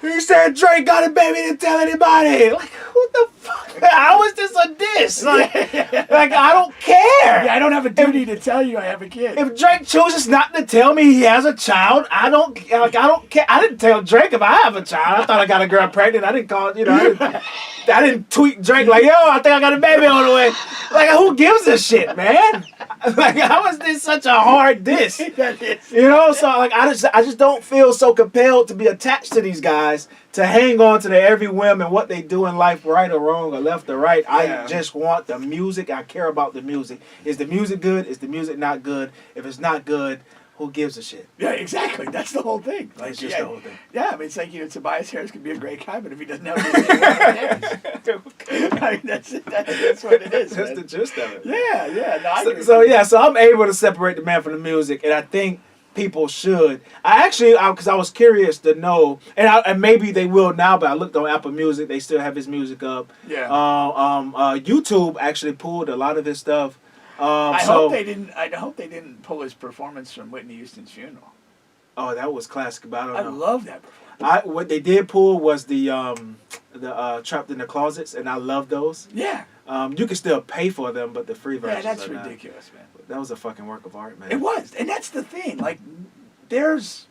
he said Drake got a baby, didn't tell anybody. Like, what the fuck? How is this a diss? Like I don't care. Yeah, I don't have a duty to tell you I have a kid. If Drake chooses not to tell me he has a child, I don't care. I didn't tell Drake if I have a child. I thought I got a girl pregnant. I didn't call, I didn't tweet Drake like, yo, I think I got a baby on the way. Like, who gives a shit, man? Like, how is this such a hard diss? That is. So like, I just don't feel so compelled to be attached to these guys, to hang on to their every whim and what they do in life, right or wrong or left or right. Yeah. I just want the music. I care about the music. Is the music good? Is the music not good? If it's not good, who gives a shit? Yeah, exactly. That's the whole thing. That's just the whole thing. Yeah, it's like, Tobias Harris could be a great guy, but if he doesn't have hairs, that's what it is. That's man. the gist of it. Yeah. No, I agree. So I'm able to separate the man from the music, and I think people should. Because I was curious to know, and maybe they will now, but I looked on Apple Music, they still have his music up. Yeah. YouTube actually pulled a lot of his stuff. I hope they didn't pull his performance from Whitney Houston's funeral. Oh, that was classic, but I don't know. love that performance. What they did pull was the Trapped in the Closets, and I love those. Yeah. You can still pay for them, but the free versions Yeah, that's are not. ridiculous, man. That was a fucking work of art, man. It was, and that's the thing. Like, there's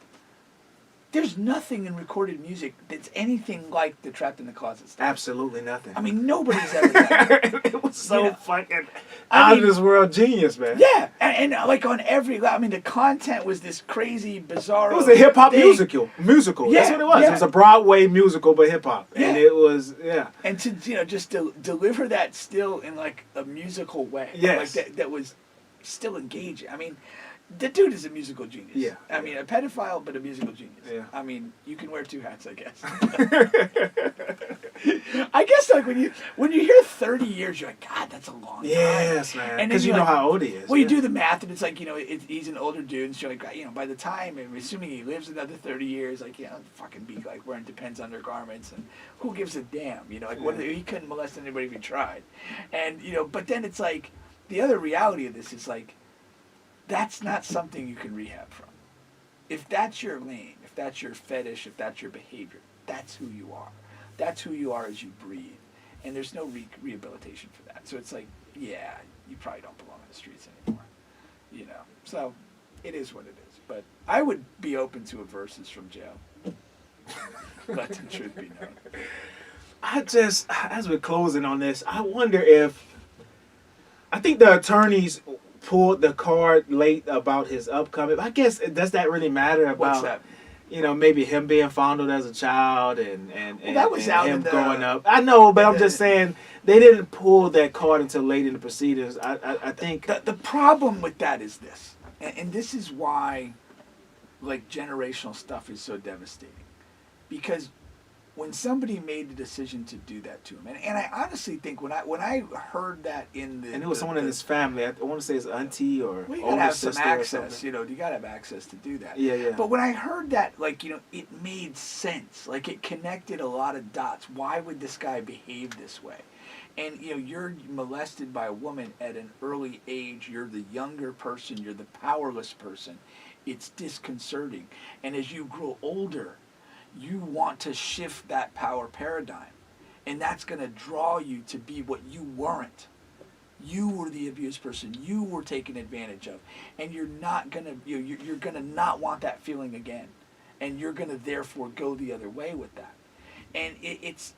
nothing in recorded music that's anything like the Trapped in the Closet stuff. Absolutely nothing. Nobody's ever done it. It was so fucking I out mean, of this world genius, man. Yeah, and like on every, the content was this crazy, bizarre. It was a hip hop musical. Yeah, That's what it was. yeah. It was a Broadway musical, but hip hop, and Yeah. it was And to just to deliver that still in like a musical way. Yes. Like that was still engaging. The dude is a musical genius. Yeah. A pedophile, but a musical genius. Yeah. You can wear two hats, I guess. I guess like when you hear 30 years, you're like, God, that's a long time. Yes, man. And Because then you know like, how old he is. Well, you do the math, and it's like, he's an older dude, and so like, by the time, and assuming he lives another 30 years, like, fucking be like wearing Depends undergarments, and who gives a damn, what, he couldn't molest anybody if he tried, and but then it's like the other reality of this is like, that's not something you can rehab from. If that's your lane, if that's your fetish, if that's your behavior, that's who you are. That's who you are as you breathe. And there's no rehabilitation for that. So it's like, yeah, you probably don't belong in the streets anymore. So it is what it is. But I would be open to a versus from jail. Let the truth be known. As we're closing on this, I wonder if, I think the attorneys pulled the card late about his upcoming. I guess, does that really matter about? What's that? Maybe him being fondled as a child and that was out him in the, growing up. I know, but I'm just saying they didn't pull that card until late in the proceedings. I think the problem with that is this, and this is why, like, generational stuff is so devastating, because when somebody made the decision to do that to him, and I honestly think when I heard that in the And it was someone in his family. I want to say his auntie or well, you older gotta have some sister or access, something. you know. You gotta have access to do that. Yeah. But when I heard that, like, you know, it made sense. Like, it connected a lot of dots. Why would this guy behave this way? And, you know, you're molested by a woman at an early age. You're the younger person. You're the powerless person. It's disconcerting. And as you grow older, you want to shift that power paradigm. And that's going to draw you to be what you weren't. You were the abused person. You were taken advantage of. And you're not going to, you're going to not want that feeling again. And you're going to therefore go the other way with that. And it's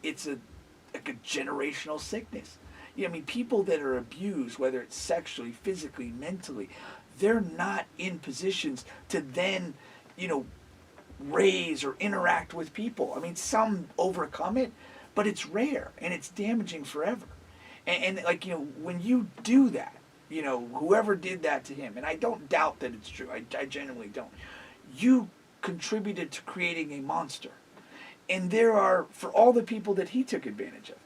like a generational sickness. You know, I mean, people that are abused, whether it's sexually, physically, mentally, they're not in positions to then, you know, raise or interact with people. I mean, some overcome it, but it's rare and it's damaging forever. And like, you know, when you do that, you know, whoever did that to him, and I don't doubt that it's true, I genuinely don't, you contributed to creating a monster. And there are, for all the people that he took advantage of,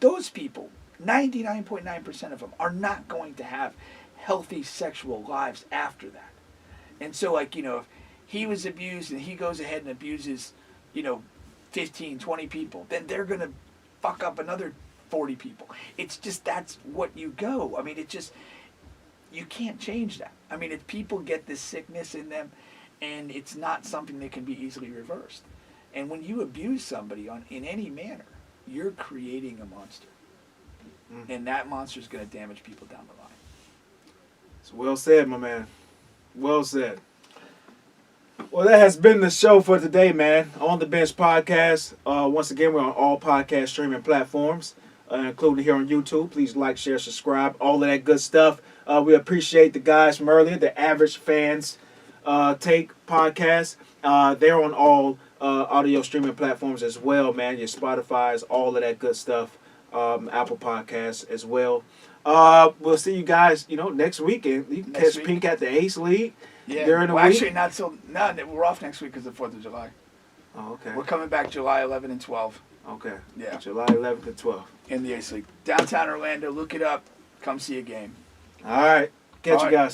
those people, 99.9% of them, are not going to have healthy sexual lives after that. And so, like, you know, if he was abused and he goes ahead and abuses, you know, 15, 20 people, then they're going to fuck up another 40 people. It's just, that's what you go. I mean, it just, you can't change that. I mean, if people get this sickness in them, and it's not something that can be easily reversed. And when you abuse somebody in any manner, you're creating a monster. And that monster is going to damage people down the line. It's well said, my man. Well said. Well, that has been the show for today, man. On the Bench Podcast. Once again, we're on all podcast streaming platforms, including here on YouTube. Please like, share, subscribe, all of that good stuff. We appreciate the guys from earlier, the Average Fans Take podcast. They're on all audio streaming platforms as well, man. Your Spotify's, all of that good stuff. Apple Podcasts as well. We'll see you guys, you know, next weekend. You can catch Pink at the Ace League. Yeah, during the well, week. actually, not till we're off next week because of the 4th of July. Oh, okay. We're coming back July 11 and 12. Okay. Yeah. July 11th and 12th. In the Ace League. Downtown Orlando, look it up. Come see a game. All right. Catch you guys.